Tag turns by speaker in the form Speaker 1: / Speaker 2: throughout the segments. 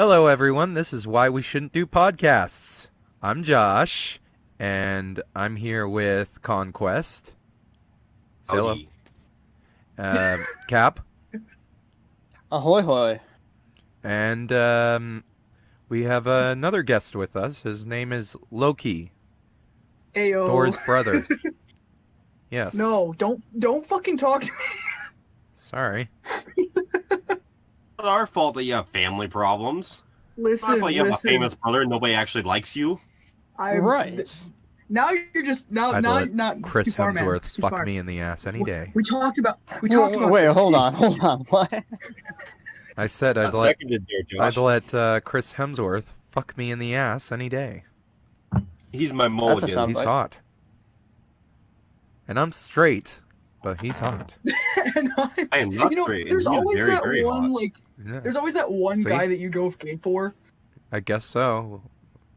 Speaker 1: Hello, everyone. This is Why We Shouldn't Do Podcasts. I'm Josh, and I'm here with Conquest. Say hello. Cap.
Speaker 2: Ahoy hoy.
Speaker 1: And we have another guest with us. His name is Loki,
Speaker 3: Ayo.
Speaker 1: Thor's brother. Yes.
Speaker 3: No, don't fucking talk to me.
Speaker 1: Sorry.
Speaker 4: It's our fault that you have family problems. It's our
Speaker 3: Listen,
Speaker 4: fault you have a famous brother and nobody actually likes you.
Speaker 2: Right.
Speaker 3: Now you're just
Speaker 1: I'd
Speaker 3: now
Speaker 1: let
Speaker 3: not
Speaker 1: Chris
Speaker 3: too far, man.
Speaker 1: Hemsworth
Speaker 3: It's too
Speaker 1: fuck
Speaker 3: far.
Speaker 1: me in the ass any day.
Speaker 3: We talked about
Speaker 2: Wait,
Speaker 3: this,
Speaker 2: hold
Speaker 3: dude.
Speaker 2: on. What?
Speaker 1: I said I'd
Speaker 4: Seconded there,
Speaker 1: let
Speaker 4: Josh.
Speaker 1: Chris Hemsworth fuck me in the ass any day.
Speaker 4: He's my
Speaker 2: That's a
Speaker 4: mulligan.
Speaker 2: sound
Speaker 1: He's
Speaker 2: bite.
Speaker 1: hot. And I'm straight, but he's hot.
Speaker 3: And
Speaker 4: I am not straight, and
Speaker 3: there's
Speaker 4: he is
Speaker 3: always
Speaker 4: very,
Speaker 3: that
Speaker 4: very
Speaker 3: one
Speaker 4: hot.
Speaker 3: like
Speaker 1: Yeah,
Speaker 3: there's always that one
Speaker 1: See?
Speaker 3: guy that you go gay for.
Speaker 1: I guess so.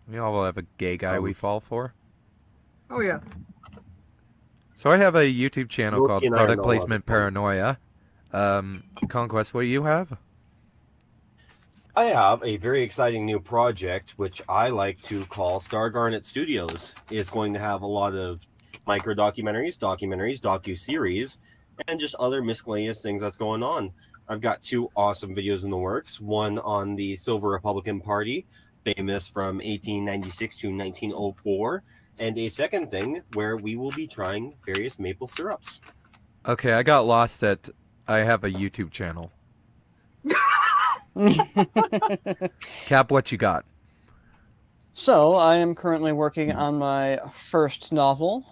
Speaker 1: We all have a gay guy we fall for.
Speaker 3: Oh yeah.
Speaker 1: So I have a YouTube channel
Speaker 4: Loki
Speaker 1: called
Speaker 4: and I are
Speaker 1: Product
Speaker 4: no
Speaker 1: Placement
Speaker 4: longer
Speaker 1: Paranoia. Conquest, what do you have?
Speaker 4: I have a very exciting new project, which I like to call Star Garnet Studios. It's going to have a lot of micro documentaries, docu-series, and just other miscellaneous things that's going on. I've got two awesome videos in the works. One on the Silver Republican Party, famous from 1896 to 1904, and a second thing where we will be trying various maple syrups.
Speaker 1: Okay, I got lost at I have a YouTube channel. Cap, what you got?
Speaker 2: So, I am currently working on my first novel.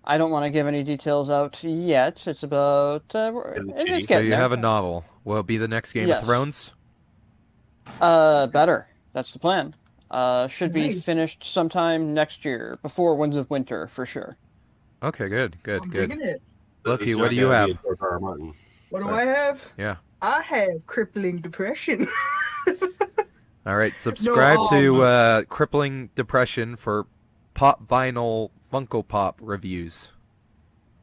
Speaker 2: I don't want to give any details out yet. It's about... it's
Speaker 1: So
Speaker 2: getting
Speaker 1: you
Speaker 2: there.
Speaker 1: have a novel. Will it be the next Game
Speaker 2: Yes.
Speaker 1: of Thrones?
Speaker 2: Better. That's the plan. Should be
Speaker 3: Nice.
Speaker 2: finished sometime next year, before Winds of Winter, for sure.
Speaker 1: Okay, good.
Speaker 3: I'm digging it.
Speaker 1: Loki,
Speaker 4: It's
Speaker 1: what
Speaker 4: not
Speaker 1: do you
Speaker 4: gonna be
Speaker 1: have?
Speaker 4: a George R. R. Martin.
Speaker 3: What do
Speaker 1: Sorry.
Speaker 3: I have?
Speaker 1: Yeah.
Speaker 3: I have crippling depression.
Speaker 1: All right, subscribe
Speaker 3: No,
Speaker 1: to Crippling Depression for Pop Vinyl Funko Pop reviews.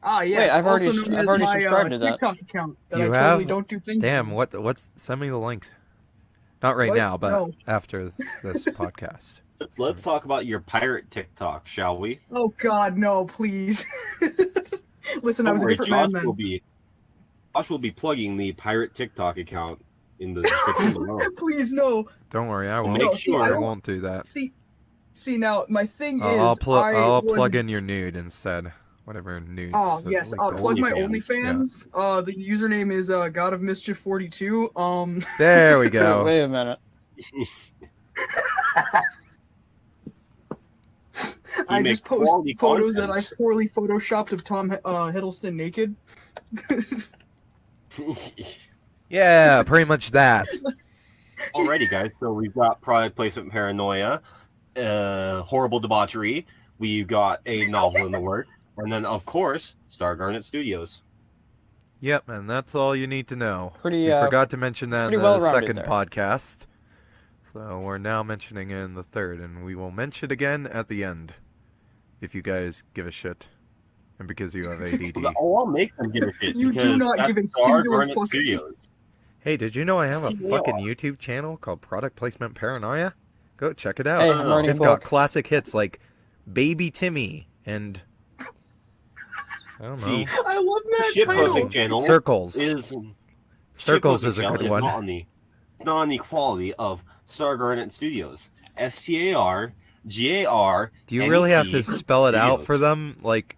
Speaker 3: Ah yes.
Speaker 2: Wait, I've
Speaker 3: also
Speaker 2: already-
Speaker 3: known
Speaker 2: I've
Speaker 3: as
Speaker 2: already
Speaker 3: my
Speaker 2: subscribed to that.
Speaker 3: TikTok account that
Speaker 1: You
Speaker 3: I totally
Speaker 1: have?
Speaker 3: don't do things.
Speaker 1: Damn,
Speaker 3: on.
Speaker 1: what's send me the links. Not right
Speaker 3: What?
Speaker 1: now, but
Speaker 3: No.
Speaker 1: after this podcast.
Speaker 4: Let's talk about your pirate TikTok, shall we?
Speaker 3: Oh God, no, please. Listen, I
Speaker 4: Don't
Speaker 3: was a
Speaker 4: worry,
Speaker 3: different man then.
Speaker 4: Josh will be plugging the pirate TikTok account in the description below.
Speaker 3: Please no.
Speaker 1: Don't worry, I
Speaker 4: Well,
Speaker 1: won't.
Speaker 4: make
Speaker 3: No, see,
Speaker 4: sure-
Speaker 3: I
Speaker 1: I
Speaker 3: don't-
Speaker 1: won't do that.
Speaker 3: See now, my thing
Speaker 1: I'll
Speaker 3: is, I was
Speaker 1: plug in your nude instead. Whatever nudes.
Speaker 3: Oh yes,
Speaker 1: like
Speaker 3: I'll
Speaker 1: that.
Speaker 3: plug my
Speaker 4: OnlyFans.
Speaker 3: OnlyFans. The username is God of Mischief 42.
Speaker 1: There we go.
Speaker 2: Wait a minute.
Speaker 3: I
Speaker 4: make
Speaker 3: just post
Speaker 4: quality
Speaker 3: photos that I
Speaker 4: contents.
Speaker 3: poorly photoshopped of Tom Hiddleston naked.
Speaker 1: Yeah, pretty much that.
Speaker 4: Alrighty, guys. So we've got product placement paranoia, horrible debauchery. We've got a novel in the works, and then of course, Star Garnet Studios.
Speaker 1: Yep, and that's all you need to know.
Speaker 2: Pretty,
Speaker 1: We forgot to mention that in
Speaker 2: pretty
Speaker 1: the
Speaker 2: well-rounded
Speaker 1: second
Speaker 2: there.
Speaker 1: podcast. So we're now mentioning it in the third, and we will mention it again at the end. If you guys give a shit. And because you have ADD.
Speaker 4: Oh, I'll make them give a shit.
Speaker 3: You do
Speaker 4: because
Speaker 3: not
Speaker 4: that's
Speaker 3: give a
Speaker 4: Star
Speaker 3: singular
Speaker 4: Garnet
Speaker 3: fuck.
Speaker 4: Studios.
Speaker 1: Hey, did you know I have a
Speaker 4: See,
Speaker 1: fucking
Speaker 4: yeah.
Speaker 1: YouTube channel called Product Placement Paranoia? Go check it out.
Speaker 2: Hey, I'm writing
Speaker 1: It's
Speaker 2: a
Speaker 1: got
Speaker 2: book.
Speaker 1: classic hits like Baby Timmy and I don't know.
Speaker 4: See,
Speaker 3: I love that
Speaker 4: shit
Speaker 3: title.
Speaker 4: posting channel
Speaker 1: Circles.
Speaker 4: Circles
Speaker 1: is a good one.
Speaker 4: Not on the quality of Star Garnet Studios. STARGAR.
Speaker 1: Do you really have to spell it out for
Speaker 4: Studios.
Speaker 1: them? Like,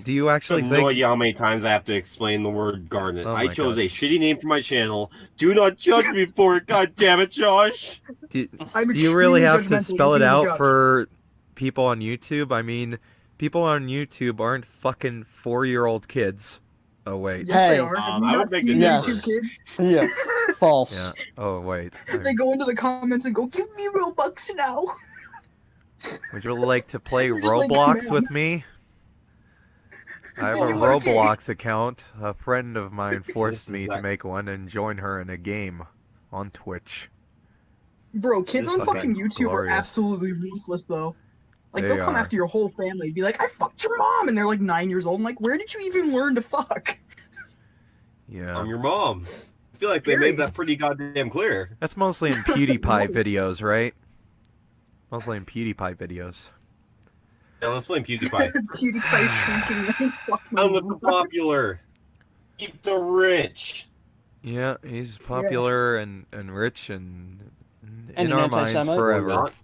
Speaker 1: do you
Speaker 4: I
Speaker 1: actually
Speaker 4: have
Speaker 1: think?
Speaker 4: no idea how many times I have to explain the word garnet.
Speaker 1: Oh
Speaker 4: I
Speaker 1: my
Speaker 4: chose
Speaker 1: God.
Speaker 4: a shitty name for my channel. Do not judge me for it, god damn it, Josh.
Speaker 1: Do,
Speaker 3: I'm
Speaker 1: do you really
Speaker 3: extremely
Speaker 1: have to
Speaker 3: judgmental.
Speaker 1: spell
Speaker 3: You
Speaker 1: it
Speaker 3: can
Speaker 1: out
Speaker 3: judge.
Speaker 1: for people on YouTube? I mean, people on YouTube aren't fucking 4-year-old kids. Oh wait.
Speaker 3: Yes, they
Speaker 2: Hey.
Speaker 3: are. Have you
Speaker 4: I
Speaker 3: not
Speaker 4: would make
Speaker 3: seen
Speaker 2: this
Speaker 3: YouTube
Speaker 2: different.
Speaker 3: kids?
Speaker 2: Yeah. False.
Speaker 1: Yeah. Oh wait.
Speaker 3: They go into the comments and go, "Give me Robux now."
Speaker 1: Would you like to play
Speaker 3: You're just like,
Speaker 1: Roblox
Speaker 3: "Man."
Speaker 1: with me? I have a
Speaker 3: You are gay.
Speaker 1: Roblox account. A friend of mine forced
Speaker 4: This is
Speaker 1: me to
Speaker 4: that-
Speaker 1: make one and join her in a game on Twitch.
Speaker 3: Bro, kids
Speaker 4: It's
Speaker 3: on
Speaker 1: fucking
Speaker 3: fucking YouTube
Speaker 1: glorious.
Speaker 3: are absolutely ruthless, though. Like,
Speaker 1: They
Speaker 3: they'll come
Speaker 1: are.
Speaker 3: after your whole family and be like, "I fucked your mom," and they're like 9 years old. I'm like, where did you even learn to fuck?
Speaker 1: Yeah.
Speaker 4: I'm your mom. I feel like they made that pretty goddamn clear.
Speaker 1: That's mostly in PewDiePie videos, right? Mostly in PewDiePie videos.
Speaker 4: Yeah, let's blame PewDiePie.
Speaker 3: PewDiePie shrieking. Fuck
Speaker 4: Down with the
Speaker 3: my
Speaker 4: popular. Keep the rich.
Speaker 1: Yeah, he's popular and rich and
Speaker 2: And
Speaker 1: in
Speaker 2: an
Speaker 1: our minds
Speaker 2: anti-Semite?
Speaker 1: forever.
Speaker 4: Not.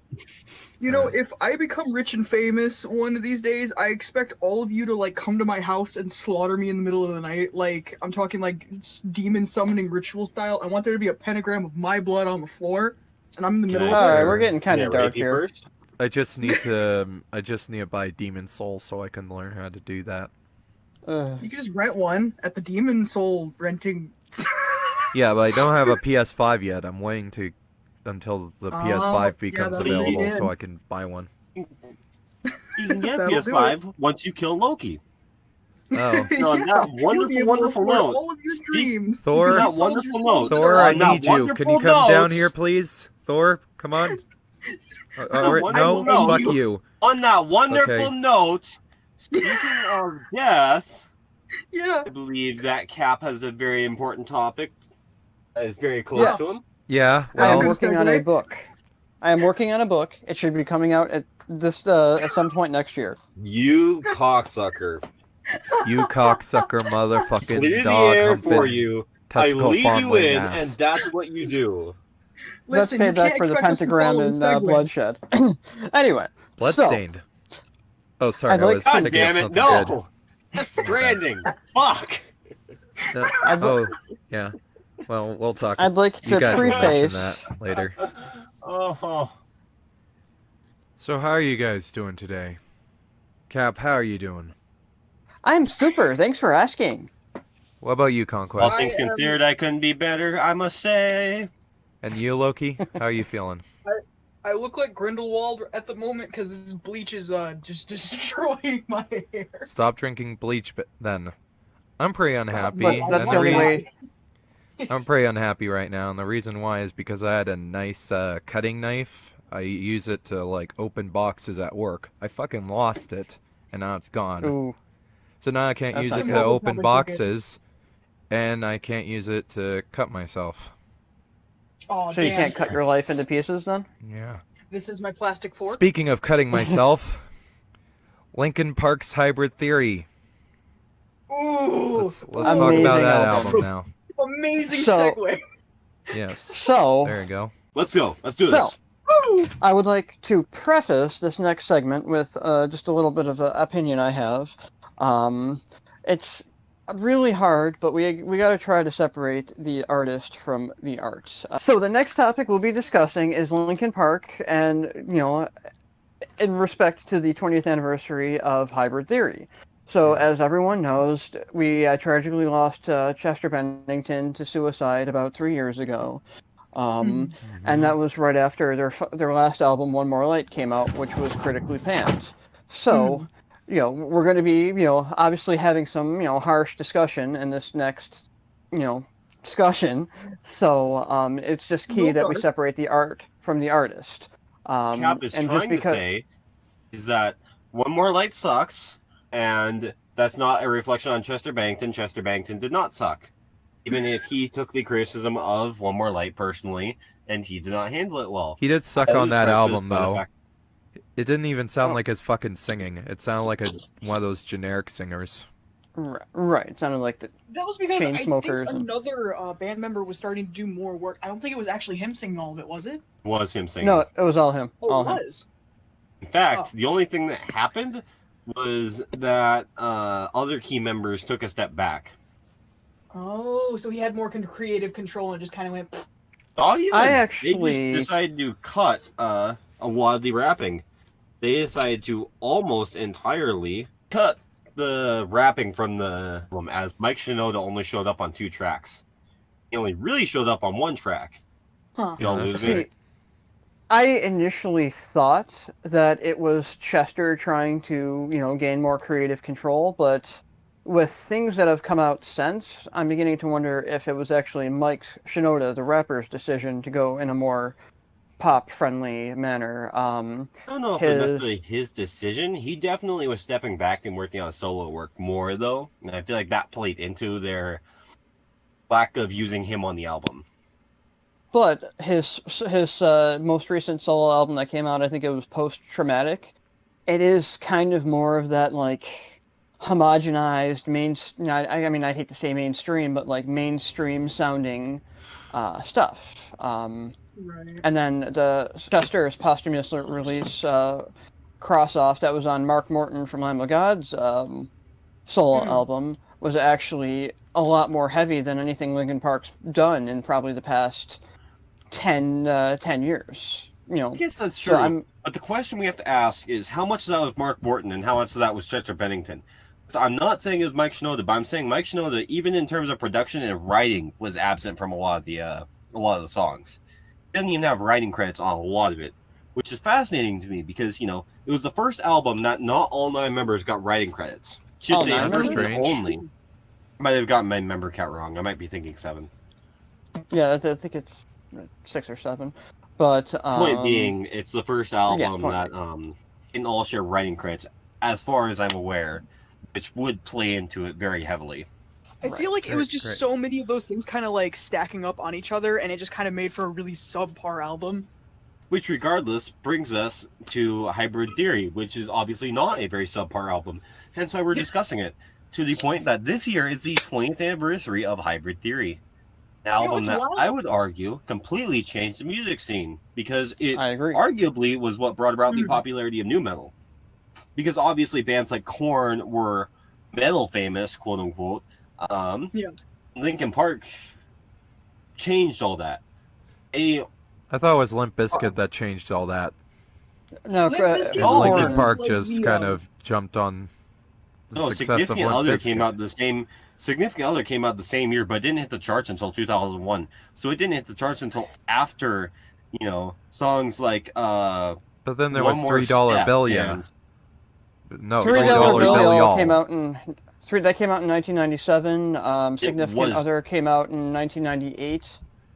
Speaker 3: You know, if I become rich and famous one of these days, I expect all of you to like come to my house and slaughter me in the middle of the night. Like I'm talking like demon summoning ritual style. I want there to be a pentagram of my blood on the floor, and I'm in the
Speaker 4: Can
Speaker 3: middle
Speaker 4: I-
Speaker 3: of
Speaker 2: Alright,
Speaker 3: it.
Speaker 2: we're getting kind
Speaker 4: Can I
Speaker 2: of
Speaker 4: rape
Speaker 2: dark
Speaker 4: you
Speaker 2: here.
Speaker 4: first?
Speaker 1: I just need to buy Demon Soul so I can learn how to do that.
Speaker 2: Ugh.
Speaker 3: You can just rent one at the Demon Soul renting.
Speaker 1: Yeah, but I don't have a PS5 yet. I'm waiting until the PS5 becomes
Speaker 3: that'll be
Speaker 1: available
Speaker 3: good.
Speaker 1: so I can buy one.
Speaker 4: You can get a
Speaker 3: That'll do
Speaker 4: PS5 once you kill Loki.
Speaker 1: Oh,
Speaker 4: No, on that
Speaker 3: You'll be
Speaker 4: wonderful,
Speaker 3: able to
Speaker 4: wonderful
Speaker 3: afford
Speaker 4: note.
Speaker 3: all of your
Speaker 4: Speak-
Speaker 3: dreams.
Speaker 1: Thor?
Speaker 3: because you
Speaker 1: That
Speaker 3: sold
Speaker 4: wonderful
Speaker 3: your
Speaker 4: note.
Speaker 3: soul to
Speaker 1: Thor,
Speaker 3: the
Speaker 1: I
Speaker 4: On that
Speaker 1: need you. Can you
Speaker 4: wonderful
Speaker 1: come down
Speaker 4: note-
Speaker 1: here, please? Thor, come on.
Speaker 4: wonderful
Speaker 1: No,
Speaker 4: note.
Speaker 1: fuck you.
Speaker 4: On that wonderful
Speaker 1: Okay.
Speaker 4: note, speaking of death,
Speaker 3: Yeah.
Speaker 4: I believe that Cap has a very important topic that is very close
Speaker 2: Yeah.
Speaker 4: to him.
Speaker 1: Yeah,
Speaker 2: I am
Speaker 1: well,
Speaker 2: working on a
Speaker 3: segue.
Speaker 2: book. I am working on a book. It should be coming out at some point next year.
Speaker 4: You cocksucker.
Speaker 1: you cocksucker motherfucking
Speaker 4: Clear the
Speaker 1: dog
Speaker 4: air
Speaker 1: humping
Speaker 4: for you. I
Speaker 1: testicle
Speaker 4: lead you
Speaker 1: fondling
Speaker 4: in,
Speaker 1: ass.
Speaker 4: and that's what you do.
Speaker 2: Let's
Speaker 3: Listen,
Speaker 2: pay
Speaker 3: you
Speaker 2: back
Speaker 3: can't
Speaker 2: for the
Speaker 3: expect us to
Speaker 2: pentagram
Speaker 3: follow the
Speaker 2: and
Speaker 3: segue.
Speaker 2: bloodshed. Anyway,
Speaker 1: Bloodstained. Oh, sorry,
Speaker 2: I'd
Speaker 1: I
Speaker 2: like-
Speaker 1: was
Speaker 4: God
Speaker 1: thinking
Speaker 4: damn
Speaker 1: of
Speaker 4: it,
Speaker 1: something
Speaker 4: no!
Speaker 1: good.
Speaker 4: That's Stranding. Fuck!
Speaker 1: Oh, yeah. Well, we'll talk.
Speaker 2: I'd like
Speaker 1: You
Speaker 2: to
Speaker 1: guys will mention
Speaker 2: preface.
Speaker 1: that later.
Speaker 4: Oh,
Speaker 1: So how are you guys doing today? Cap, how are you doing?
Speaker 2: I'm super. Thanks for asking.
Speaker 1: What about you,
Speaker 4: all
Speaker 1: Conquest?
Speaker 4: things considered, I couldn't be better, I must say.
Speaker 1: And you, Loki? How are you feeling?
Speaker 3: I look like Grindelwald at the moment because this bleach is just destroying my hair.
Speaker 1: Stop drinking bleach, then. I'm pretty unhappy.
Speaker 2: But that's
Speaker 1: and
Speaker 2: the only
Speaker 1: rea-
Speaker 2: way.
Speaker 1: I'm pretty unhappy right now, and the reason why is because I had a nice cutting knife. I use it to like open boxes at work. I fucking lost it, and now it's gone.
Speaker 2: Ooh.
Speaker 1: So now I can't
Speaker 2: That's
Speaker 1: use
Speaker 2: not
Speaker 1: it
Speaker 2: good.
Speaker 1: to open
Speaker 3: Probably took it.
Speaker 1: boxes, and I can't use it to cut myself.
Speaker 3: Oh,
Speaker 2: So you
Speaker 3: damn.
Speaker 2: can't cut your life into pieces then?
Speaker 1: Yeah.
Speaker 3: This is my plastic fork.
Speaker 1: Speaking of cutting myself, Linkin Park's Hybrid Theory.
Speaker 3: Ooh,
Speaker 1: Let's talk about
Speaker 2: Amazing
Speaker 1: that
Speaker 2: album.
Speaker 1: album now.
Speaker 3: amazing
Speaker 2: So-
Speaker 3: segue.
Speaker 1: Yes.
Speaker 2: So,
Speaker 1: There you go.
Speaker 4: Let's go. Let's do
Speaker 2: So-
Speaker 4: this.
Speaker 2: I would like to preface this next segment with just a little bit of an opinion I have. It's really hard, but we got to try to separate the artist from the art. So the next topic we'll be discussing is Linkin Park, and in respect to the 20th anniversary of Hybrid Theory. So, as everyone knows, we tragically lost Chester Bennington to suicide about 3 years ago. And that was right after their last album, One More Light, came out, which was critically panned. So, we're going to be, obviously having some, harsh discussion in this next, discussion. So, it's just key
Speaker 3: No
Speaker 2: that we
Speaker 3: dark.
Speaker 2: separate the art from the artist.
Speaker 4: Cap is
Speaker 2: and
Speaker 4: trying
Speaker 2: just because,
Speaker 4: to say is that One More Light sucks, and that's not a reflection on Chester Bennington. Chester Bennington did not suck. Even if he took the criticism of One More Light personally, and he did not handle it well.
Speaker 1: He did suck
Speaker 4: I
Speaker 1: on
Speaker 4: was
Speaker 1: that
Speaker 4: prejudiced
Speaker 1: album,
Speaker 4: by the
Speaker 1: though.
Speaker 4: fact-
Speaker 1: It didn't even sound
Speaker 2: Oh.
Speaker 1: like his fucking singing. It sounded like one of those generic singers.
Speaker 2: right, it sounded like the
Speaker 3: That was because I think
Speaker 2: Chainsmokers and-
Speaker 3: another band member was starting to do more work. I don't think it was actually him singing all of it, was it?
Speaker 4: Was him singing.
Speaker 2: No, it was all him.
Speaker 3: Oh,
Speaker 2: all
Speaker 3: it
Speaker 2: him.
Speaker 3: was.
Speaker 4: In fact,
Speaker 3: Oh.
Speaker 4: the only thing that happened was that other key members took a step back.
Speaker 3: Oh, so he had more creative control and just kind of went. "Pfft."
Speaker 4: Not even.
Speaker 2: I
Speaker 4: They
Speaker 2: actually-
Speaker 4: just decided to cut a lot of the rapping. They decided to almost entirely cut the rapping from the album, as Mike Shinoda only showed up on 2 tracks. He only really showed up on 1 track.
Speaker 3: Huh.
Speaker 4: Y'all
Speaker 1: Yeah,
Speaker 4: lose
Speaker 1: that's-
Speaker 4: me?
Speaker 2: See, I initially thought that it was Chester trying to, gain more creative control, but with things that have come out since, I'm beginning to wonder if it was actually Mike Shinoda, the rapper's decision to go in a more pop-friendly manner.
Speaker 4: I don't know if it was
Speaker 2: his-
Speaker 4: necessarily his decision. He definitely was stepping back and working on solo work more, though. And I feel like that played into their lack of using him on the album.
Speaker 2: But his most recent solo album that came out, I think it was Post Traumatic. It is kind of more of that like homogenized I mean, I hate to say mainstream, but like mainstream sounding stuff.
Speaker 3: Right.
Speaker 2: And then the Chester's posthumous release, Cross Off, that was on Mark Morton from Lamb of God's solo album, was actually a lot more heavy than anything Linkin Park's done in probably the past 10 years. You know,
Speaker 4: I guess that's true.
Speaker 2: so
Speaker 4: but the question we have to ask is how much of that was Mark Morton and how much of that was Chester Bennington? So I'm not saying it was Mike Shinoda, but I'm saying Mike Shinoda, even in terms of production and writing, was absent from a lot of the songs. He doesn't even have writing credits on a lot of it, which is fascinating to me because it was the first album that not all 9 members got writing credits. Should
Speaker 2: All
Speaker 4: say
Speaker 2: 9 members?
Speaker 1: Strange.
Speaker 4: only. I might have gotten my member count wrong. I might be thinking 7.
Speaker 2: yeah, I think it's 6 or 7. But
Speaker 4: Point being, it's the first album
Speaker 2: point
Speaker 4: that didn't all share writing credits, as far as I'm aware, which would play into it very heavily.
Speaker 3: I feel like it was just
Speaker 1: Right.
Speaker 3: so many of those things kind of like stacking up on each other, and it just kind of made for a really subpar album.
Speaker 4: Which, regardless, brings us to Hybrid Theory, which is obviously not a very subpar album. Hence why we're discussing it, to the point that this year is the 20th anniversary of Hybrid Theory. An album
Speaker 3: it's
Speaker 4: that
Speaker 3: wild.
Speaker 4: I would argue completely changed the music scene, because it
Speaker 2: I agree.
Speaker 4: arguably was what brought about the popularity of nu metal. Because obviously bands like Korn were metal famous, quote unquote. Linkin Park changed all that.
Speaker 1: I thought it was Limp Bizkit that changed all that.
Speaker 2: No,
Speaker 3: Limp Bizkit
Speaker 1: And
Speaker 4: Oh,
Speaker 1: Linkin
Speaker 3: Korn,
Speaker 1: Park
Speaker 3: like
Speaker 1: just
Speaker 3: the,
Speaker 1: kind of jumped on the
Speaker 4: No,
Speaker 1: success of
Speaker 4: Significant
Speaker 1: Limp
Speaker 4: Other
Speaker 1: Bizkit.
Speaker 4: came out the same. Significant Other came out the same year, but it didn't hit the charts until 2001. So it didn't hit the charts until after, songs like
Speaker 1: But then there
Speaker 4: One
Speaker 1: was
Speaker 4: More
Speaker 1: $3
Speaker 4: Step
Speaker 1: Bill, yeah.
Speaker 4: and-
Speaker 1: No,
Speaker 2: $3
Speaker 1: $3
Speaker 2: Bill
Speaker 1: Bill, y'all.
Speaker 2: came out in that came out in 1997. Significant
Speaker 4: was-
Speaker 2: Other came out in 1998,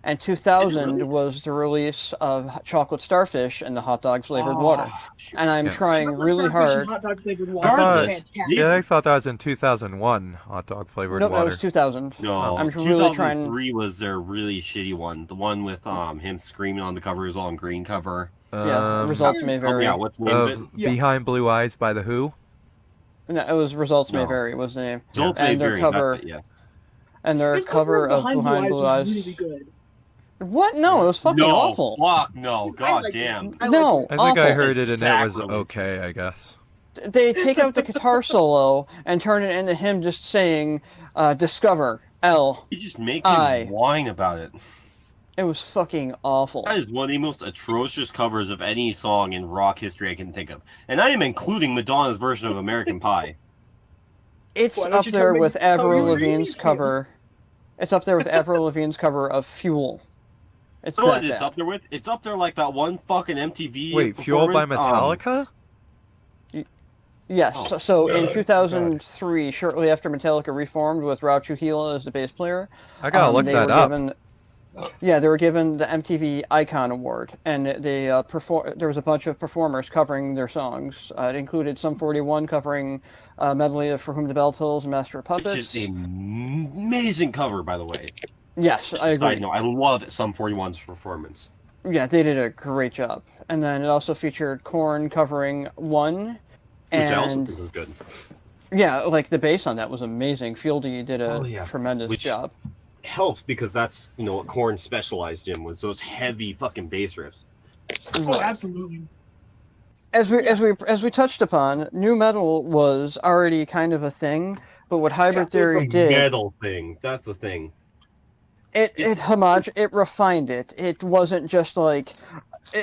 Speaker 2: and 2000 was the release of Chocolate Starfish and the hot dog flavored water. And I'm
Speaker 1: Yes.
Speaker 2: trying
Speaker 3: Chocolate
Speaker 2: really
Speaker 3: Starfish and
Speaker 2: hard.
Speaker 3: Hot dog flavored
Speaker 1: I
Speaker 3: water.
Speaker 1: thought-
Speaker 3: was
Speaker 4: Regardless,
Speaker 3: fantastic.
Speaker 1: Yeah, I thought that was in 2001, hot dog flavored
Speaker 2: Nope, that
Speaker 1: water.
Speaker 2: was 2000.
Speaker 4: No,
Speaker 2: I'm really
Speaker 4: 2003 was their really shitty one. The one with him screaming on the cover, is all in green cover.
Speaker 2: Yeah, results may
Speaker 4: Oh,
Speaker 2: vary.
Speaker 4: yeah, what's the name of it?
Speaker 1: Of
Speaker 3: Yeah.
Speaker 1: Behind Blue Eyes by The Who.
Speaker 2: No, it was Results May
Speaker 4: No.
Speaker 2: Vary was the name.
Speaker 4: Don't
Speaker 2: And their
Speaker 4: vary,
Speaker 2: cover-
Speaker 4: not that, yeah.
Speaker 2: And their
Speaker 3: His
Speaker 2: cover of
Speaker 3: Behind
Speaker 2: Behind Blue Eyes.
Speaker 3: was really good.
Speaker 2: What? No, it was fucking
Speaker 4: No,
Speaker 2: awful.
Speaker 4: fuck no,
Speaker 3: I
Speaker 4: god
Speaker 3: like it.
Speaker 4: damn.
Speaker 3: I
Speaker 2: No,
Speaker 3: like
Speaker 1: I think I
Speaker 2: awful.
Speaker 1: heard it and it was
Speaker 4: Sacrilege.
Speaker 1: okay, I guess.
Speaker 2: They take out the guitar solo and turn it into him just saying, "Discover L."
Speaker 4: You just make
Speaker 2: I-
Speaker 4: him whine about it.
Speaker 2: It was fucking awful.
Speaker 4: That is one of the most atrocious covers of any song in rock history I can think of. And I am including Madonna's version of American Pie.
Speaker 2: It's
Speaker 3: Why don't
Speaker 2: up
Speaker 3: you
Speaker 2: there
Speaker 3: tell me
Speaker 2: with
Speaker 3: how
Speaker 2: Avril
Speaker 3: you really
Speaker 2: Lavigne's
Speaker 3: feel?
Speaker 2: cover. It's up there with Avril Lavigne's cover of Fuel. It's
Speaker 4: You know
Speaker 2: that
Speaker 4: what it's
Speaker 2: bad.
Speaker 4: up there with? It's up there like that one fucking MTV.
Speaker 1: Wait, Fueled by
Speaker 4: performance,
Speaker 1: Metallica?
Speaker 2: Yes.
Speaker 4: Oh,
Speaker 2: So in
Speaker 4: God.
Speaker 2: 2003, shortly after Metallica reformed with Rao Trujillo as the bass player,
Speaker 1: I gotta look
Speaker 2: they
Speaker 1: that
Speaker 2: were
Speaker 1: up.
Speaker 2: they were given the MTV Icon Award, and they there was a bunch of performers covering their songs. It included Sum 41 covering medley of For Whom the Bell Tolls and Master of
Speaker 4: Which
Speaker 2: Puppets.
Speaker 4: is an amazing cover, by the way.
Speaker 2: Yes, I agree.
Speaker 4: Side note, I love Sum 41's performance.
Speaker 2: Yeah, they did a great job. And then it also featured Korn covering One.
Speaker 4: Which I also
Speaker 2: And
Speaker 4: think was good.
Speaker 2: yeah, like the bass on that was amazing. Fieldy did a
Speaker 4: Oh, yeah.
Speaker 2: tremendous
Speaker 4: Which-
Speaker 2: job.
Speaker 4: Helps because that's what Korn specialized in, was those heavy fucking bass riffs.
Speaker 3: Oh, absolutely.
Speaker 2: As we touched upon, new metal was already kind of a thing, but what Hybrid Theory
Speaker 4: It's a
Speaker 2: did,
Speaker 4: metal thing. That's the thing.
Speaker 2: it refined it. It wasn't just like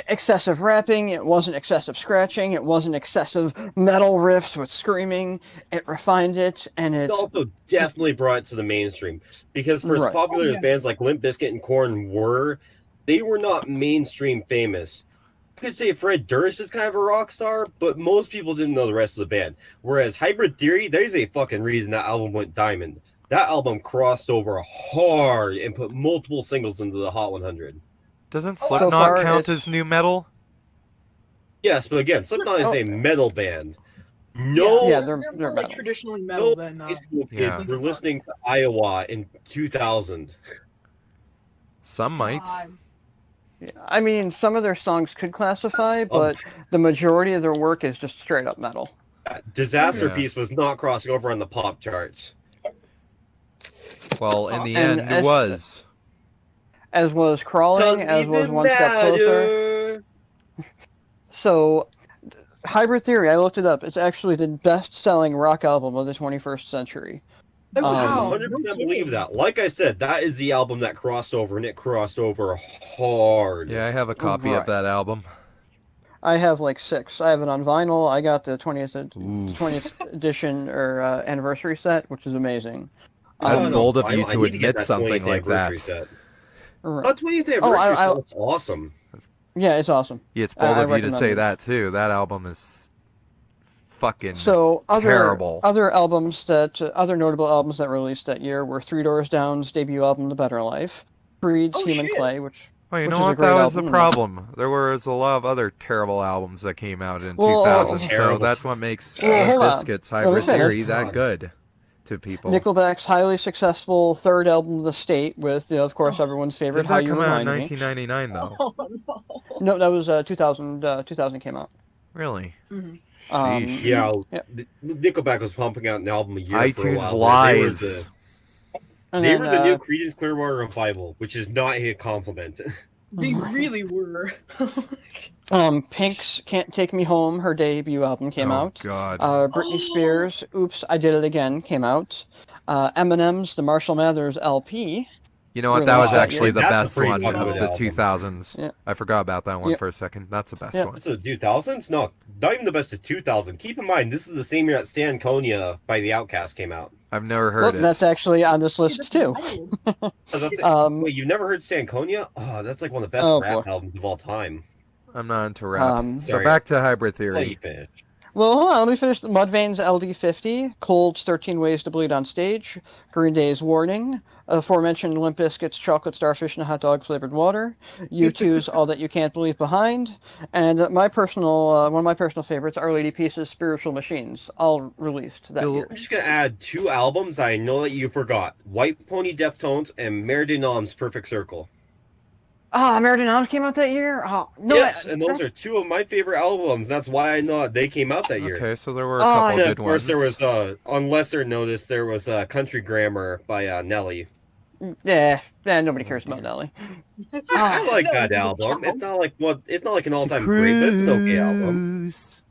Speaker 2: excessive rapping, it wasn't excessive scratching, it wasn't excessive metal riffs with screaming. It refined it, and
Speaker 4: It
Speaker 2: it
Speaker 4: also definitely brought it to the mainstream, because for as
Speaker 2: Right.
Speaker 4: popular
Speaker 3: Oh,
Speaker 4: as
Speaker 3: yeah.
Speaker 4: bands like Limp Bizkit and Korn were, they were not mainstream famous. You could say Fred Durst is kind of a rock star, but most people didn't know the rest of the band. Whereas Hybrid Theory, there's a fucking reason that album went diamond. That album crossed over hard and put multiple singles into the Hot 100.
Speaker 1: Doesn't
Speaker 3: So
Speaker 1: Slipknot
Speaker 2: far
Speaker 1: count
Speaker 2: it's-
Speaker 1: as new metal?
Speaker 4: Yes, but again, Slipknot is a metal band. No,
Speaker 2: Yeah,
Speaker 3: they're
Speaker 2: they're
Speaker 3: more like
Speaker 2: metal.
Speaker 3: traditionally
Speaker 4: no
Speaker 3: metal than
Speaker 4: high school kids
Speaker 1: Yeah.
Speaker 4: were listening to Iowa in 2000.
Speaker 1: Some might.
Speaker 3: God.
Speaker 2: Yeah, I mean, some of their songs could classify,
Speaker 4: Some.
Speaker 2: but the majority of their work is just straight up metal.
Speaker 4: Disaster
Speaker 1: Yeah.
Speaker 4: Piece was not crossing over on the pop charts.
Speaker 1: Well, in the
Speaker 2: And
Speaker 1: end, it was.
Speaker 2: as was Crawling,
Speaker 4: Doesn't
Speaker 2: as was
Speaker 4: even
Speaker 2: One Step Closer.
Speaker 4: matter.
Speaker 2: So, Hybrid Theory, I looked it up. It's actually the best-selling rock album of the 21st century.
Speaker 4: I would
Speaker 3: Wow,
Speaker 4: 100%
Speaker 3: no
Speaker 4: believe
Speaker 3: kidding.
Speaker 4: that. Like I said, that is the album that crossed over, and it crossed over hard.
Speaker 1: Yeah, I have a copy of
Speaker 2: Right.
Speaker 1: that album.
Speaker 2: I have like 6. I have it on vinyl. I got the 20th
Speaker 1: Oof.
Speaker 2: edition or anniversary set, which is amazing.
Speaker 1: That's
Speaker 2: Um,
Speaker 1: bold of
Speaker 4: I
Speaker 1: you
Speaker 4: need
Speaker 1: to
Speaker 4: get
Speaker 1: admit
Speaker 4: that
Speaker 1: something
Speaker 4: 20th
Speaker 1: like
Speaker 4: anniversary
Speaker 1: that.
Speaker 4: set.
Speaker 2: right.
Speaker 4: That 20th anniversary
Speaker 2: Oh, I-
Speaker 4: set's awesome.
Speaker 2: Yeah, it's awesome.
Speaker 1: Yeah, it's bold
Speaker 2: I
Speaker 1: of you to
Speaker 2: recommend
Speaker 1: say
Speaker 2: it.
Speaker 1: that too. That album is fucking
Speaker 2: So
Speaker 1: terrible.
Speaker 2: other albums that other notable albums that released that year were Three Doors Down's debut album, The Better Life, Creed's
Speaker 3: Oh,
Speaker 2: Human
Speaker 3: shit.
Speaker 2: Clay, which
Speaker 1: Well, you
Speaker 2: which
Speaker 1: know
Speaker 2: is a
Speaker 1: what?
Speaker 2: great
Speaker 1: That was the
Speaker 2: album.
Speaker 1: problem. There was a lot of other terrible albums that came out in
Speaker 2: Well,
Speaker 1: 2000, so
Speaker 4: terrible.
Speaker 1: that's what makes
Speaker 2: Well, hold on.
Speaker 1: Biscuits
Speaker 2: Let me
Speaker 1: Hybrid
Speaker 2: finish.
Speaker 1: Theory that
Speaker 4: God.
Speaker 1: good to people.
Speaker 2: Nickelback's highly successful third album, The State, with of course everyone's favorite
Speaker 1: Didn't
Speaker 2: How
Speaker 1: that
Speaker 2: You
Speaker 1: come out in
Speaker 2: Remind Me.
Speaker 1: 1999 though?
Speaker 3: Oh no.
Speaker 2: No, that was 2000. 2000 came out.
Speaker 1: Really?
Speaker 3: Mhm.
Speaker 1: Sheesh.
Speaker 4: Yeah,
Speaker 2: Yeah.
Speaker 4: Nickelback was pumping out an album a year for a
Speaker 1: iTunes
Speaker 4: while. They were
Speaker 1: lies.
Speaker 2: And
Speaker 4: They
Speaker 2: then,
Speaker 4: were the new Creedence Clearwater Revival, which is not a compliment.
Speaker 3: They really were.
Speaker 2: Pink's Can't Take Me Home, her debut album, came
Speaker 1: Oh
Speaker 2: out.
Speaker 1: God.
Speaker 2: Britney Spears' Oops, I Did It Again came out. Eminem's The Marshall Mathers LP.
Speaker 1: You know what? That was
Speaker 2: released that
Speaker 1: actually
Speaker 2: year.
Speaker 1: the
Speaker 4: That's a
Speaker 1: best
Speaker 4: pretty
Speaker 1: one
Speaker 3: fucking
Speaker 1: of
Speaker 3: good
Speaker 1: the
Speaker 4: album.
Speaker 1: 2000s.
Speaker 2: Yeah.
Speaker 1: I forgot about that one
Speaker 2: Yep.
Speaker 1: for a second. That's the best
Speaker 2: Yep.
Speaker 1: one.
Speaker 4: That's the 2000s? No, not even the best of 2000. Keep in mind, this is the same year that Stankonia by the Outcast came out.
Speaker 1: I've never
Speaker 2: Well,
Speaker 1: heard it.
Speaker 2: that's actually on this list too.
Speaker 4: Oh, that's wait, you've never heard Stankonia? Oh, that's like one of the best
Speaker 2: Oh,
Speaker 4: rap
Speaker 2: boy.
Speaker 4: albums of all time.
Speaker 1: I'm not into rap. So
Speaker 4: Sorry.
Speaker 1: back to Hybrid
Speaker 4: Let you
Speaker 1: Theory.
Speaker 4: finish.
Speaker 2: Well, hold on. Let me finish. Mudvayne's LD50, Cold's 13 Ways to Bleed on Stage, Green Day's Warning, aforementioned Limp Bizkit's Chocolate Starfish and Hot Dog Flavored Water, U2's All That You Can't Leave Behind, and my personal one of my personal favorites, Our Lady Peace's Spiritual Machines, all released that
Speaker 1: You'll-
Speaker 2: year.
Speaker 4: I'm just gonna add 2 albums I know that you forgot: White Pony Deftones and Merdinam's Perfect Circle.
Speaker 2: Ah, American Arms came out that year. Oh no!
Speaker 4: Yes, and those are 2 of my favorite albums. That's why I know they came out that year.
Speaker 1: Okay, so there were a
Speaker 2: Oh,
Speaker 1: couple
Speaker 4: And
Speaker 1: good
Speaker 4: of course,
Speaker 1: ones.
Speaker 4: there was on lesser notice there was Country Grammar by Nelly.
Speaker 2: Yeah, nobody cares about Nelly.
Speaker 4: I like
Speaker 3: No,
Speaker 4: that
Speaker 3: you
Speaker 4: album.
Speaker 3: don't.
Speaker 4: It's not like it's not like an all-time great, but it's an okay album.
Speaker 1: Cruise.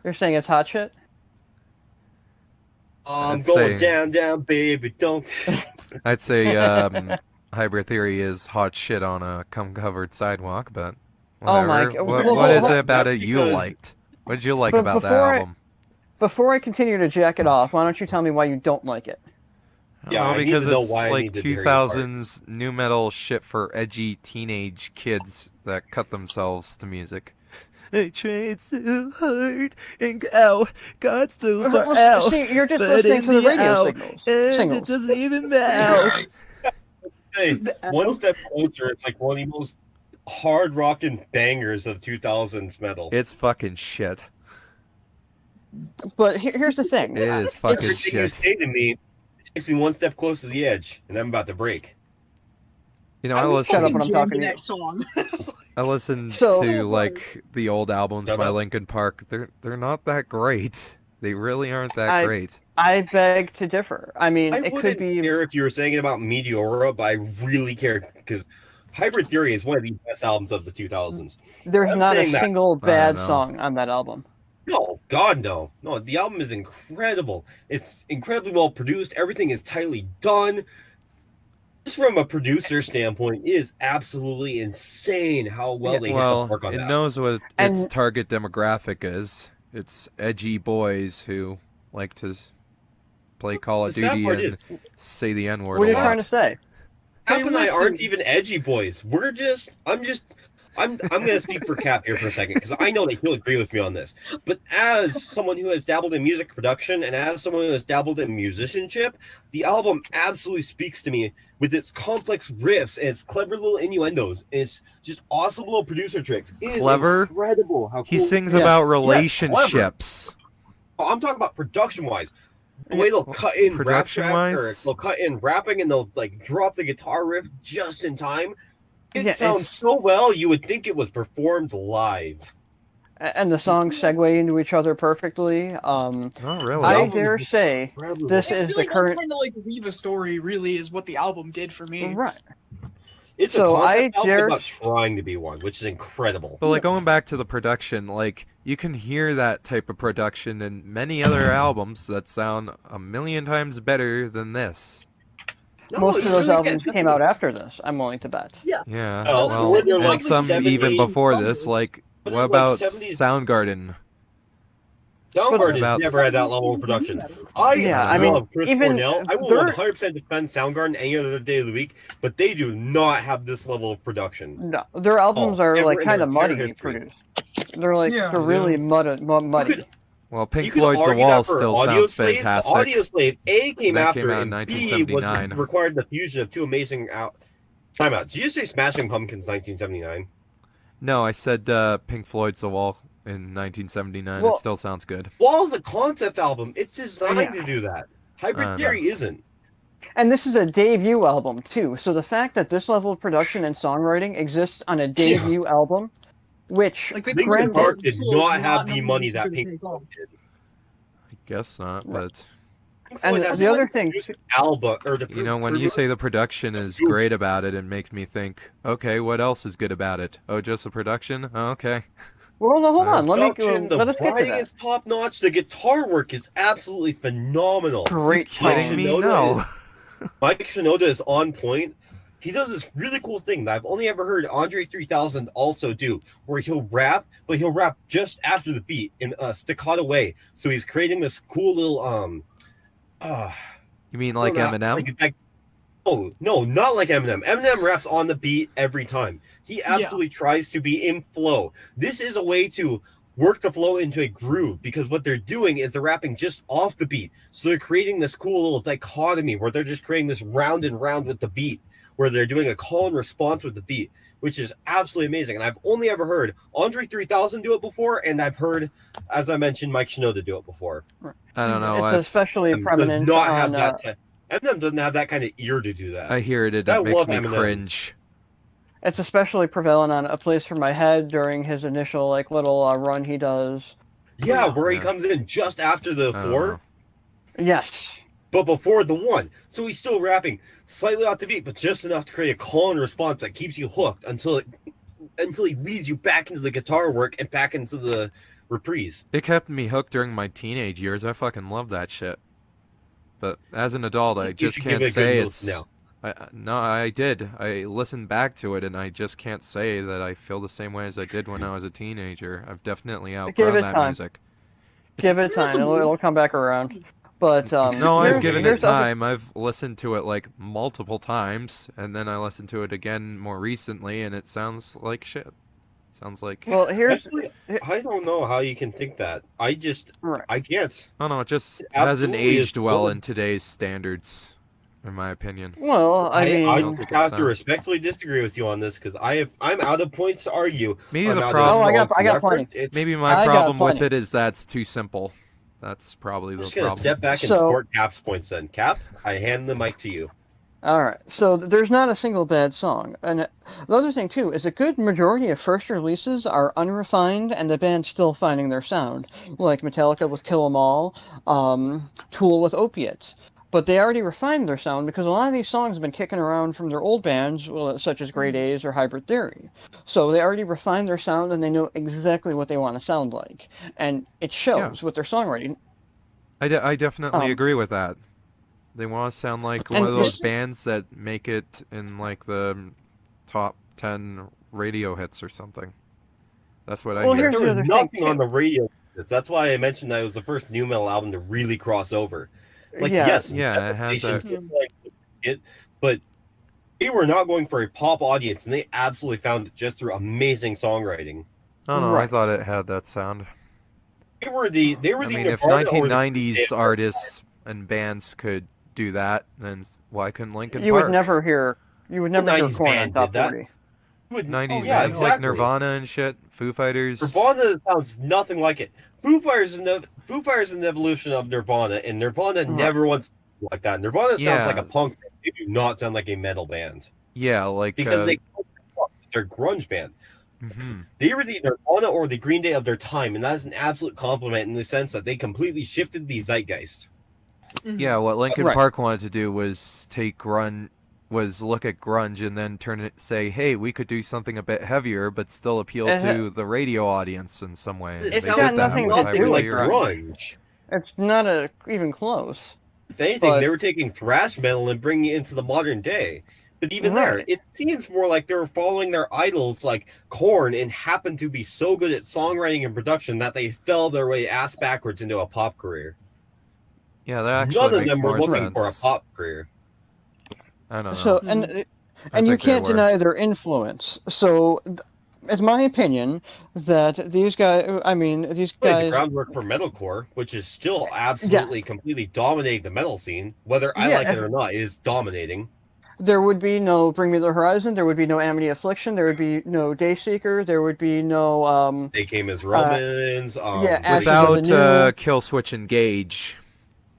Speaker 2: You're saying it's hot shit?
Speaker 4: I'm
Speaker 1: I'd
Speaker 4: going
Speaker 1: say-
Speaker 4: down, baby, don't.
Speaker 1: I'd say Hybrid Theory is hot shit on a cum-covered sidewalk, but
Speaker 2: Oh my
Speaker 1: whatever.
Speaker 2: God.
Speaker 1: What is it about
Speaker 4: That's
Speaker 1: it you
Speaker 4: because-
Speaker 1: liked? What did you like
Speaker 2: But
Speaker 1: about that
Speaker 2: before I-
Speaker 1: album?
Speaker 2: Before I continue to jack it off, why don't you tell me why you don't like it?
Speaker 4: Yeah, I need
Speaker 1: because
Speaker 4: to know
Speaker 1: it's
Speaker 4: why I
Speaker 1: like
Speaker 4: need to hear your part.
Speaker 1: 2000s new metal shit for edgy teenage kids that cut themselves to music. I tried so hard and got so far out,
Speaker 2: See, you're just
Speaker 1: but
Speaker 2: listening
Speaker 1: in
Speaker 2: to the
Speaker 1: the
Speaker 2: radio
Speaker 1: out,
Speaker 2: signals.
Speaker 1: and
Speaker 2: Singles.
Speaker 1: it doesn't even matter.
Speaker 4: Hey,
Speaker 3: The
Speaker 4: One
Speaker 3: L.
Speaker 4: Step Closer, it's like one of the most hard rocking bangers of 2000s metal.
Speaker 1: It's fucking shit.
Speaker 2: But here's the thing.
Speaker 1: It is fucking
Speaker 4: Everything you
Speaker 1: shit.
Speaker 4: say to me takes me one step closer to the edge, and I'm about to break.
Speaker 1: You know,
Speaker 3: I
Speaker 1: I
Speaker 3: was
Speaker 2: Shut up
Speaker 1: listen.
Speaker 2: when I'm
Speaker 3: fucking
Speaker 2: talking
Speaker 3: jamming
Speaker 2: to
Speaker 3: that song.
Speaker 1: I listen
Speaker 2: So-
Speaker 1: to like the old albums
Speaker 4: Shut
Speaker 1: by
Speaker 4: up.
Speaker 1: Linkin Park. They're not that great. They really aren't that
Speaker 2: I-
Speaker 1: great.
Speaker 2: I beg to differ. I mean,
Speaker 4: I
Speaker 2: it
Speaker 4: wouldn't
Speaker 2: could be.
Speaker 4: care if you were saying it about Meteora, but I really care because Hybrid Theory is one of the best albums of the 2000s.
Speaker 2: There's
Speaker 4: I'm
Speaker 2: not a
Speaker 4: saying that.
Speaker 2: single
Speaker 1: I
Speaker 2: bad
Speaker 1: don't know.
Speaker 2: song on that album.
Speaker 4: No, God, no. No, the album is incredible. It's incredibly well produced. Everything is tightly done. Just from a producer standpoint, it is absolutely insane how well they hit the
Speaker 1: Well,
Speaker 4: mark on
Speaker 1: it
Speaker 4: that.
Speaker 1: knows what its
Speaker 2: And-
Speaker 1: target demographic is. It's edgy boys who like to play Call of
Speaker 4: The sad
Speaker 1: Duty
Speaker 4: part
Speaker 1: and
Speaker 4: is,
Speaker 1: say the N word
Speaker 2: What are
Speaker 1: a
Speaker 2: you
Speaker 1: lot.
Speaker 2: trying to say?
Speaker 4: Cap
Speaker 3: Hey,
Speaker 4: and I
Speaker 3: listen.
Speaker 4: aren't even edgy boys. I'm gonna speak for Cap here for a second because I know that he'll agree with me on this. But as someone who has dabbled in music production and as someone who has dabbled in musicianship, the album absolutely speaks to me with its complex riffs and its clever little innuendos. It's just awesome little producer tricks. It is
Speaker 1: Clever?
Speaker 4: incredible how
Speaker 1: He
Speaker 4: cool-
Speaker 1: sings
Speaker 2: Yeah.
Speaker 1: about
Speaker 4: clever.
Speaker 1: relationships.
Speaker 4: I'm talking about production-wise. The way they'll cut in rap track, or
Speaker 1: Production-wise?
Speaker 4: they'll cut in rapping, and they'll like drop the guitar riff just in time. It
Speaker 2: Yeah,
Speaker 4: sounds so well, you would think it was performed live.
Speaker 2: and the songs segue into each other perfectly.
Speaker 1: Not really.
Speaker 2: I
Speaker 4: album
Speaker 2: dare
Speaker 4: is
Speaker 2: say
Speaker 4: incredibly
Speaker 2: this
Speaker 4: well.
Speaker 3: It
Speaker 2: is
Speaker 3: really
Speaker 2: the current.
Speaker 3: kind of like weave a story. Really, is what the album did for me.
Speaker 2: Right.
Speaker 4: It's
Speaker 2: So
Speaker 4: a concept
Speaker 2: I
Speaker 4: album
Speaker 2: dare-
Speaker 4: about trying to be one, which is incredible.
Speaker 1: But like going back to the production, like you can hear that type of production in many other albums that sound a million times better than this.
Speaker 4: No,
Speaker 2: Most
Speaker 4: it's
Speaker 2: of those
Speaker 4: really
Speaker 2: albums
Speaker 4: good.
Speaker 2: came out after this. I'm willing to bet.
Speaker 3: Yeah.
Speaker 1: Yeah,
Speaker 4: Oh,
Speaker 1: well,
Speaker 3: when they're
Speaker 1: and
Speaker 3: like
Speaker 1: some
Speaker 3: 70s,
Speaker 1: even before
Speaker 3: 80s.
Speaker 1: this. Like,
Speaker 4: When
Speaker 1: what
Speaker 4: they're like
Speaker 1: about
Speaker 4: 70s.
Speaker 1: Soundgarden?
Speaker 4: Soundgarden has
Speaker 1: About-
Speaker 4: never had that level of production.
Speaker 2: Yeah,
Speaker 1: I mean,
Speaker 4: love Chris
Speaker 2: even
Speaker 4: Cornell. I will
Speaker 2: they're-
Speaker 4: 100% defend Soundgarden any other day of the week, but they do not have this level of production.
Speaker 2: No, their albums are
Speaker 4: never
Speaker 2: like
Speaker 4: in
Speaker 2: kind
Speaker 4: their
Speaker 2: of
Speaker 4: entire
Speaker 2: muddy
Speaker 4: history.
Speaker 2: produced. They're like
Speaker 3: Yeah.
Speaker 2: they're really muddy.
Speaker 1: Well, Pink
Speaker 4: You could
Speaker 1: Floyd's The
Speaker 4: argue
Speaker 1: Wall
Speaker 4: that for
Speaker 1: still
Speaker 4: Audio
Speaker 1: sounds
Speaker 4: Slave.
Speaker 1: fantastic.
Speaker 4: Audio Slave A came
Speaker 1: That
Speaker 4: after,
Speaker 1: came out in
Speaker 4: and B
Speaker 1: 1979.
Speaker 4: required the fusion of two amazing Time out. Did you say Smashing Pumpkins 1979?
Speaker 1: No, I said Pink Floyd's The Wall in 1979.
Speaker 2: Well-
Speaker 1: It still sounds good.
Speaker 4: Wall's a concept album. It's designed
Speaker 2: Yeah.
Speaker 4: to do that. Hybrid
Speaker 1: know.
Speaker 4: Theory isn't.
Speaker 2: And this is a debut album too. So the fact that this level of production and songwriting exists on a debut album, which
Speaker 3: Like they
Speaker 4: Linkin
Speaker 2: granted-
Speaker 4: Park did
Speaker 3: Floyd
Speaker 4: not have
Speaker 3: knowing
Speaker 4: the money
Speaker 3: what
Speaker 4: that
Speaker 3: to
Speaker 4: Pink
Speaker 3: take
Speaker 4: Floyd
Speaker 3: off.
Speaker 4: did.
Speaker 1: I guess not, but
Speaker 4: Pink
Speaker 2: And
Speaker 4: Floyd has
Speaker 2: the other
Speaker 4: like
Speaker 2: thing-
Speaker 4: produced Alba or the
Speaker 1: you know, when you say the production is great about it, it makes me think, okay, what else is good about it? Oh, just the production? Oh, okay.
Speaker 2: well, no, hold on.
Speaker 4: production, the
Speaker 2: Let us get to
Speaker 4: writing
Speaker 2: that.
Speaker 4: is top notch. The guitar work is absolutely phenomenal.
Speaker 2: Great
Speaker 1: Kidding
Speaker 2: tone.
Speaker 1: me?
Speaker 4: Shinoda
Speaker 1: No.
Speaker 4: Mike Shinoda is on point. He does this really cool thing that I've only ever heard Andre 3000 also do, where he'll rap, but he'll rap just after the beat in a staccato way. So he's creating this cool little
Speaker 1: You mean like Eminem?
Speaker 4: Oh no, not like Eminem. Eminem raps on the beat every time. He absolutely tries to be in flow. This is a way to work the flow into a groove, because what they're doing is they're rapping just off the beat. So they're creating this cool little dichotomy where they're just creating this round and round with the beat, where they're doing a call and response with the beat, which is absolutely amazing. And I've only ever heard Andre 3000 do it before, and I've heard, as I mentioned, Mike Shinoda do it before.
Speaker 1: I don't know.
Speaker 2: It's especially
Speaker 4: Eminem
Speaker 2: prominent
Speaker 4: does not have
Speaker 2: on.
Speaker 4: Eminem doesn't have that kind of ear to do that.
Speaker 1: I hear it, and
Speaker 4: I
Speaker 1: it makes
Speaker 4: love
Speaker 1: me
Speaker 4: Eminem.
Speaker 1: cringe.
Speaker 2: It's especially prevalent on "A Place for My Head" during his initial like little run he does.
Speaker 4: Yeah, where he
Speaker 1: Yeah.
Speaker 4: comes in just after the
Speaker 1: I don't
Speaker 4: 4,
Speaker 1: know.
Speaker 2: Yes.
Speaker 4: but before the 1. So he's still rapping slightly off the beat, but just enough to create a call and response that keeps you hooked until he leads you back into the guitar work and back into the reprise.
Speaker 1: It kept me hooked during my teenage years. I fucking love that shit. But as an adult, I
Speaker 4: You
Speaker 1: just
Speaker 4: should give
Speaker 1: can't
Speaker 4: it a
Speaker 1: say
Speaker 4: good
Speaker 1: it's.
Speaker 4: listen
Speaker 1: No, I did. I listened back to it, and I just can't say that I feel the same way as I did when I was a teenager. I've definitely outgrown
Speaker 2: it
Speaker 1: that
Speaker 2: time.
Speaker 1: music.
Speaker 2: Give it time. It'll come back around. But
Speaker 1: No, I've
Speaker 2: here's-
Speaker 1: given it
Speaker 2: here's other-
Speaker 1: time. I've listened to it like multiple times, and then I listened to it again more recently, and it sounds like shit. Sounds like.
Speaker 2: Well, here's
Speaker 4: Actually, I don't know how you can think that. I can't.
Speaker 1: Oh no, it just
Speaker 4: It
Speaker 1: hasn't
Speaker 4: absolutely is
Speaker 1: aged well
Speaker 4: good.
Speaker 1: in today's standards, in my opinion.
Speaker 2: well, I mean,
Speaker 1: I
Speaker 4: I
Speaker 1: don't think it
Speaker 4: have to
Speaker 1: sounds-
Speaker 4: respectfully disagree with you on this, because I'm out of points to argue.
Speaker 1: Maybe
Speaker 4: I'm
Speaker 1: the
Speaker 4: out of
Speaker 1: problem.
Speaker 2: Oh, I got
Speaker 4: reference.
Speaker 2: plenty.
Speaker 4: It's-
Speaker 1: Maybe
Speaker 2: I
Speaker 1: my
Speaker 2: got
Speaker 1: problem with
Speaker 2: plenty.
Speaker 1: it is that's too simple. That's probably
Speaker 4: I'm
Speaker 1: the
Speaker 4: just gonna
Speaker 1: problem.
Speaker 4: step back and
Speaker 2: So-
Speaker 4: support Cap's points then. Cap, I hand the mic to you.
Speaker 2: all right. So there's not a single bad song. And the other thing too is a good majority of first releases are unrefined, and the band's still finding their sound. Like Metallica with "Kill 'Em All," Tool with "Opiates." But they already refined their sound because a lot of these songs have been kicking around from their old bands, such as Grey Days or Hybrid Theory. So they already refined their sound and they know exactly what they want to sound like. And it shows with their songwriting.
Speaker 1: I definitely
Speaker 2: Um,
Speaker 1: agree with that. They want to sound like one
Speaker 2: And
Speaker 1: of those
Speaker 2: just-
Speaker 1: bands that make it in like the top 10 radio hits or something. That's what I
Speaker 2: Well,
Speaker 1: hear.
Speaker 2: here's
Speaker 4: There
Speaker 2: the
Speaker 4: was
Speaker 2: other
Speaker 4: nothing
Speaker 2: thing,
Speaker 4: on the radio. That's why I mentioned that it was the first new metal album to really cross over. Like,
Speaker 2: Yeah.
Speaker 4: yes,
Speaker 1: Yeah, it has
Speaker 4: stations
Speaker 1: that-
Speaker 4: did like it, but they were not going for a pop audience, and they absolutely found it just through amazing songwriting.
Speaker 1: Oh no, I
Speaker 2: Right.
Speaker 1: thought it had that sound.
Speaker 4: They were the
Speaker 1: I mean, if
Speaker 4: Nirvana or the-
Speaker 1: 1990s artists and bands could do that, then why couldn't Linkin
Speaker 2: You
Speaker 1: Park?
Speaker 2: would never hear Korn on
Speaker 4: 90s
Speaker 2: top
Speaker 4: band did that.
Speaker 2: 40.
Speaker 4: would-
Speaker 1: 90s
Speaker 4: oh, yeah,
Speaker 1: bands like
Speaker 4: exactly.
Speaker 1: Nirvana and shit, Foo Fighters.
Speaker 4: Nirvana sounds nothing like it. Foo Fighters Foo Fighters is an evolution of Nirvana, and Nirvana
Speaker 2: Right.
Speaker 4: never once like that. Nirvana sounds like
Speaker 1: Yeah.
Speaker 4: a punk band. They do not sound like a metal band
Speaker 1: Yeah, like
Speaker 4: because they're grunge band.
Speaker 1: mhm.
Speaker 4: They were the Nirvana or the Green Day of their time, and that is an absolute compliment in the sense that they completely shifted the zeitgeist.
Speaker 1: Yeah, what Linkin
Speaker 2: Right.
Speaker 1: Park wanted to do was look at grunge and then say, hey, we could do something a bit heavier, but still appeal
Speaker 2: It ha-
Speaker 1: to the radio audience in some way. And
Speaker 4: It
Speaker 1: they
Speaker 2: got
Speaker 1: did that
Speaker 2: nothing
Speaker 1: with
Speaker 2: to
Speaker 1: Hybrid
Speaker 2: do with
Speaker 4: like
Speaker 1: Theory.
Speaker 4: grunge.
Speaker 2: It's not even close.
Speaker 4: If anything,
Speaker 2: But-
Speaker 4: they were taking thrash metal and bringing it into the modern day. But even there,
Speaker 2: Right.
Speaker 4: it seems more like they were following their idols like Korn and happened to be so good at songwriting and production that they fell their way ass backwards into a pop career.
Speaker 1: Yeah, that actually
Speaker 4: None of
Speaker 1: makes
Speaker 4: them were
Speaker 1: more
Speaker 4: looking
Speaker 1: sense.
Speaker 4: for a pop career.
Speaker 1: I don't know.
Speaker 2: So
Speaker 1: I
Speaker 2: and you
Speaker 1: think they
Speaker 2: can't
Speaker 1: were.
Speaker 2: deny their influence. So it's my opinion that these guys. I mean, these
Speaker 4: Laid the
Speaker 2: guys.
Speaker 4: groundwork for metalcore, which is still absolutely completely dominating the metal scene. Whether I
Speaker 2: Yeah,
Speaker 4: like it or not, it is dominating.
Speaker 2: There would be no Bring Me the Horizon. There would be no Amity Affliction. There would be no Dayseeker. There would be no.
Speaker 4: They came as Romans.
Speaker 2: yeah, Ashes of
Speaker 1: Without
Speaker 2: the New-
Speaker 1: Kill Switch Engage,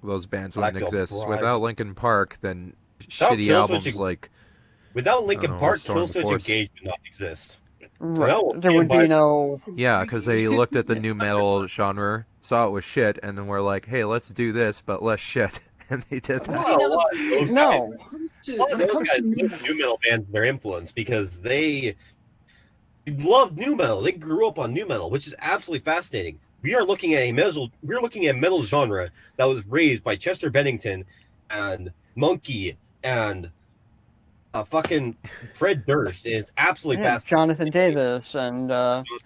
Speaker 1: those bands wouldn't
Speaker 4: Black Veil
Speaker 1: exist.
Speaker 4: Brides.
Speaker 1: Without Linkin Park, then
Speaker 4: Without
Speaker 1: shitty
Speaker 4: Kill
Speaker 1: albums
Speaker 4: Switch
Speaker 1: like
Speaker 4: without Linkin
Speaker 1: know,
Speaker 4: Park,
Speaker 1: Storm the
Speaker 4: Killswitch
Speaker 1: Force.
Speaker 4: Engage would not exist.
Speaker 2: Right.
Speaker 4: No,
Speaker 2: There would be
Speaker 4: Ian
Speaker 2: no.
Speaker 1: yeah, because they looked at the new metal genre, saw it was shit, and then were like, hey, let's do this, but less shit, and they did that.
Speaker 4: Wow, a lot of those
Speaker 2: No.
Speaker 4: guys- a lot of
Speaker 3: When it
Speaker 4: those
Speaker 3: comes
Speaker 4: guys
Speaker 3: to new
Speaker 4: use
Speaker 3: metal,
Speaker 4: new metal bands their influence because they love new metal. They grew up on new metal, which is absolutely fascinating. We're looking at metal genre that was raised by Chester Bennington and Monkey and fucking Fred Durst. Is absolutely
Speaker 2: Yeah,
Speaker 4: fascinating.
Speaker 2: Jonathan Davis and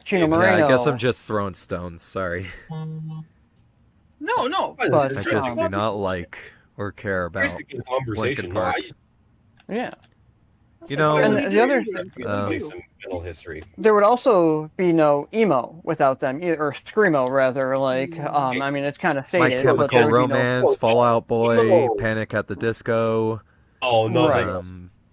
Speaker 2: Chino
Speaker 4: Yeah,
Speaker 2: Moreno.
Speaker 1: Yeah, I guess I'm just throwing stones, sorry.
Speaker 3: no.
Speaker 2: But,
Speaker 1: I just
Speaker 2: um,
Speaker 1: do not like or care about.
Speaker 4: Basically, conversation.
Speaker 1: Linkin Park.
Speaker 2: Yeah.
Speaker 1: You know,
Speaker 2: And the other-
Speaker 4: Place in metal history.
Speaker 2: There would also be no emo without them, or screamo rather. Like, I mean, it's kind of
Speaker 1: My
Speaker 2: faded. but there
Speaker 1: Chemical
Speaker 2: would be no-
Speaker 1: Romance, Fallout Boy,
Speaker 4: No.
Speaker 1: Panic at the Disco,
Speaker 4: Oh no!
Speaker 2: Right.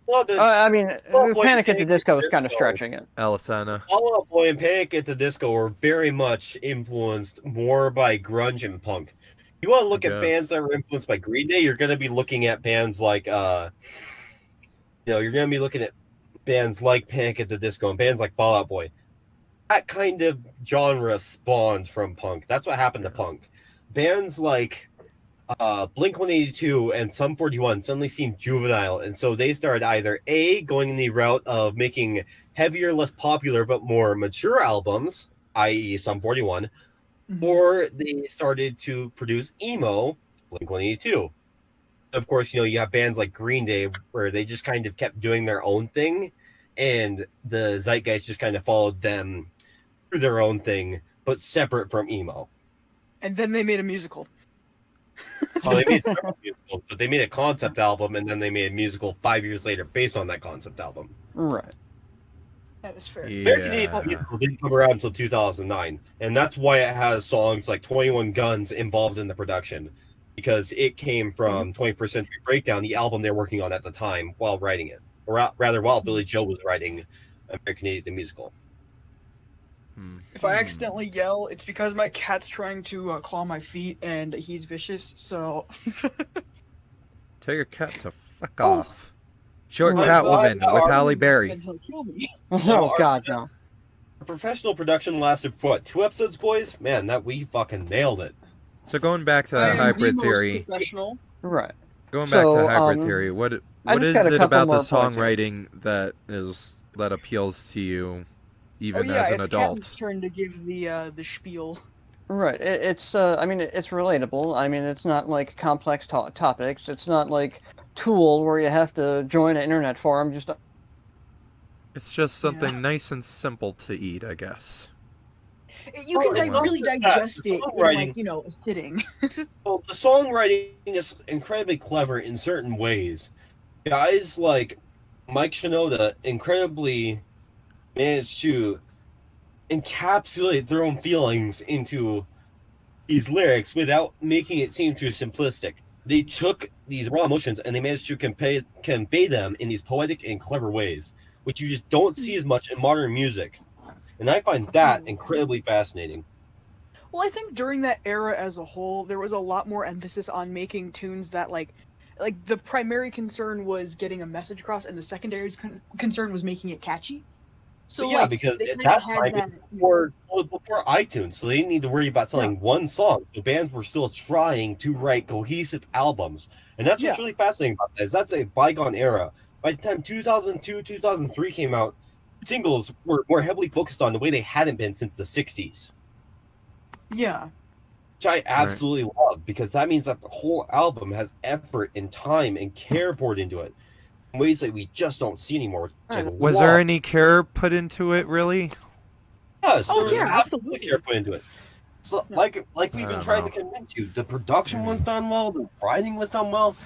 Speaker 4: Well, the
Speaker 2: I mean,
Speaker 4: Boy,
Speaker 2: Panic at the Disco is kind of
Speaker 4: Disco.
Speaker 2: stretching it.
Speaker 1: Alisana.
Speaker 4: Fall Out Boy and Panic at the Disco were very much influenced more by grunge and punk. You want to look
Speaker 1: I
Speaker 4: at
Speaker 1: guess.
Speaker 4: bands that were influenced by Green Day, you're going to be looking at bands like, you're going to be looking at bands like Panic at the Disco and bands like Fall Out Boy. That kind of genre spawns from punk. That's what happened to punk. Bands like Blink-182 and Sum 41 suddenly seemed juvenile, and so they started either A, going in the route of making heavier, less popular, but more mature albums, i.e. Sum 41, or they started to produce emo, Blink-182. Of course, you have bands like Green Day where they just kind of kept doing their own thing, and the zeitgeist just kind of followed them through their own thing, but separate from emo.
Speaker 3: and then they made a musical.
Speaker 4: Well, they made several musicals, but they made a concept album, and then they made a musical 5 years later based on that concept album.
Speaker 2: Right.
Speaker 3: That is fair.
Speaker 4: American
Speaker 1: Yeah.
Speaker 4: Idiot musical didn't come around until 2009, and that's why it has songs like 21 Guns involved in the production, because it came from 21st Century Breakdown, the album they're working on at the time while writing it, or rather while Billy Joel was writing American Idiot the musical.
Speaker 3: If I accidentally yell, it's because my cat's trying to claw my feet, and he's vicious. So
Speaker 1: Tell your cat to fuck
Speaker 2: Oh.
Speaker 1: off. Short
Speaker 4: My
Speaker 1: Cat
Speaker 4: God,
Speaker 1: Woman
Speaker 4: no.
Speaker 1: with Halle Berry.
Speaker 3: then he'll kill me.
Speaker 2: Oh God, no.
Speaker 4: The professional production lasted for what, 2 episodes, boys? Man, that we fucking nailed it.
Speaker 1: So going back to
Speaker 3: I am the
Speaker 1: Hybrid
Speaker 3: most
Speaker 1: Theory,
Speaker 3: professional.
Speaker 2: Right.
Speaker 1: going back
Speaker 2: So,
Speaker 1: to Hybrid Theory, what
Speaker 2: I
Speaker 1: is
Speaker 2: just got a
Speaker 1: it
Speaker 2: couple
Speaker 1: about the
Speaker 2: more points here.
Speaker 1: songwriting that appeals to you, even
Speaker 3: oh yeah,
Speaker 1: as an
Speaker 3: it's
Speaker 1: adult?
Speaker 3: Captain's turn to give the spiel.
Speaker 2: Right. It's I mean, it's relatable. I mean, it's not like complex topics. It's not like Tool where you have to join an internet forum. Just
Speaker 1: It's just something nice and simple to eat, I guess.
Speaker 3: You can
Speaker 1: Oh,
Speaker 3: really
Speaker 4: yeah.
Speaker 3: digest
Speaker 4: The
Speaker 3: it in
Speaker 4: songwriting-
Speaker 3: like a sitting.
Speaker 4: Well, the songwriting is incredibly clever in certain ways. Guys like Mike Shinoda incredibly managed to encapsulate their own feelings into these lyrics without making it seem too simplistic. They took these raw emotions and they managed to convey them in these poetic and clever ways, which you just don't see as much in modern music. And I find that incredibly fascinating.
Speaker 3: Well, I think during that era as a whole, there was a lot more emphasis on making tunes that like the primary concern was getting a message across, and the secondary concern was making it catchy. So
Speaker 4: But yeah,
Speaker 3: like
Speaker 4: because
Speaker 3: they
Speaker 4: at
Speaker 3: kind of
Speaker 4: that
Speaker 3: had
Speaker 4: time,
Speaker 3: that.
Speaker 4: before iTunes, so they didn't need to worry about selling one song. So bands were still trying to write cohesive albums, and that's what's
Speaker 3: Yeah.
Speaker 4: really fascinating about that. Is that's a bygone era. By the time 2002, 2003 came out, singles were more heavily focused on the way they hadn't been since the 60s,
Speaker 3: Yeah.
Speaker 4: which I absolutely love, because that means that the whole album has effort and time and care poured into it in ways that we just don't see anymore. Which I
Speaker 1: Was
Speaker 4: love.
Speaker 1: there any care put into it, really?
Speaker 4: Yes,
Speaker 3: Oh,
Speaker 4: there was
Speaker 3: yeah,
Speaker 4: absolutely
Speaker 3: absolutely.
Speaker 4: care put into it. So,
Speaker 3: Yeah.
Speaker 4: like we've
Speaker 1: I
Speaker 4: been
Speaker 1: don't
Speaker 4: trying
Speaker 1: know.
Speaker 4: to convince you, the production was done well, the writing was done well.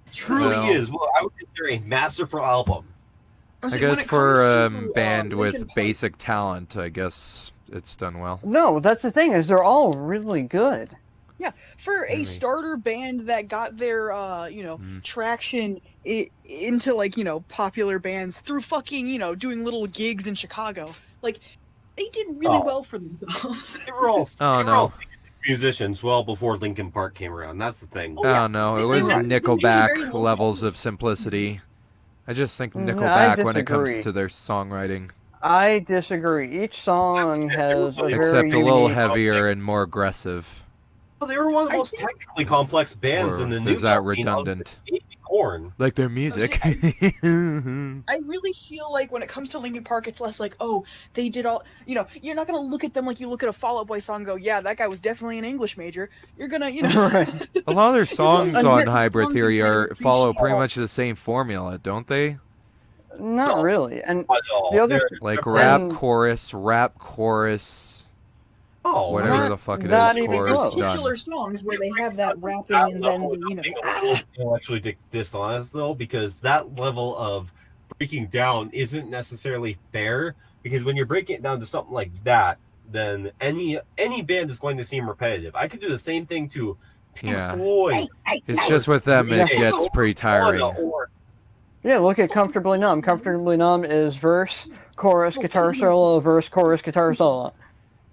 Speaker 4: It truly
Speaker 1: Well.
Speaker 4: is. Well, I would consider a masterful album.
Speaker 1: I
Speaker 3: When
Speaker 1: guess
Speaker 3: it
Speaker 1: for
Speaker 3: comes
Speaker 1: a
Speaker 3: to,
Speaker 1: band
Speaker 3: Linkin
Speaker 1: with
Speaker 3: Park-
Speaker 1: basic talent, I guess it's done well.
Speaker 2: No, that's the thing is they're all really good.
Speaker 3: for a
Speaker 1: Maybe.
Speaker 3: starter band that got their
Speaker 1: Mm.
Speaker 3: traction into like popular bands through fucking doing little gigs in Chicago, like they did really
Speaker 4: Oh.
Speaker 3: well for themselves.
Speaker 4: They were all,
Speaker 1: Oh,
Speaker 4: they were all
Speaker 1: no.
Speaker 4: musicians well before Linkin Park came around. That's the thing.
Speaker 3: Oh, yeah.
Speaker 1: Oh no, it
Speaker 3: They
Speaker 1: was
Speaker 3: were doing very
Speaker 1: Nickelback
Speaker 3: low
Speaker 1: levels
Speaker 3: quality.
Speaker 1: of simplicity. I just think
Speaker 2: I
Speaker 1: Nickelback when it comes
Speaker 2: disagree.
Speaker 1: to their songwriting.
Speaker 2: I disagree. Each song has a very
Speaker 1: Except a little
Speaker 2: unique.
Speaker 1: heavier and more aggressive.
Speaker 4: Well, they were one of the
Speaker 3: I
Speaker 4: most
Speaker 3: think-
Speaker 4: technically complex bands
Speaker 1: Or
Speaker 4: in the new
Speaker 1: is that
Speaker 4: metal scene other than
Speaker 1: redundant?
Speaker 4: Korn.
Speaker 1: Like their music.
Speaker 3: I really feel like when it comes to Linkin Park, it's less like, oh, they did all. You're not gonna look at them like you look at a Fall Out Boy song and go, yeah, that guy was definitely an English major. You're gonna,
Speaker 2: Right.
Speaker 1: A lot of their songs
Speaker 3: Like,
Speaker 1: on
Speaker 3: their
Speaker 1: Hybrid
Speaker 3: songs
Speaker 1: Theory
Speaker 3: are
Speaker 1: are follow pretty
Speaker 3: appreciable.
Speaker 1: much the same formula, don't they?
Speaker 2: Not
Speaker 4: No.
Speaker 2: really. And
Speaker 4: But,
Speaker 2: the other
Speaker 1: Like
Speaker 4: they're-
Speaker 1: rap
Speaker 2: And-
Speaker 1: chorus, rap chorus,
Speaker 4: whatever
Speaker 1: whatever
Speaker 2: Not
Speaker 1: the fuck it
Speaker 2: that
Speaker 1: is,
Speaker 2: even
Speaker 1: chorus
Speaker 2: close.
Speaker 1: done.
Speaker 3: particular songs where they have that rapping
Speaker 4: that
Speaker 3: and then
Speaker 4: level, intellectually dishonest though, because that level of breaking down isn't necessarily fair. Because when you're breaking it down to something like that, then any band is going to seem repetitive. I could do the same thing to Pink
Speaker 1: Yeah.
Speaker 4: Floyd.
Speaker 1: It's just with them it
Speaker 2: Yeah.
Speaker 1: gets pretty tiring.
Speaker 4: Or
Speaker 2: yeah, look at Comfortably Numb. Comfortably Numb is verse, chorus, guitar solo, verse, chorus, guitar solo.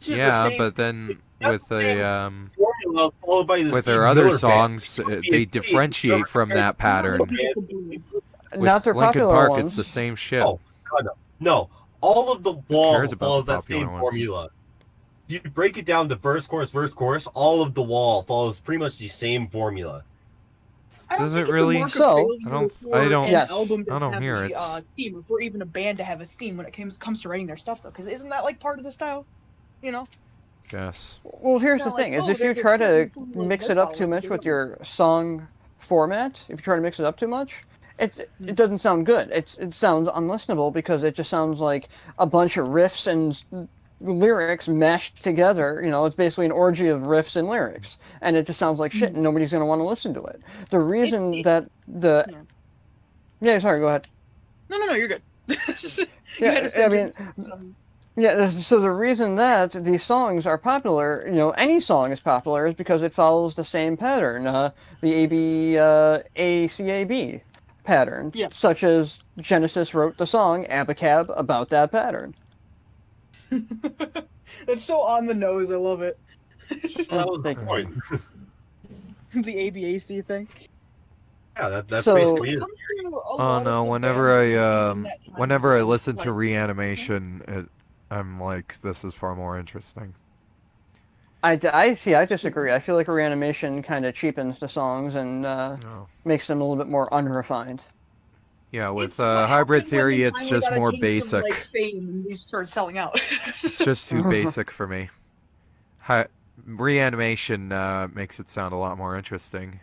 Speaker 4: just the
Speaker 1: Yeah,
Speaker 4: same
Speaker 1: but then
Speaker 4: That's
Speaker 1: with
Speaker 4: the
Speaker 1: a
Speaker 4: formula followed by the
Speaker 1: with
Speaker 4: Steve
Speaker 1: their other
Speaker 4: Miller Band.
Speaker 1: songs,
Speaker 4: It could be
Speaker 1: they
Speaker 4: a
Speaker 1: differentiate from that pattern.
Speaker 3: Look at the blues.
Speaker 1: With
Speaker 2: Not their
Speaker 1: Linkin
Speaker 2: popular
Speaker 1: Park,
Speaker 2: ones.
Speaker 1: it's the same shit.
Speaker 4: Oh, God, no. All of the wall
Speaker 1: cares about
Speaker 4: follows
Speaker 1: the
Speaker 4: that same
Speaker 1: popular ones?
Speaker 4: formula. You break it down to verse, chorus, all of the wall follows pretty much the same formula.
Speaker 3: I don't
Speaker 1: Does
Speaker 3: think
Speaker 1: it
Speaker 3: it's
Speaker 1: really?
Speaker 3: a mark of
Speaker 2: So-
Speaker 3: failure
Speaker 1: I don't-
Speaker 3: for
Speaker 1: I don't-
Speaker 3: an
Speaker 2: Yes.
Speaker 3: album to
Speaker 1: I don't
Speaker 3: have
Speaker 1: hear
Speaker 3: a
Speaker 1: it.
Speaker 3: theme, or for even a band to have a theme when it comes to writing their stuff, though. Because isn't that like part of the style?
Speaker 1: Yes.
Speaker 2: Well, here's the
Speaker 3: Not like,
Speaker 2: thing: is
Speaker 3: oh,
Speaker 2: if you
Speaker 3: there's a
Speaker 2: try to
Speaker 3: certain form of
Speaker 2: mix it up too
Speaker 3: vocal,
Speaker 2: much
Speaker 3: like,
Speaker 2: with your song format, if you try to mix it up too much, it doesn't sound good. It sounds unlistenable because it just sounds like a bunch of riffs and lyrics mashed together. It's basically an orgy of riffs and lyrics, and it just sounds like shit, and nobody's going to want to listen to it. The reason that the yeah, sorry, go ahead.
Speaker 3: No, you're good. You
Speaker 2: Yeah,
Speaker 3: had a
Speaker 2: I mean,
Speaker 3: sentence.
Speaker 2: yeah, so the reason that these songs are popular, any song is popular, is because it follows the same pattern, the ACAB pattern,
Speaker 3: Yeah.
Speaker 2: such as Genesis wrote the song Abacab about that pattern.
Speaker 3: It's so on the nose. I love it.
Speaker 4: That was the
Speaker 2: Thank you.
Speaker 4: point.
Speaker 3: The ABAC thing.
Speaker 4: Yeah, that's
Speaker 2: So-
Speaker 4: basically it.
Speaker 1: Oh no! Whenever I listen to Reanimation, I'm like, this is far more interesting.
Speaker 2: I see. I disagree. I feel like Reanimation kind of cheapens the songs and
Speaker 1: No.
Speaker 2: makes them a little bit more unrefined.
Speaker 1: Yeah, with Hybrid Theory, it's just more basic.
Speaker 3: Like fame and these started selling out.
Speaker 1: It's just too basic for me. Reanimation makes it sound a lot more interesting.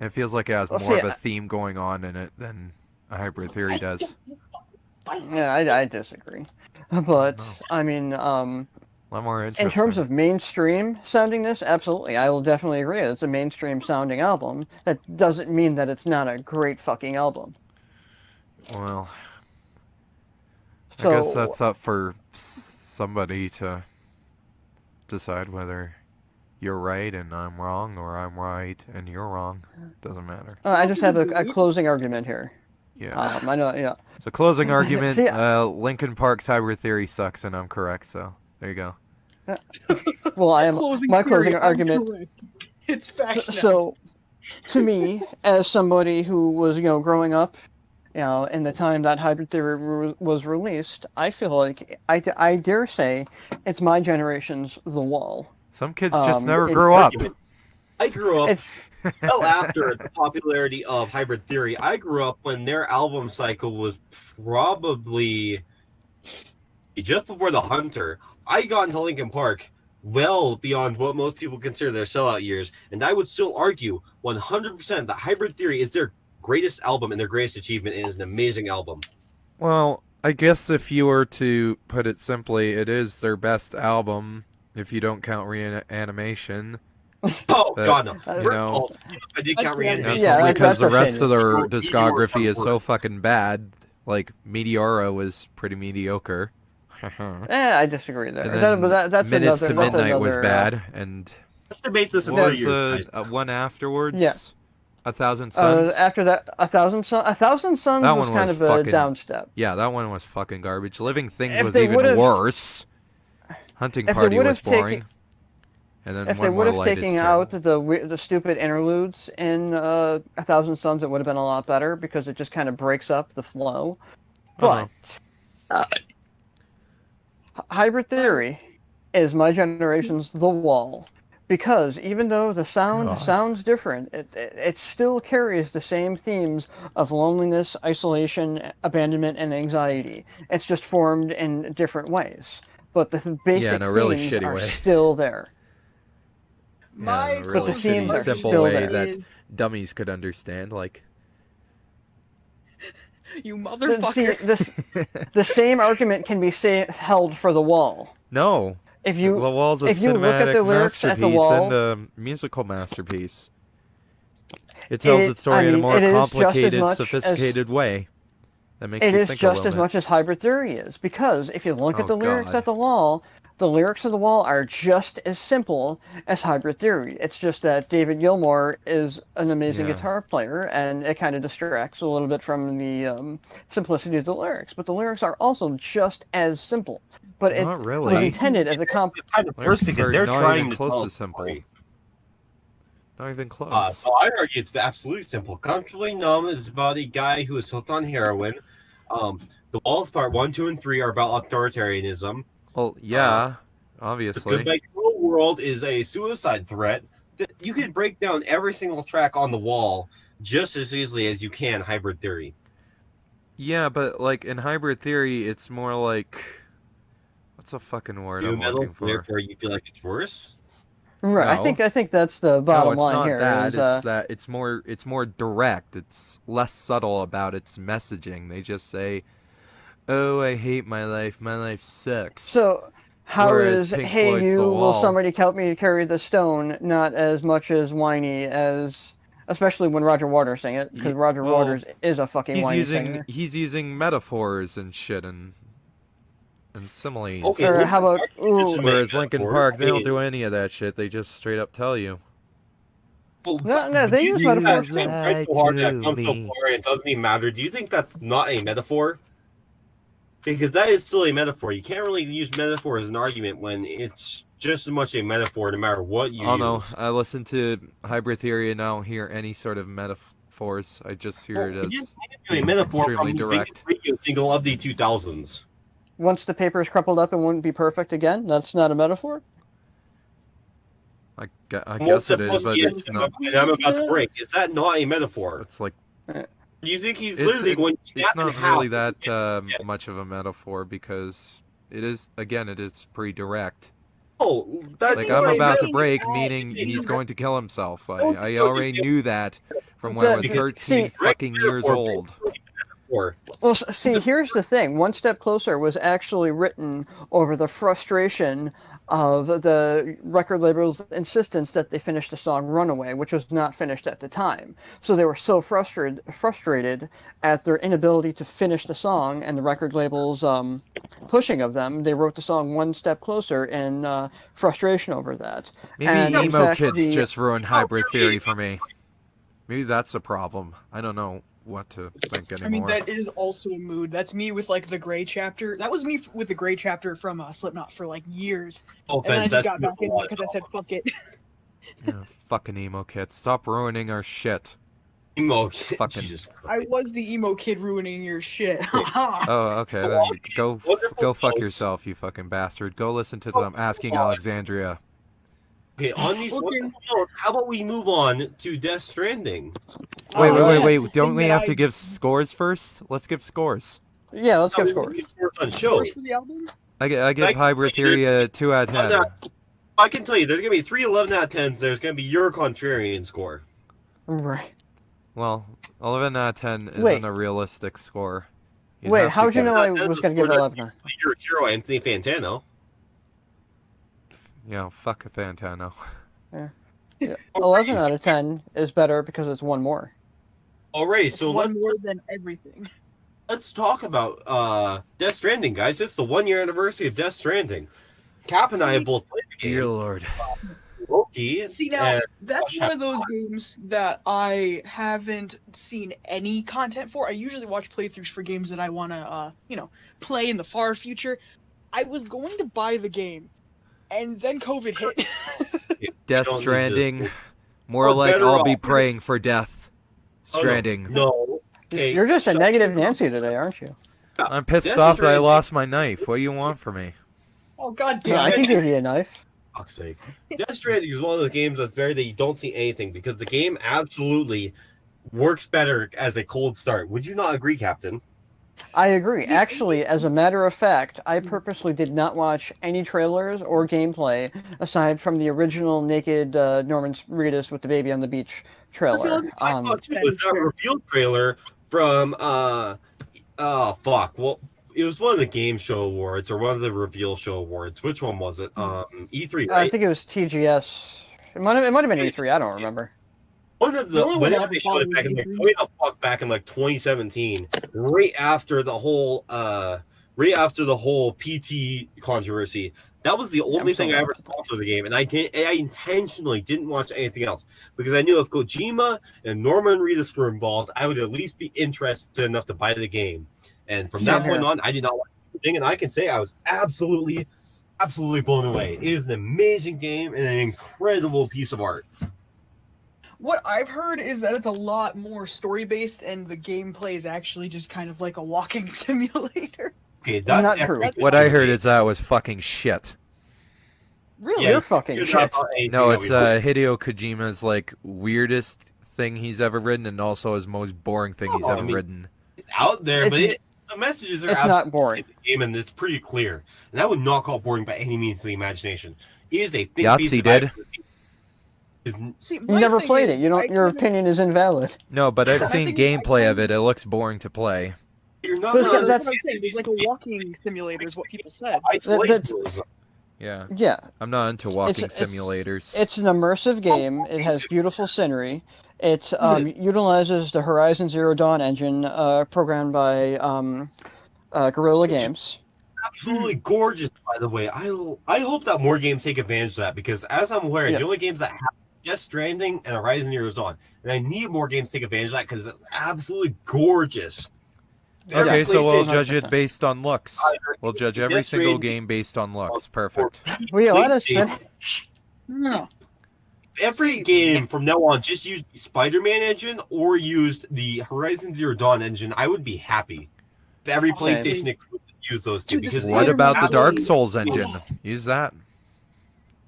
Speaker 1: It feels like it has
Speaker 2: Well,
Speaker 1: more
Speaker 2: see,
Speaker 1: of a theme going on in it than a Hybrid Theory does.
Speaker 2: Yeah, I disagree. But,
Speaker 1: No.
Speaker 2: I mean,
Speaker 1: A lot more interesting.
Speaker 2: in terms of mainstream soundingness, absolutely. I will definitely agree. It's a mainstream sounding album. That doesn't mean that it's not a great fucking album.
Speaker 1: Well, I
Speaker 2: So,
Speaker 1: guess that's up for somebody to decide whether you're right and I'm wrong, or I'm right and you're wrong. Doesn't matter.
Speaker 2: I just have a closing argument here.
Speaker 1: Yeah.
Speaker 2: I know, yeah.
Speaker 1: So closing argument,
Speaker 2: See,
Speaker 1: Linkin Park's Hybrid Theory sucks and I'm correct, so there you go.
Speaker 2: Well, I am my closing
Speaker 3: query, I'm
Speaker 2: argument.
Speaker 3: correct. It's fact now.
Speaker 2: So, to me, as somebody who was, growing up, in the time that hybrid theory was released, I feel like I dare say it's my generation's The Wall.
Speaker 1: Some kids just never
Speaker 2: It's
Speaker 1: grew up.
Speaker 4: I grew up
Speaker 2: it's
Speaker 4: well after the popularity of Hybrid Theory. I grew up when their album cycle was probably just before The Hunter. I got into Linkin Park well beyond what most people consider their sellout years, and I would still argue 100% that Hybrid Theory is their greatest album and their greatest achievement, and is an amazing album.
Speaker 1: Well, I guess if you were to put it simply, it is their best album, if you don't count Reanimation.
Speaker 4: Oh,
Speaker 1: But,
Speaker 4: God, no.
Speaker 1: you
Speaker 4: First
Speaker 1: know,
Speaker 4: of all, I did count
Speaker 1: That's
Speaker 4: Reanimation.
Speaker 2: Yeah,
Speaker 1: only because
Speaker 2: that's
Speaker 1: the rest of their
Speaker 4: opinion.
Speaker 1: discography is so fucking bad. Like, Meteora was pretty mediocre.
Speaker 2: I disagree there.
Speaker 1: And then
Speaker 2: That's
Speaker 1: Minutes
Speaker 2: another,
Speaker 1: to
Speaker 2: that's
Speaker 1: Midnight was
Speaker 2: another,
Speaker 1: bad, and
Speaker 4: Let's debate this in
Speaker 1: what
Speaker 4: 3
Speaker 1: was
Speaker 4: years.
Speaker 1: one afterwards?
Speaker 2: Yeah.
Speaker 1: 1,000 Suns?
Speaker 2: after that, A Thousand Suns
Speaker 1: That
Speaker 2: was
Speaker 1: one
Speaker 2: kind
Speaker 1: was
Speaker 2: of a
Speaker 1: fucking-
Speaker 2: downstep.
Speaker 1: Yeah, that one was fucking garbage. Living Things
Speaker 2: If
Speaker 1: was
Speaker 2: they
Speaker 1: even
Speaker 2: would've-
Speaker 1: worse. Hunting
Speaker 2: if they
Speaker 1: Party was
Speaker 2: would've taken-
Speaker 1: boring. And then
Speaker 2: If they
Speaker 1: One More
Speaker 2: would have
Speaker 1: Light is
Speaker 2: taken
Speaker 1: terrible.
Speaker 2: out the stupid interludes in A Thousand Suns, it would have been a lot better because it just kind of breaks up the flow. But Hybrid Theory is my generation's The Wall, because even though the sound
Speaker 1: God.
Speaker 2: sounds different, it still carries the same themes of loneliness, isolation, abandonment, and anxiety. It's just formed in different ways, but the basic
Speaker 1: in a really
Speaker 2: themes
Speaker 1: shitty
Speaker 2: are
Speaker 1: way.
Speaker 2: still there.
Speaker 3: My
Speaker 1: in a really
Speaker 2: closing
Speaker 1: shitty, simple
Speaker 2: still
Speaker 1: way
Speaker 2: there.
Speaker 1: that
Speaker 3: is,
Speaker 1: dummies could understand. Like,
Speaker 3: you
Speaker 2: See,
Speaker 3: motherfucker.
Speaker 2: the same argument can be held for The Wall.
Speaker 1: no.
Speaker 2: If
Speaker 1: The
Speaker 2: you
Speaker 1: Wall's a
Speaker 2: if you look at
Speaker 1: cinematic
Speaker 2: the lyrics at The
Speaker 1: masterpiece
Speaker 2: Wall,
Speaker 1: and a musical masterpiece. It tells its story
Speaker 2: I
Speaker 1: in a
Speaker 2: mean,
Speaker 1: more
Speaker 2: it is just as
Speaker 1: complicated,
Speaker 2: much as-
Speaker 1: sophisticated way. That makes
Speaker 2: it
Speaker 1: you
Speaker 2: is
Speaker 1: think a
Speaker 2: just
Speaker 1: little
Speaker 2: as
Speaker 1: bit.
Speaker 2: much as Hybrid Theory is, because if you look
Speaker 1: Oh,
Speaker 2: at the lyrics
Speaker 1: God.
Speaker 2: at The Wall, the lyrics of The Wall are just as simple as Hybrid Theory. It's just that David Gilmour is an amazing
Speaker 1: Yeah.
Speaker 2: guitar player, and it kind of distracts a little bit from the simplicity of the lyrics. But the lyrics are also just as simple. But it
Speaker 1: Not
Speaker 2: was
Speaker 1: really.
Speaker 2: intended as a
Speaker 4: It's kind of
Speaker 1: Lyrics
Speaker 4: first because
Speaker 1: are
Speaker 4: they're
Speaker 1: not
Speaker 4: trying
Speaker 1: even
Speaker 4: to
Speaker 1: close
Speaker 4: tell
Speaker 1: to
Speaker 4: a
Speaker 1: simple.
Speaker 4: story.
Speaker 1: Not even close.
Speaker 4: So I argue it's absolutely simple. Comfortably Numb is about a guy who is hooked on heroin. The Walls Part 1, 2, and 3 are about authoritarianism.
Speaker 1: Well, yeah,
Speaker 4: The
Speaker 1: obviously.
Speaker 4: Goodbye Cruel World is a suicide threat. You could break down every single track on The Wall just as easily as you can Hybrid Theory.
Speaker 1: Yeah, but like in Hybrid Theory, it's more like, what's a fucking word
Speaker 4: New
Speaker 1: I'm
Speaker 4: metal,
Speaker 1: looking for?
Speaker 4: therefore you feel like it's worse.
Speaker 2: right.
Speaker 1: No.
Speaker 2: I think that's the
Speaker 1: No,
Speaker 2: bottom
Speaker 1: it's
Speaker 2: line
Speaker 1: not
Speaker 2: here.
Speaker 1: that.
Speaker 2: is,
Speaker 1: It's that it's more direct. It's less subtle about its messaging. They just say, "Oh, I hate my life. My life sucks."
Speaker 2: So, how
Speaker 1: Whereas
Speaker 2: is
Speaker 1: Pink
Speaker 2: "Hey
Speaker 1: Floyd's
Speaker 2: you,
Speaker 1: The
Speaker 2: will
Speaker 1: Wall-
Speaker 2: somebody help me carry the stone" not as much as whiny as, especially when Roger Waters sang it, because Roger
Speaker 1: well,
Speaker 2: Waters is a fucking whiny singer.
Speaker 1: he's using metaphors and shit and similes.
Speaker 4: Okay,
Speaker 2: Or
Speaker 4: Linkin
Speaker 2: how about
Speaker 4: Park
Speaker 2: ooh,
Speaker 4: is
Speaker 1: Whereas Linkin
Speaker 4: metaphor.
Speaker 1: Park, they
Speaker 4: I
Speaker 1: don't
Speaker 4: mean,
Speaker 1: do any of that shit. They just straight up tell you.
Speaker 4: well,
Speaker 2: No, they
Speaker 4: do you
Speaker 2: use
Speaker 4: think
Speaker 2: metaphors
Speaker 4: that
Speaker 2: too.
Speaker 4: being right so hard that
Speaker 1: to
Speaker 4: comes so
Speaker 1: me.
Speaker 4: far and it doesn't even matter? Do you think that's not a metaphor? Because that is still a metaphor. You can't really use metaphor as an argument when it's just as much a metaphor no matter what you
Speaker 1: Oh
Speaker 4: use.
Speaker 1: no, I listen to Hybrid Theory and I don't hear any sort of metaphors. I just hear it
Speaker 4: Well, you
Speaker 1: as
Speaker 4: do a metaphor
Speaker 1: extremely
Speaker 4: from the
Speaker 1: direct.
Speaker 4: biggest radio single of the 2000s.
Speaker 2: Once the paper is crumpled up, it wouldn't be perfect again. That's not a metaphor.
Speaker 1: I
Speaker 4: What's
Speaker 1: guess it is,
Speaker 4: supposed to
Speaker 1: but
Speaker 4: be
Speaker 1: it's not.
Speaker 4: and I'm about to break. Is that not a metaphor?
Speaker 1: It's like
Speaker 4: Do you think he's
Speaker 1: it's
Speaker 4: literally going to
Speaker 1: it's
Speaker 4: snap in
Speaker 1: not
Speaker 4: half?
Speaker 1: really that much of a metaphor because it is it is pretty direct.
Speaker 4: Oh, that's
Speaker 1: Like
Speaker 4: not
Speaker 1: I'm
Speaker 4: a
Speaker 1: about to
Speaker 4: metaphor.
Speaker 1: break, meaning he's going to kill himself.
Speaker 4: Don't
Speaker 1: I
Speaker 4: you
Speaker 1: already
Speaker 4: understand?
Speaker 1: knew that from when I was
Speaker 2: The-
Speaker 1: 13
Speaker 2: see-
Speaker 1: fucking years old.
Speaker 4: Or
Speaker 2: Well, see, here's the thing. One Step Closer was actually written over the frustration of the record label's insistence that they finish the song Runaway, which was not finished at the time. So they were so frustrated at their inability to finish the song and the record label's pushing of them, they wrote the song One Step Closer in frustration over that.
Speaker 1: Maybe
Speaker 2: And in
Speaker 1: emo
Speaker 2: fact,
Speaker 1: kids
Speaker 2: the-
Speaker 1: just ruined Hybrid Theory for me. Maybe that's a problem. I don't know what to think
Speaker 3: I mean,
Speaker 1: anymore.
Speaker 3: that is also a mood. That's me with like the Gray Chapter. That was me with the Gray Chapter from Slipknot for like years,
Speaker 4: Oh,
Speaker 3: and then I just got
Speaker 4: that's
Speaker 3: back into it because I said fuck it.
Speaker 1: Yeah, fucking emo kids, stop ruining our shit.
Speaker 4: emo.
Speaker 1: Fucking-
Speaker 4: Jesus
Speaker 3: I
Speaker 4: Christ.
Speaker 3: was the emo kid ruining your shit.
Speaker 1: Oh, okay, then go
Speaker 4: Wonderful
Speaker 1: fuck
Speaker 4: jokes.
Speaker 1: yourself, you fucking bastard. Go listen to them Asking Alexandria.
Speaker 4: Okay, on these
Speaker 3: Okay.
Speaker 4: wonderful notes, how about we move on to Death Stranding?
Speaker 1: Wait,
Speaker 3: Oh, yeah,
Speaker 1: wait.
Speaker 3: the
Speaker 1: Don't
Speaker 3: thing
Speaker 1: we
Speaker 3: that
Speaker 1: have
Speaker 3: I-
Speaker 1: to give scores first? Let's give scores.
Speaker 2: Yeah, let's give
Speaker 4: We
Speaker 2: scores.
Speaker 4: on
Speaker 3: Scores
Speaker 4: shows.
Speaker 3: for the album?
Speaker 1: I give
Speaker 4: Like,
Speaker 1: Hybritheria 2 out of 10.
Speaker 4: I can tell you, there's gonna be 3 11 out of 10s. There's gonna be your contrarian score.
Speaker 2: Right.
Speaker 1: Well, 11 out of 10 isn't
Speaker 2: Wait.
Speaker 1: a realistic score. You'd
Speaker 2: Wait,
Speaker 1: have to
Speaker 2: how'd you
Speaker 1: give-
Speaker 2: know I was going to give it 11?
Speaker 4: Your hero, Anthony Fantano.
Speaker 1: You know, fuck a Fantano.
Speaker 2: Yeah. 11 out of 10 is better because it's one more.
Speaker 4: Alright,
Speaker 3: It's
Speaker 4: so
Speaker 3: one more than everything.
Speaker 4: let's talk about Death Stranding, guys. It's the 1-year anniversary of Death Stranding. Cap and I have both played the
Speaker 1: Dear
Speaker 4: game.
Speaker 1: Lord.
Speaker 4: Loki.
Speaker 3: See, now,
Speaker 4: and
Speaker 3: that's one of those games that I haven't seen any content for. I usually watch playthroughs for games that I want to, play in the far future. I was going to buy the game, and then COVID hit.
Speaker 1: Death
Speaker 4: don't need
Speaker 1: Stranding.
Speaker 4: this.
Speaker 1: More
Speaker 4: We're
Speaker 1: like
Speaker 4: better
Speaker 1: I'll be
Speaker 4: off.
Speaker 1: praying for death.
Speaker 4: Oh,
Speaker 1: Stranding.
Speaker 4: No. Okay.
Speaker 2: You're just a
Speaker 4: so-
Speaker 2: negative Nancy today, aren't you?
Speaker 1: I'm pissed
Speaker 4: Death
Speaker 1: off that I
Speaker 4: Stranding-
Speaker 1: lost my knife. What do you want from me?
Speaker 3: Oh, god
Speaker 2: Yeah, I
Speaker 3: damn
Speaker 2: can
Speaker 3: it.
Speaker 2: give you a knife.
Speaker 4: Fuck's sake. Death Stranding is one of those games that's very that you don't see anything because the game absolutely works better as a cold start. Would you not agree, Captain?
Speaker 2: I agree. Actually, as a matter of fact, I purposely did not watch any trailers or gameplay aside from the original naked Norman Reedus with the baby on the beach
Speaker 4: That's the
Speaker 2: trailer.
Speaker 4: only thing I thought too
Speaker 3: that
Speaker 4: was
Speaker 3: is
Speaker 4: that
Speaker 3: fair.
Speaker 4: reveal trailer from well, it was one of the game show awards or one of the reveal show awards. Which one was it? E3,
Speaker 2: I
Speaker 4: right?
Speaker 2: think it was TGS. It might have been E3. I don't remember.
Speaker 4: One of
Speaker 3: The
Speaker 4: the
Speaker 3: only one
Speaker 4: whenever
Speaker 3: I
Speaker 4: they showed it
Speaker 3: thought
Speaker 4: back in
Speaker 3: was
Speaker 4: like
Speaker 3: E3.
Speaker 4: way the fuck back in like 2017, right after the whole PT controversy. That was the only thing I ever saw for the game, and I intentionally didn't watch anything else because I knew if Kojima and Norman Reedus were involved, I would at least be interested enough to buy the game. And from that
Speaker 2: Yeah.
Speaker 4: point on, I did not watch anything, and I can say I was absolutely blown away. It is an amazing game and an incredible piece of art.
Speaker 3: What I've heard is that it's a lot more story-based, and the gameplay is actually just kind of like a walking simulator.
Speaker 4: Okay, that's
Speaker 2: Not true.
Speaker 4: everything.
Speaker 1: What I heard is that was fucking shit.
Speaker 3: Really?
Speaker 4: Yeah.
Speaker 2: You're fucking
Speaker 4: You're
Speaker 2: shit.
Speaker 4: not about anything
Speaker 1: No,
Speaker 4: that
Speaker 1: it's
Speaker 4: we played.
Speaker 1: Hideo Kojima's like weirdest thing he's ever written, and also his most boring thing he's
Speaker 4: Oh, I
Speaker 1: ever
Speaker 4: mean,
Speaker 1: written.
Speaker 4: It's out there,
Speaker 2: It's-
Speaker 4: but the messages are
Speaker 2: It's not boring.
Speaker 4: in the game, and it's pretty clear. And I would not call it boring by any means of the imagination. It is a thing.
Speaker 1: Yahtzee did.
Speaker 3: See,
Speaker 2: You
Speaker 3: my
Speaker 2: never
Speaker 3: thing
Speaker 2: played
Speaker 3: is,
Speaker 2: it. You don't.
Speaker 3: I
Speaker 2: Your
Speaker 3: kinda-
Speaker 2: opinion is invalid.
Speaker 1: No, but I've
Speaker 3: I
Speaker 1: seen
Speaker 3: think
Speaker 1: gameplay of
Speaker 3: I-
Speaker 1: it. It looks boring to play.
Speaker 4: You're not
Speaker 2: But
Speaker 4: gonna
Speaker 3: That's
Speaker 2: that's-
Speaker 3: what I'm saying. It's like a walking simulator, is what people said.
Speaker 4: isolate.
Speaker 1: Yeah,
Speaker 2: Yeah,
Speaker 1: I'm not into walking
Speaker 2: it's-
Speaker 1: simulators.
Speaker 2: it's an immersive game. It has beautiful scenery. It utilizes the Horizon Zero Dawn engine, programmed by Guerrilla Games.
Speaker 4: Absolutely gorgeous, by the way. I hope that more games take advantage of that because, as I'm aware,
Speaker 2: Yeah.
Speaker 4: the only games that have Death Stranding and Horizon Zero Dawn, and I need more games to take advantage of that because it's absolutely gorgeous.
Speaker 1: Okay, so we'll
Speaker 4: PlayStation-
Speaker 1: judge it based on looks. We'll judge every
Speaker 4: Death
Speaker 1: single
Speaker 4: Stranding-
Speaker 1: game based on looks. Perfect.
Speaker 2: Will you let us
Speaker 4: PlayStation-
Speaker 2: finish?
Speaker 3: No.
Speaker 4: Every
Speaker 3: See-
Speaker 4: game from now on just use the Spider-Man engine or used the Horizon Zero Dawn engine. I would be happy if every
Speaker 3: Okay.
Speaker 4: PlayStation exclusive used those two.
Speaker 3: Dude, the
Speaker 4: Because
Speaker 1: What
Speaker 3: Spider-Man
Speaker 1: about the Dark
Speaker 3: absolutely-
Speaker 1: Souls engine? Use that.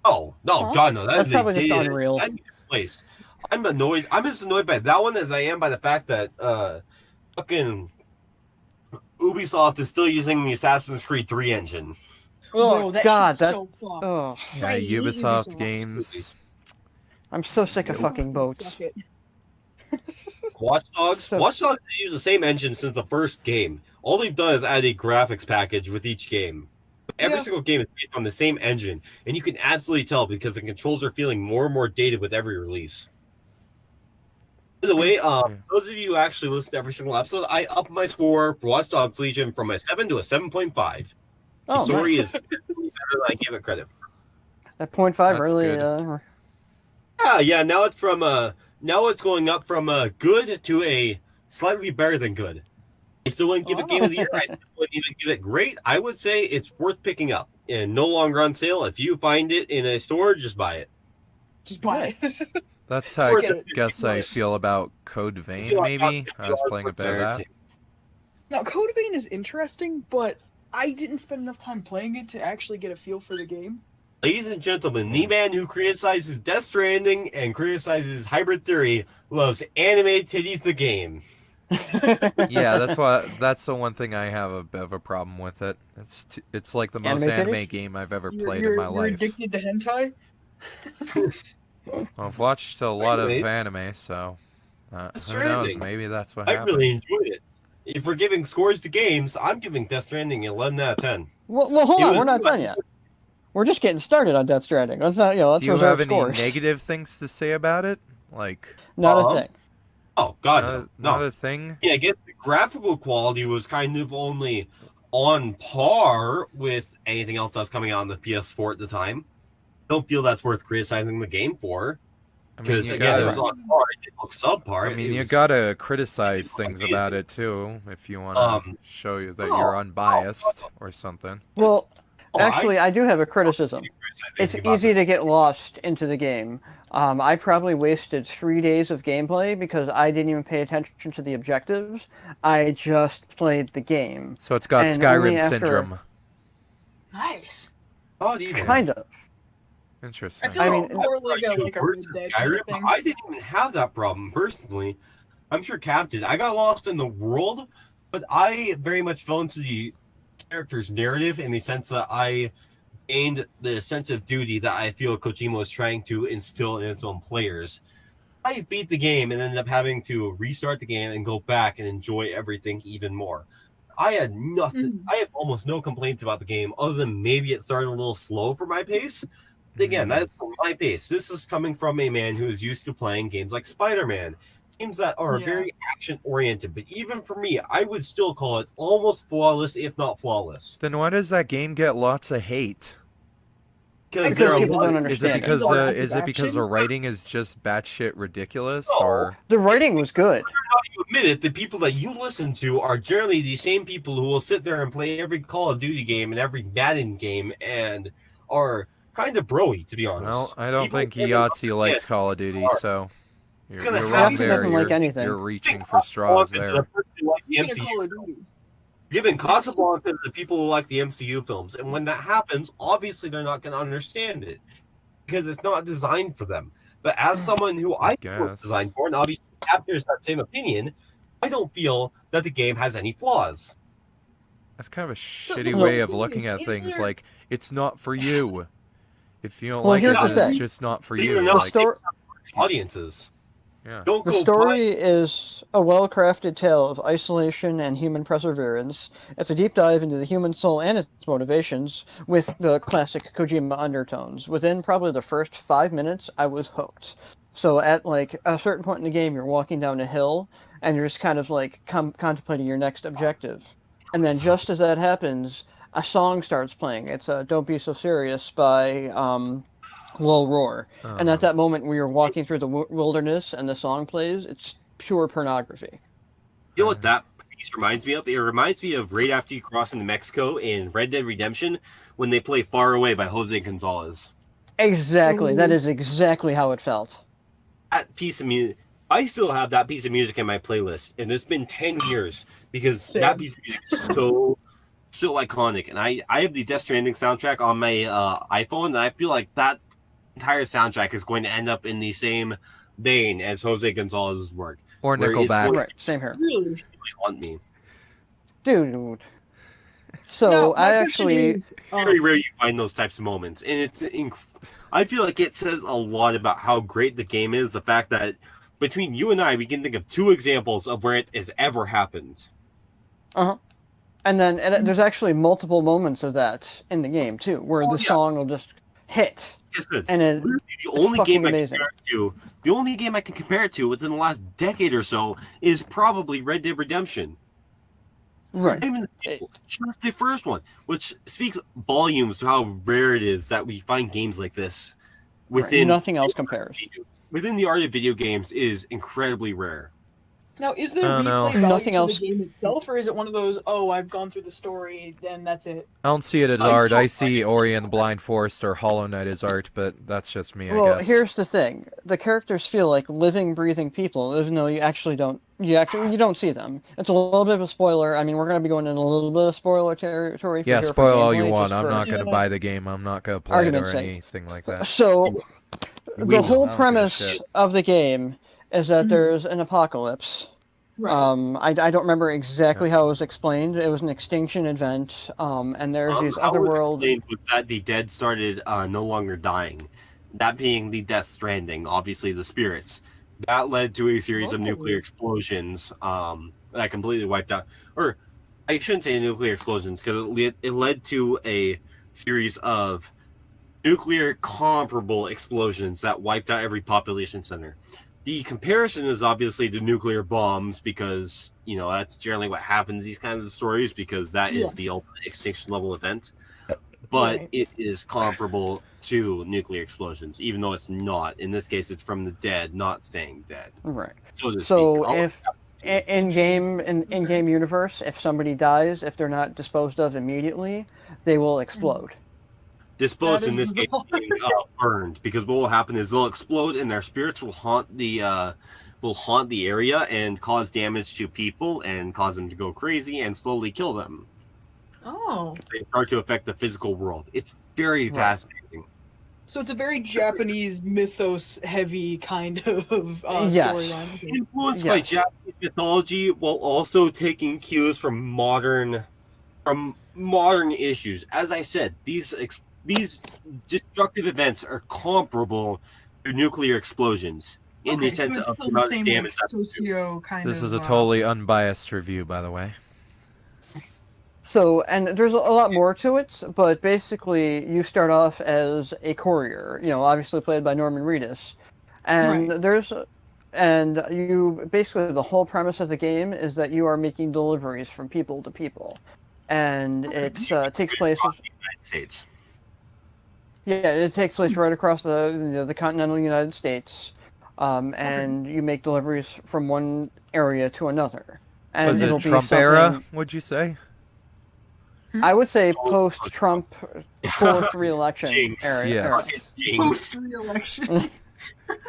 Speaker 4: no,
Speaker 3: Huh?
Speaker 4: God, no, that
Speaker 2: That's
Speaker 4: is
Speaker 2: probably
Speaker 4: a
Speaker 2: just Unreal.
Speaker 4: that needs to be replaced. I'm annoyed. I'm as annoyed by that one as I am by the fact that fucking Ubisoft is still using the Assassin's Creed 3 engine.
Speaker 3: Bro,
Speaker 2: Oh
Speaker 3: that
Speaker 2: God,
Speaker 3: shit's
Speaker 2: that.
Speaker 3: so fucked.
Speaker 2: Oh,
Speaker 1: Yeah,
Speaker 3: I hate
Speaker 1: Ubisoft
Speaker 3: Ubisoft.
Speaker 1: games.
Speaker 2: I'm so sick of fucking boats.
Speaker 3: Suck it.
Speaker 4: Watch Dogs.
Speaker 2: So-
Speaker 4: Watch Dogs has used the same engine since the first game. All they've done is add a graphics package with each game. Every
Speaker 3: Yeah.
Speaker 4: single game is based on the same engine, and you can absolutely tell because the controls are feeling more and more dated with every release. By the way, those of you who actually listen to every single episode, I upped my score for Watch Dogs Legion from a 7 to a 7.5. The
Speaker 2: Oh,
Speaker 4: story
Speaker 2: nice.
Speaker 4: is better than I give it credit for.
Speaker 2: That 0.5
Speaker 1: That's
Speaker 2: really.
Speaker 1: good.
Speaker 4: Yeah. Now it's going up from a good to a slightly better than good. I still wouldn't give it Game of the Year. I still wouldn't even give it great. I would say it's worth picking up and no longer on sale. If you find it in a store, just buy it.
Speaker 3: Just buy it.
Speaker 1: That's how
Speaker 3: Just
Speaker 1: I
Speaker 3: get it.
Speaker 1: guess I feel about Code Vein, maybe. I was playing a bit of that.
Speaker 3: Now, Code Vein is interesting, but I didn't spend enough time playing it to actually get a feel for the game.
Speaker 4: Ladies and gentlemen, the man who criticizes Death Stranding and criticizes Hybrid Theory loves Anime Titties the game.
Speaker 1: Yeah, that's the one thing I have a bit of a problem with it. It's like the most anime game I've ever played in my
Speaker 3: You're
Speaker 1: life.
Speaker 3: addicted to hentai?
Speaker 1: Well, I've watched a lot of anime, so who knows? Maybe that's what
Speaker 4: I
Speaker 1: happened.
Speaker 4: really enjoyed it. If we're giving scores to games, I'm giving Death Stranding 11 out of 10.
Speaker 2: Well, hold on. We're not done yet. We're just getting started on Death Stranding. Let's not, let's
Speaker 1: Do you
Speaker 2: reserve
Speaker 1: have any
Speaker 2: scores.
Speaker 1: negative things to say about it? Like,
Speaker 2: Not a thing.
Speaker 4: Oh, God,
Speaker 1: not a thing?
Speaker 4: Yeah, I guess the graphical quality was kind of only on par with anything else that's coming out on the PS4 at the time. Don't feel that's worth criticizing the game for. Because, again, it was on par. It looks subpar.
Speaker 1: I mean, you gotta criticize things about it, too, if you want to show you that you're unbiased or something.
Speaker 2: Well, actually, I do have a criticism. It's easy to get lost into the game. I probably wasted 3 days of gameplay because I didn't even pay attention to the objectives. I just played the game.
Speaker 1: So it's got Skyrim syndrome.
Speaker 3: Nice.
Speaker 4: Oh, do you know?
Speaker 2: Kind of.
Speaker 1: Interesting.
Speaker 3: I mean, more like a Red Dead kind of thing.
Speaker 4: I didn't even have that problem personally. I'm sure Cap did. I got lost in the world, but I very much fell into the character's narrative in the sense that I gained the sense of duty that I feel Kojima was trying to instill in its own players. I beat the game and ended up having to restart the game and go back and enjoy everything even more. I had nothing. I have almost no complaints about the game other than maybe it started a little slow for my pace. Again, that is for my pace. This is coming from a man who is used to playing games like Spider-Man, games that are very action-oriented. But even for me, I would still call it almost flawless, if not flawless.
Speaker 1: Then why does that game get lots of hate?
Speaker 2: Because people don't understand.
Speaker 1: Is it because the writing is just batshit ridiculous, or
Speaker 2: the writing was good?
Speaker 4: You admit it. The people that you listen to are generally the same people who will sit there and play every Call of Duty game and every Madden game, and are kind of broy, to be honest.
Speaker 1: Well, I don't think Yahtzee likes Call of Duty, so you're wrong there. You're reaching for straws there.
Speaker 4: Given Casablanca to the people who like the MCU films, and when that happens, obviously they're not going to understand it because it's not designed for them. But as someone who I think it's designed for, and obviously captures that same opinion, I don't feel that the game has any flaws.
Speaker 1: That's kind of a shitty way of looking at things. Like, it's not for you. If you don't like it, then it's just not for you.
Speaker 4: Audiences.
Speaker 1: Yeah.
Speaker 2: The story is a well-crafted tale of isolation and human perseverance. It's a deep dive into the human soul and its motivations with the classic Kojima undertones. Within probably the first 5 minutes, I was hooked. So at like a certain point in the game, you're walking down a hill and you're just kind of like contemplating your next objective. And then just as that happens, a song starts playing. It's Don't Be So Serious by Low Roar. And at that moment where you're walking through the wilderness and the song plays, it's pure pornography.
Speaker 4: You know what that piece reminds me of? It reminds me of right after you cross into Mexico in Red Dead Redemption when they play Far Away by Jose Gonzalez.
Speaker 2: Exactly. That is exactly how it felt.
Speaker 4: That piece of music, I still have that piece of music in my playlist, and it's been 10 years because that piece of music is so iconic. And I have the Death Stranding soundtrack on my iPhone, and I feel like that entire soundtrack is going to end up in the same vein as Jose Gonzalez's work.
Speaker 1: Or Nickelback.
Speaker 2: Right, same here.
Speaker 3: Really?
Speaker 4: On me.
Speaker 2: Dude. So I actually...
Speaker 4: very rare you find those types of moments. And I feel like it says a lot about how great the game is. The fact that between you and I, we can think of 2 examples of where it has ever happened.
Speaker 2: Uh-huh. And there's actually multiple moments of that in the game, too, where the song will just hit. And
Speaker 4: the only game I can compare it to within the last decade or so is probably Red Dead Redemption.
Speaker 2: Right.
Speaker 4: Even the first one, which speaks volumes to how rare it is that we find games like this.
Speaker 2: Nothing else compares.
Speaker 4: Within the art of video games is incredibly rare.
Speaker 3: Now, is there
Speaker 1: I don't know.
Speaker 3: replay value
Speaker 2: Nothing
Speaker 3: to
Speaker 2: else.
Speaker 3: the game itself, or is it one of those, oh, I've gone through the story, and that's it?
Speaker 1: I don't see it as
Speaker 4: I
Speaker 1: art.
Speaker 4: saw-
Speaker 1: I see Ori and the Blind Forest or Hollow Knight as art, but that's just me, I
Speaker 2: Well,
Speaker 1: guess.
Speaker 2: here's the thing: the characters feel like living, breathing people, even though you actually don't. You don't see them. It's a little bit of a spoiler. I mean, we're gonna be going into a little bit of spoiler territory.
Speaker 1: Yeah,
Speaker 2: for
Speaker 1: spoil all you
Speaker 2: gameplay,
Speaker 1: want.
Speaker 2: just
Speaker 1: I'm
Speaker 2: for
Speaker 1: not going to
Speaker 3: Yeah.
Speaker 1: buy the game. I'm not going to play it
Speaker 2: argument's
Speaker 1: or
Speaker 2: sake.
Speaker 1: anything like that.
Speaker 2: So,
Speaker 4: We
Speaker 2: the
Speaker 4: will.
Speaker 2: whole
Speaker 1: I don't give a
Speaker 2: premise
Speaker 1: shit.
Speaker 2: of the game is that
Speaker 3: Mhm.
Speaker 2: there's an apocalypse.
Speaker 3: Right.
Speaker 2: I don't remember exactly how it was explained. It was an extinction event, and there's these
Speaker 4: How it
Speaker 2: other
Speaker 4: was
Speaker 2: world.
Speaker 4: explained was that the dead started no longer dying. That being the Death Stranding, obviously the spirits. That led to a series of
Speaker 3: Oh.
Speaker 4: nuclear explosions that completely wiped out. Or I shouldn't say nuclear explosions because it led to a series of nuclear comparable explosions that wiped out every population center. The comparison is obviously to nuclear bombs because, that's generally what happens these kinds of stories because that is
Speaker 3: Yeah.
Speaker 4: the ultimate extinction level event. But
Speaker 3: Right.
Speaker 4: it is comparable to nuclear explosions, even though it's not. In this case, it's from the dead, not staying dead.
Speaker 2: Right.
Speaker 4: So to
Speaker 2: So
Speaker 4: speak.
Speaker 2: if in game universe, if somebody dies, if they're not disposed of immediately, they will explode.
Speaker 4: Disposed
Speaker 3: That is
Speaker 4: in this case
Speaker 3: bizarre.
Speaker 4: being burned, because what will happen is they'll explode and their spirits will haunt the area and cause damage to people and cause them to go crazy and slowly kill them.
Speaker 3: Oh.
Speaker 4: They start to affect the physical world. It's very
Speaker 2: Right.
Speaker 4: fascinating.
Speaker 3: So it's a very Japanese mythos-heavy kind of
Speaker 2: Yes.
Speaker 3: storyline. Okay.
Speaker 4: Influenced by
Speaker 2: Yes.
Speaker 4: Japanese mythology while also taking cues from modern issues. As I said, these destructive events are comparable to nuclear explosions in the
Speaker 3: Okay, so
Speaker 4: sense
Speaker 3: it's
Speaker 4: of the
Speaker 3: still the
Speaker 4: amount of
Speaker 3: same
Speaker 4: damage that's
Speaker 3: socio kind
Speaker 1: This
Speaker 3: of.
Speaker 1: is a totally unbiased review, by the way.
Speaker 2: So, and there's a lot more to it, but basically you start off as a courier, obviously played by Norman Reedus. And you basically, the whole premise of the game is that you are making deliveries from people to people. And it takes place,
Speaker 4: United States.
Speaker 2: it takes place right across the continental United States. And you make deliveries from one area to another. And
Speaker 1: Was
Speaker 2: it'll
Speaker 1: it
Speaker 2: be
Speaker 1: Trump era,
Speaker 2: something-
Speaker 1: would you say?
Speaker 2: I would say post-Trump, fourth re-election
Speaker 4: Jinx.
Speaker 2: era.
Speaker 1: Yes.
Speaker 3: Post-re-election.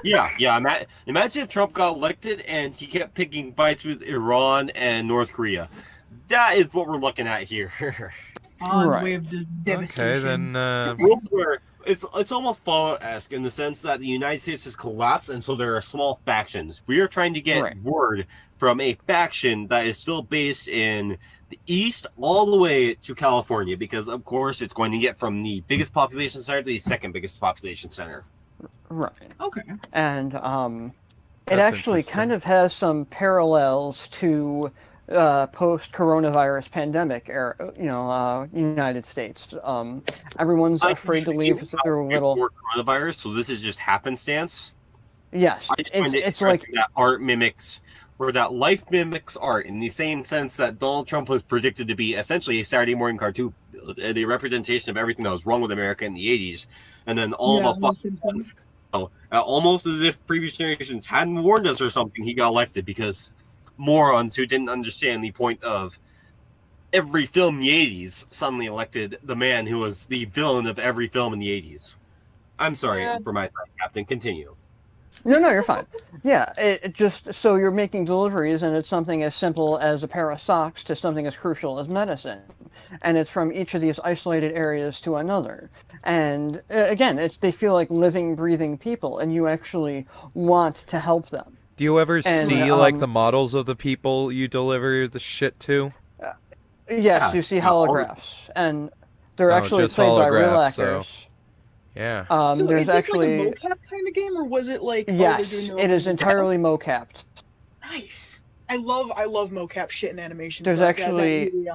Speaker 4: Yeah. Imagine if Trump got elected and he kept picking fights with Iran and North Korea. That is what we're looking at here.
Speaker 3: On
Speaker 2: Right.
Speaker 3: the way of this devastation.
Speaker 1: Okay, then.
Speaker 4: World where it's almost Fallout-esque in the sense that the United States has collapsed, and so there are small factions. We are trying to get
Speaker 2: Right.
Speaker 4: word from a faction that is still based in the east all the way to California, because of course it's going to get from the biggest population center to the second biggest population center.
Speaker 2: Right.
Speaker 3: Okay.
Speaker 2: And it
Speaker 1: That's
Speaker 2: actually
Speaker 1: interesting.
Speaker 2: kind of has some parallels to post-coronavirus pandemic era, United States. Everyone's afraid to leave their little.
Speaker 4: Before coronavirus, so this is just happenstance.
Speaker 2: Yes,
Speaker 4: I just find it
Speaker 2: it's like
Speaker 4: interesting that art mimics, or that life mimics art, in the same sense that Donald Trump was predicted to be essentially a Saturday morning cartoon, the representation of everything that was wrong with America in the 80s, and then all of a
Speaker 3: Simpsons.
Speaker 4: almost as if previous generations hadn't warned us or something, he got elected because morons who didn't understand the point of every film in the 80s suddenly elected the man who was the villain of every film in the 80s. I'm sorry
Speaker 3: Yeah.
Speaker 4: for my side, Captain. Continue.
Speaker 2: No, you're fine. Yeah, it just so you're making deliveries, and it's something as simple as a pair of socks to something as crucial as medicine, and it's from each of these isolated areas to another. And again, they feel like living, breathing people, and you actually want to help them.
Speaker 1: Do you ever
Speaker 2: And,
Speaker 1: see like the models of the people you deliver the shit to?
Speaker 2: Yes,
Speaker 4: Yeah,
Speaker 2: you see
Speaker 4: yeah, all the-
Speaker 2: holographs, and they're
Speaker 1: Oh,
Speaker 2: actually
Speaker 1: just
Speaker 2: played by real
Speaker 1: holographs, so-
Speaker 2: actors.
Speaker 1: Yeah.
Speaker 3: So
Speaker 2: There's
Speaker 3: is this
Speaker 2: actually
Speaker 3: like a mocap kind of game, or was it like
Speaker 2: yes,
Speaker 3: they're doing
Speaker 2: it is entirely mocapped.
Speaker 3: nice? I love mocap shit and animation.
Speaker 2: There's
Speaker 3: so
Speaker 2: actually-
Speaker 3: that really,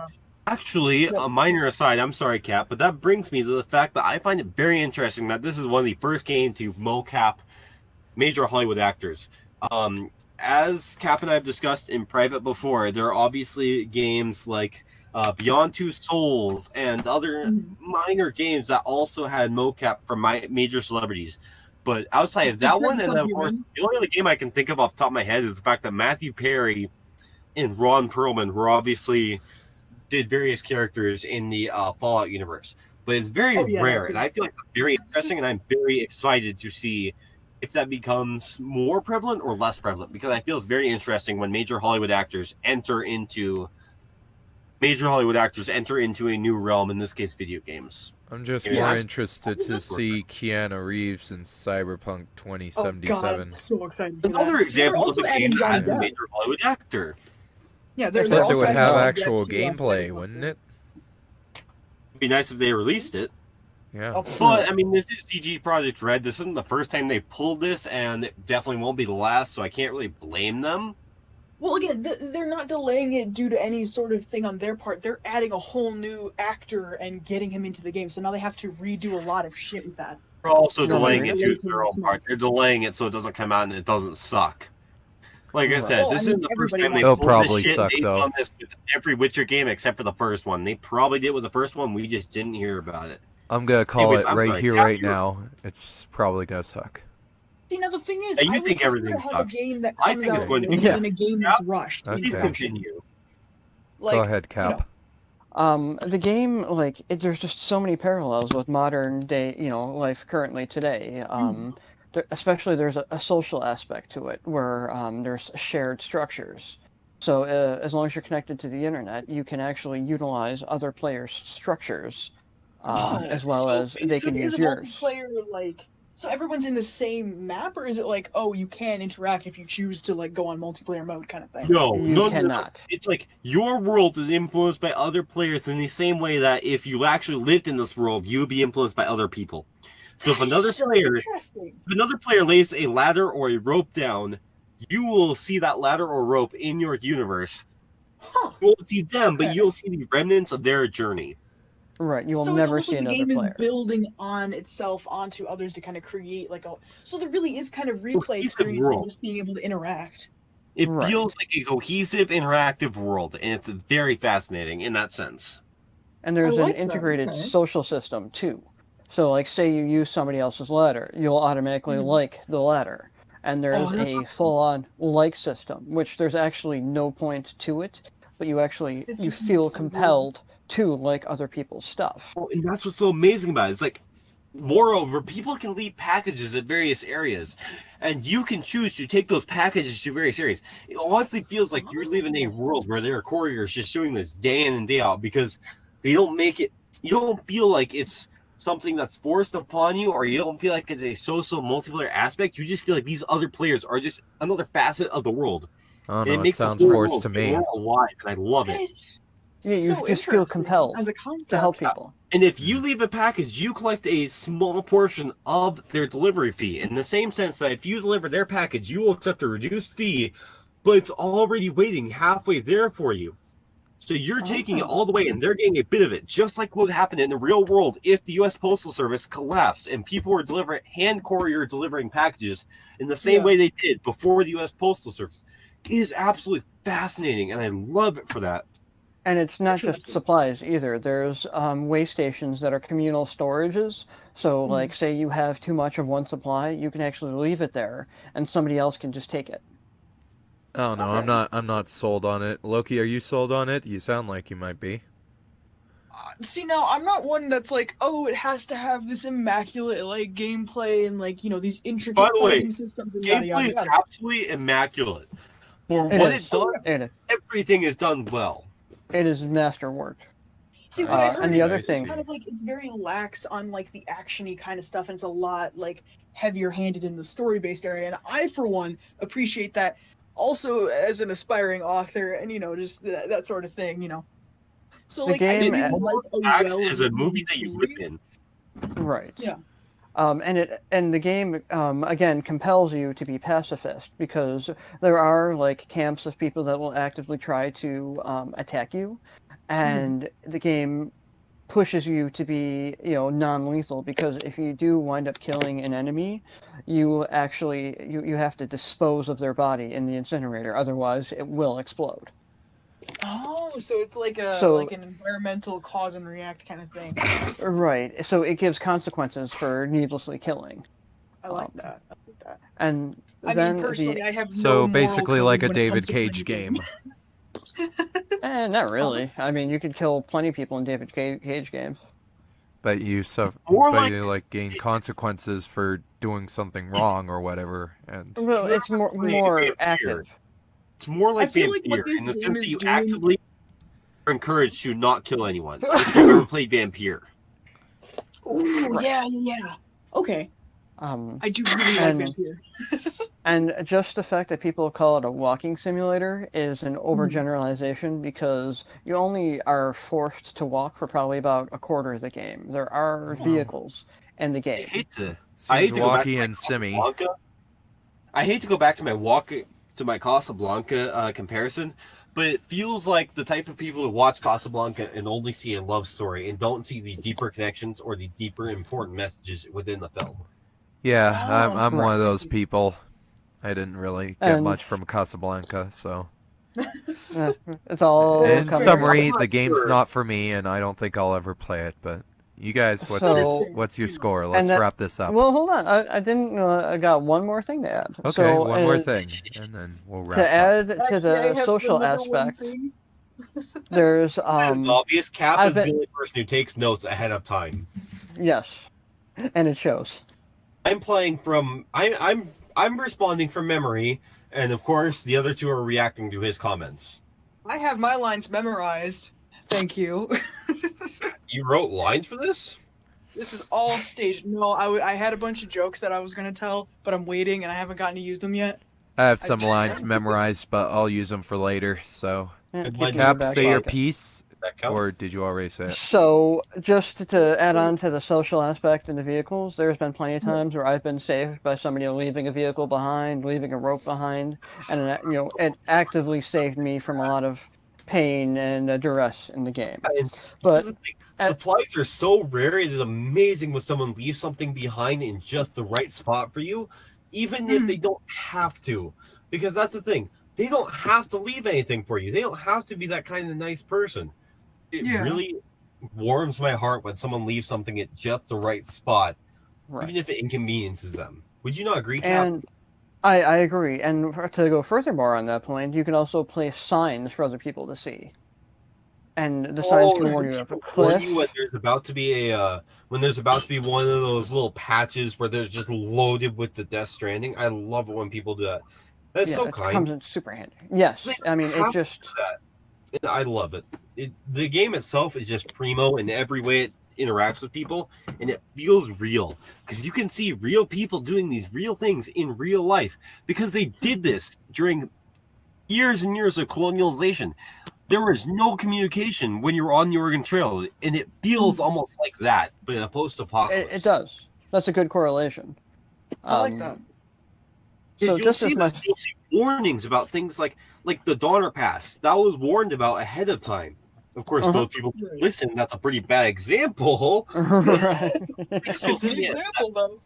Speaker 4: Actually,
Speaker 3: Yep.
Speaker 4: a minor aside, I'm sorry, Cap, but that brings me to the fact that I find it very interesting that this is one of the first games to mocap major Hollywood actors. As Cap and I have discussed in private before, there are obviously games like Beyond Two Souls and other minor games that also had mocap from major celebrities. But outside of
Speaker 3: They
Speaker 4: that
Speaker 3: tried
Speaker 4: one,
Speaker 3: to
Speaker 4: and
Speaker 3: become
Speaker 4: then of course,
Speaker 3: human.
Speaker 4: the only other game I can think of off the top of my head is the fact that Matthew Perry and Ron Perlman were obviously did various characters in the Fallout universe. But it's very
Speaker 3: Oh yeah,
Speaker 4: rare,
Speaker 3: that
Speaker 4: and
Speaker 3: too.
Speaker 4: I feel like it's very interesting, and I'm very excited to see if that becomes more prevalent or less prevalent, because I feel it's very interesting when major Hollywood actors enter into a new realm, in this case video games.
Speaker 1: I'm just
Speaker 4: Yeah,
Speaker 1: more
Speaker 4: I've-
Speaker 1: interested to see Keanu Reeves in Cyberpunk
Speaker 3: Oh god, I'm
Speaker 1: 2077.
Speaker 3: so excited for
Speaker 4: Another
Speaker 3: that. They're
Speaker 4: example of
Speaker 3: also
Speaker 4: a
Speaker 3: adding
Speaker 4: game that
Speaker 3: Johnny
Speaker 4: has a
Speaker 3: Depp.
Speaker 4: major Hollywood actor.
Speaker 3: Yeah,
Speaker 2: Plus,
Speaker 3: they're
Speaker 1: Plus, it
Speaker 3: also
Speaker 1: would
Speaker 3: adding
Speaker 1: have
Speaker 3: Johnny Depp
Speaker 1: actual
Speaker 3: to
Speaker 1: gameplay,
Speaker 3: Cyberpunk.
Speaker 1: wouldn't it?
Speaker 4: It'd be nice if they released it.
Speaker 1: Yeah.
Speaker 3: Oh,
Speaker 4: But I mean, this is CG Project Red. This isn't the first time they pulled this, and it definitely won't be the last. So I can't really blame them.
Speaker 3: well, again, they're not delaying it due to any sort of thing on their part. They're adding a whole new actor and getting him into the game, so now they have to redo a lot of shit with that.
Speaker 4: They're also
Speaker 2: No,
Speaker 4: delaying
Speaker 2: they're-
Speaker 4: it due to their own part. They're delaying it so it doesn't come out and it doesn't suck. Like I
Speaker 2: Right.
Speaker 4: said,
Speaker 3: Well,
Speaker 4: this
Speaker 3: I mean,
Speaker 4: isn't the first
Speaker 3: everybody
Speaker 4: time they
Speaker 1: They'll
Speaker 3: wants
Speaker 4: pulled
Speaker 1: probably
Speaker 4: this shit.
Speaker 1: suck,
Speaker 4: They've
Speaker 1: though.
Speaker 4: done this with every Witcher game except for the first one. They probably did with the first one. We just didn't hear about it.
Speaker 1: I'm gonna call
Speaker 4: Anyways,
Speaker 1: it
Speaker 4: I'm
Speaker 1: right
Speaker 4: sorry,
Speaker 1: here,
Speaker 4: Cap,
Speaker 1: right
Speaker 4: you were-
Speaker 1: now. It's probably gonna suck.
Speaker 3: You know, the thing is,
Speaker 4: Yeah, you
Speaker 3: I would
Speaker 4: think
Speaker 3: prefer
Speaker 4: everything
Speaker 3: to have
Speaker 4: sucks.
Speaker 3: a game that
Speaker 4: I
Speaker 3: comes
Speaker 4: think it's
Speaker 3: out
Speaker 4: going to
Speaker 3: late
Speaker 2: be-
Speaker 3: than a game that's rushed
Speaker 1: Okay.
Speaker 3: into
Speaker 4: Please
Speaker 3: production.
Speaker 4: continue.
Speaker 3: Like,
Speaker 1: Go ahead,
Speaker 3: you know,
Speaker 1: Cap.
Speaker 2: The game, like, there's just so many parallels with modern day, life currently today. Especially there's a social aspect to it where there's shared structures. So as long as you're connected to the internet, you can actually utilize other players' structures, as well as they can
Speaker 3: is
Speaker 2: use
Speaker 3: a
Speaker 2: yours.
Speaker 3: multiplayer like so everyone's in the same map, or is it like, oh, you can interact if you choose to like go on multiplayer mode kind of thing?
Speaker 2: You cannot.
Speaker 4: It's like your world is influenced by other players in the same way that if you actually lived in this world, you would be influenced by other people. So if
Speaker 3: That's
Speaker 4: another
Speaker 3: so
Speaker 4: player
Speaker 3: interesting.
Speaker 4: lays a ladder or a rope down, you will see that ladder or rope in your universe.
Speaker 3: Huh.
Speaker 4: You won't see them, but
Speaker 3: Okay.
Speaker 4: you'll see the remnants of their journey.
Speaker 2: Right, you will
Speaker 3: So it's
Speaker 2: never
Speaker 3: almost
Speaker 2: see
Speaker 3: like the
Speaker 2: another
Speaker 3: game
Speaker 2: player.
Speaker 3: is building on itself onto others to kind of create like a. So there really is kind of replay
Speaker 4: Cohesive
Speaker 3: experience than
Speaker 4: world.
Speaker 3: just being able to interact.
Speaker 4: It
Speaker 2: Right.
Speaker 4: feels like a cohesive, interactive world, and it's very fascinating in that sense.
Speaker 2: And there's
Speaker 3: I like
Speaker 2: an
Speaker 3: that,
Speaker 2: integrated
Speaker 3: okay.
Speaker 2: social system too. So, like, say you use somebody else's ladder, you'll automatically like the ladder. And there's
Speaker 4: that's
Speaker 2: a full-on like system, which there's actually no point to it, but you
Speaker 3: It's
Speaker 2: you
Speaker 3: just
Speaker 2: feel
Speaker 3: so good.
Speaker 2: compelled to like other people's stuff.
Speaker 4: Well, and that's what's so amazing about it. It's like, moreover, people can leave packages at various areas, and you can choose to take those packages to various areas. It honestly feels like you're living in a world where there are couriers just doing this day in and day out because they don't make it. You don't feel like it's something that's forced upon you, or you don't feel like it's a social multiplayer aspect. You just feel like these other players are just another facet of the world.
Speaker 1: Oh
Speaker 4: And it
Speaker 1: no, it
Speaker 4: makes the
Speaker 1: sounds
Speaker 4: whole
Speaker 1: forced
Speaker 4: world
Speaker 1: to
Speaker 4: feel
Speaker 1: me.
Speaker 4: more alive, and I love
Speaker 3: That
Speaker 4: it.
Speaker 3: is
Speaker 2: Yeah, you
Speaker 3: so
Speaker 2: just feel
Speaker 3: interesting
Speaker 2: compelled
Speaker 3: as a concept.
Speaker 2: to help people.
Speaker 4: And if you leave a package, you collect a small portion of their delivery fee. In the same sense that if you deliver their package, you will accept a reduced fee, but it's already waiting halfway there for you. So you're taking it all the way, and they're getting a bit of it, just like what would happen in the real world if the U.S. Postal Service collapsed and people were hand courier delivering packages in the same way they did before the U.S. Postal Service. It is absolutely fascinating, and I love it for that.
Speaker 2: And it's not just
Speaker 3: Interesting.
Speaker 2: supplies either. There's way stations that are communal storages. So, like, say you have too much of one supply, you can actually leave it there, and somebody else can just take it.
Speaker 1: Oh no,
Speaker 3: Okay.
Speaker 1: I'm not sold on it. Loki, are you sold on it? You sound like you might be.
Speaker 3: See, now I'm not one that's like, oh, it has to have this immaculate like gameplay and like these intricate
Speaker 4: By the way,
Speaker 3: fighting systems and yada
Speaker 4: Gameplay
Speaker 3: yada
Speaker 4: is
Speaker 3: yada.
Speaker 4: absolutely immaculate. For
Speaker 2: It
Speaker 4: what
Speaker 2: is.
Speaker 4: it does,
Speaker 2: It,
Speaker 4: everything is done well.
Speaker 2: it is masterwork.
Speaker 3: See, what I
Speaker 1: I
Speaker 3: heard
Speaker 2: and the
Speaker 3: is
Speaker 2: other
Speaker 3: it's
Speaker 2: thing-
Speaker 3: kind of like it's very lax on like the actiony kind of stuff, and it's a lot like heavier handed in the story based area. And I, for one, appreciate that. Also, as an aspiring author, and just that sort of thing, So
Speaker 2: The
Speaker 3: like,
Speaker 2: game
Speaker 3: I really like a
Speaker 4: Acts as a
Speaker 3: well-written
Speaker 4: movie that you live
Speaker 3: story.
Speaker 4: in.
Speaker 2: Right.
Speaker 3: Yeah.
Speaker 2: And the game again compels you to be pacifist because there are like camps of people that will actively try to attack you, and the game pushes you to be non-lethal because if you do wind up killing an enemy, you actually you have to dispose of their body in the incinerator, otherwise it will explode.
Speaker 3: Oh, so it's like
Speaker 2: So-
Speaker 3: like an environmental cause and react kind of thing.
Speaker 2: Right. So it gives consequences for needlessly killing.
Speaker 3: I like that. I like that.
Speaker 2: And
Speaker 3: I
Speaker 2: then
Speaker 3: mean, personally, I have
Speaker 1: So
Speaker 3: no moral
Speaker 1: basically,
Speaker 3: code
Speaker 1: like a
Speaker 3: when it
Speaker 1: David
Speaker 3: comes to
Speaker 1: Cage
Speaker 3: playing
Speaker 1: game.
Speaker 2: not really. I mean, you could kill plenty of people in David Cage games.
Speaker 1: But you suffer,
Speaker 4: More
Speaker 1: but
Speaker 4: like
Speaker 1: you like gain consequences for doing something wrong or whatever. And
Speaker 2: Well, it's more
Speaker 4: Vampire.
Speaker 2: active.
Speaker 4: It's more like
Speaker 3: I feel like what
Speaker 4: Vampire
Speaker 3: this
Speaker 4: in the
Speaker 3: game
Speaker 4: sense that
Speaker 3: is
Speaker 4: you
Speaker 3: doing.
Speaker 4: actively are encouraged to not kill anyone. If you've ever played Vampire.
Speaker 3: Ooh,
Speaker 2: Right.
Speaker 3: yeah. Okay, I do really like
Speaker 2: and
Speaker 3: Vampire.
Speaker 2: and just the fact that people call it a walking simulator is an overgeneralization because you only are forced to walk for probably about a quarter of the game. There are vehicles in the
Speaker 4: I
Speaker 2: game.
Speaker 4: hate to
Speaker 1: seems
Speaker 4: go back to
Speaker 1: walkie
Speaker 4: my
Speaker 1: and simmy.
Speaker 4: Casablanca. I hate to go back to my Casablanca comparison, but it feels like the type of people who watch Casablanca and only see a love story and don't see the deeper connections or the deeper important messages within the film.
Speaker 1: Yeah, I'm one of
Speaker 2: Right.
Speaker 1: those people. I didn't really get
Speaker 2: And
Speaker 1: much from Casablanca, so.
Speaker 2: it's all
Speaker 1: In
Speaker 2: coming
Speaker 1: summary,
Speaker 4: I'm
Speaker 1: the
Speaker 4: not
Speaker 1: game's
Speaker 4: sure.
Speaker 1: not for me, and I don't think I'll ever play it. But you guys,
Speaker 2: So-
Speaker 1: what's your score? Let's
Speaker 2: that-
Speaker 1: wrap this up.
Speaker 2: Well, hold on. I didn't. I got one more thing to add.
Speaker 1: Okay,
Speaker 2: So,
Speaker 1: one more thing, and then we'll wrap
Speaker 2: to
Speaker 1: up.
Speaker 2: add to
Speaker 3: Actually, I
Speaker 2: the
Speaker 3: have
Speaker 2: social
Speaker 3: another one
Speaker 2: aspect,
Speaker 3: thing.
Speaker 2: there's
Speaker 4: It's obvious. Cap
Speaker 2: I've
Speaker 4: is
Speaker 2: been-
Speaker 4: the only person who takes notes ahead of time.
Speaker 2: yes, and it shows.
Speaker 4: I'm playing from I'm responding from memory, and of course the other two are reacting to his comments.
Speaker 3: I have my lines memorized. Thank you.
Speaker 4: You wrote lines for this?
Speaker 3: This is all staged. No, I had a bunch of jokes that I was gonna tell, but I'm waiting and I haven't gotten to use them yet.
Speaker 1: I have some lines memorized, but I'll use them for later. So,
Speaker 2: Keep
Speaker 4: Good
Speaker 2: it in
Speaker 4: line.
Speaker 2: your
Speaker 1: Cap,
Speaker 2: back
Speaker 1: say your
Speaker 2: pocket.
Speaker 1: piece,
Speaker 4: That count?
Speaker 1: or did you already say it?
Speaker 2: So, just to add on to the social aspect in the vehicles, there's been plenty of times where I've been saved by somebody leaving a vehicle behind, leaving a rope behind, and it actively saved me from a lot of pain and duress in the game.
Speaker 4: And
Speaker 2: But
Speaker 4: here's the thing, supplies are so rare. It is amazing when someone leaves something behind in just the right spot for you, even if they don't have to. Because that's the thing. They don't have to leave anything for you. They don't have to be that kind of nice person. It
Speaker 3: Yeah.
Speaker 4: really warms my heart when someone leaves something at just the right spot,
Speaker 2: right.
Speaker 4: even if it inconveniences them. Would you not agree, Cap?
Speaker 2: And I agree. And to go furthermore on that point, you can also place signs for other people to see. And the signs can warn you of a
Speaker 4: warn
Speaker 2: cliff.
Speaker 4: you when there's about to be one of those little patches where there's just loaded with the Death Stranding. I love it when people do that. That's so
Speaker 2: it
Speaker 4: kind.
Speaker 2: comes in super handy. Yes, I mean it just.
Speaker 4: I love it. The game itself is just primo in every way it interacts with people, and it feels real because you can see real people doing these real things in real life because they did this during years and years of colonialization. There was no communication when you're on the Oregon Trail, and it feels almost like that, but in a post-apocalypse.
Speaker 2: It does. That's a good correlation.
Speaker 3: I like that.
Speaker 2: So
Speaker 4: You'll
Speaker 2: just
Speaker 4: see
Speaker 2: as much.
Speaker 4: you'll see warnings about things like the Donner Pass. That was warned about ahead of time. Of course, those people who listen, that's a pretty bad example.
Speaker 2: Right.
Speaker 3: It's an example, though.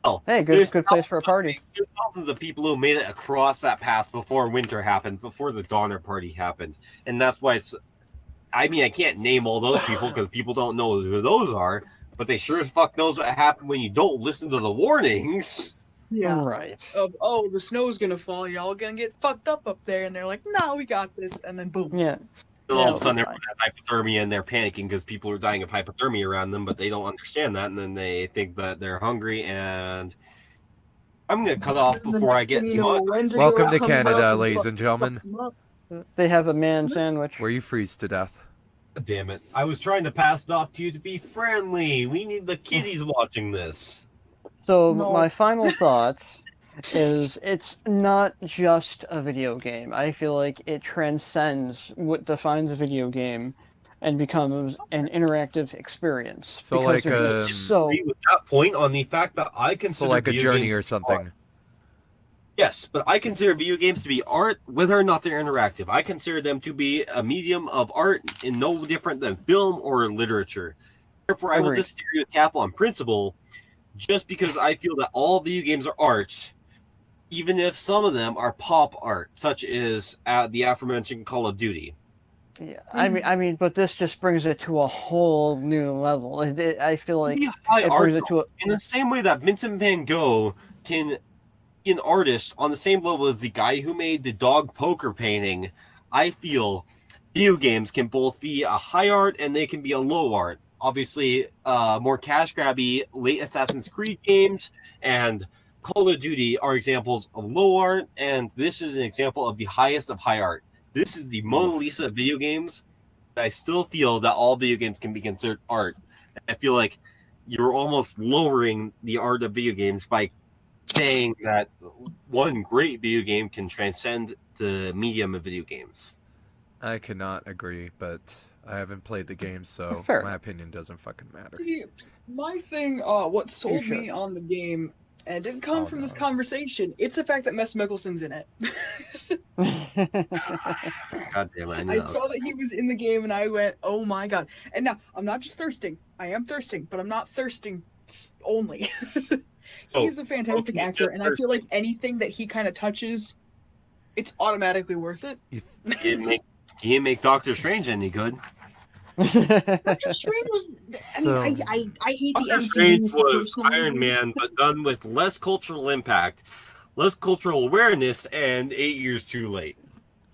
Speaker 4: Oh,
Speaker 2: Hey,
Speaker 4: there's
Speaker 2: good place for a party.
Speaker 4: There's thousands of people who made it across that pass before winter happened, before the Donner Party happened, and that's why it's. I mean, I can't name all those people because people don't know who those are, but they sure as fuck knows what happened when you don't listen to the warnings.
Speaker 3: Yeah.
Speaker 2: Right.
Speaker 3: Of the snow's gonna fall, y'all gonna get fucked up there, and they're like, "No, we got this," and then boom.
Speaker 2: Yeah.
Speaker 4: And all of a sudden,
Speaker 2: Yeah,
Speaker 4: they're hypothermia and they're panicking because people are dying of hypothermia around them, but they don't understand that, and then they think that they're hungry. And I'm gonna cut off
Speaker 3: And the
Speaker 4: before I
Speaker 3: next
Speaker 4: get
Speaker 3: thing
Speaker 4: too
Speaker 3: you know,
Speaker 4: much.
Speaker 3: Wendigo
Speaker 1: Welcome to
Speaker 3: comes up
Speaker 1: Canada,
Speaker 3: and
Speaker 1: ladies and gentlemen,
Speaker 3: fucks 'em up.
Speaker 2: They have a man sandwich.
Speaker 1: where you freeze to death.
Speaker 4: Damn it! I was trying to pass it off to you to be friendly. We need the kiddies watching this.
Speaker 2: So
Speaker 3: No.
Speaker 2: my final thoughts is it's not just a video game. I feel like it transcends what defines a video game and becomes an interactive experience.
Speaker 1: So
Speaker 2: because
Speaker 1: like
Speaker 2: there's so
Speaker 4: Agree with that point on the fact that I consider
Speaker 1: So like a
Speaker 4: video
Speaker 1: journey
Speaker 4: games
Speaker 1: or
Speaker 4: to be art.
Speaker 1: something.
Speaker 4: Yes, but I consider video games to be art, whether or not they're interactive. I consider them to be a medium of art and no different than film or literature. Therefore, I will
Speaker 2: Agreed.
Speaker 4: disagree with Cap on principle, just because I feel that all video games are art, even if some of them are pop art, such as the aforementioned Call of Duty.
Speaker 2: Yeah, but this just brings it to a whole new level. I feel like
Speaker 4: Be high
Speaker 2: it
Speaker 4: art
Speaker 2: brings it to a.
Speaker 4: in the same way that Vincent Van Gogh can be an artist on the same level as the guy who made the dog poker painting. I feel video games can both be a high art and they can be a low art. Obviously, more cash grabby late Assassin's Creed games and Call of Duty are examples of low art, and this is an example of the highest of high art. This is the Mona Lisa of video games. I still feel that all video games can be considered art. I feel like you're almost lowering the art of video games by saying that one great video game can transcend the medium of video games.
Speaker 1: I cannot agree, but I haven't played the game, so
Speaker 2: Fair
Speaker 1: my
Speaker 2: enough.
Speaker 1: opinion doesn't fucking matter.
Speaker 3: My thing, what sold
Speaker 2: should.
Speaker 3: me on the game, and it didn't come
Speaker 1: Oh,
Speaker 3: from this
Speaker 1: no.
Speaker 3: conversation, it's the fact that Mess Mickelson's in it.
Speaker 4: God damn it!
Speaker 3: I saw that he was in the game, and I went, "Oh my god!" And now I'm not just thirsting. I am thirsting, but I'm not thirsting only. He's a fantastic actor, and I feel like anything that he kind of touches, it's automatically worth it.
Speaker 1: You
Speaker 4: He didn't make Doctor Strange any good.
Speaker 3: Doctor Strange was.
Speaker 1: So-
Speaker 3: I hate the
Speaker 4: Doctor
Speaker 3: MCU
Speaker 4: Strange
Speaker 3: for
Speaker 4: was
Speaker 3: personal
Speaker 4: Iron
Speaker 3: reasons.
Speaker 4: Man, but done with less cultural impact, less cultural awareness, and 8 years too late.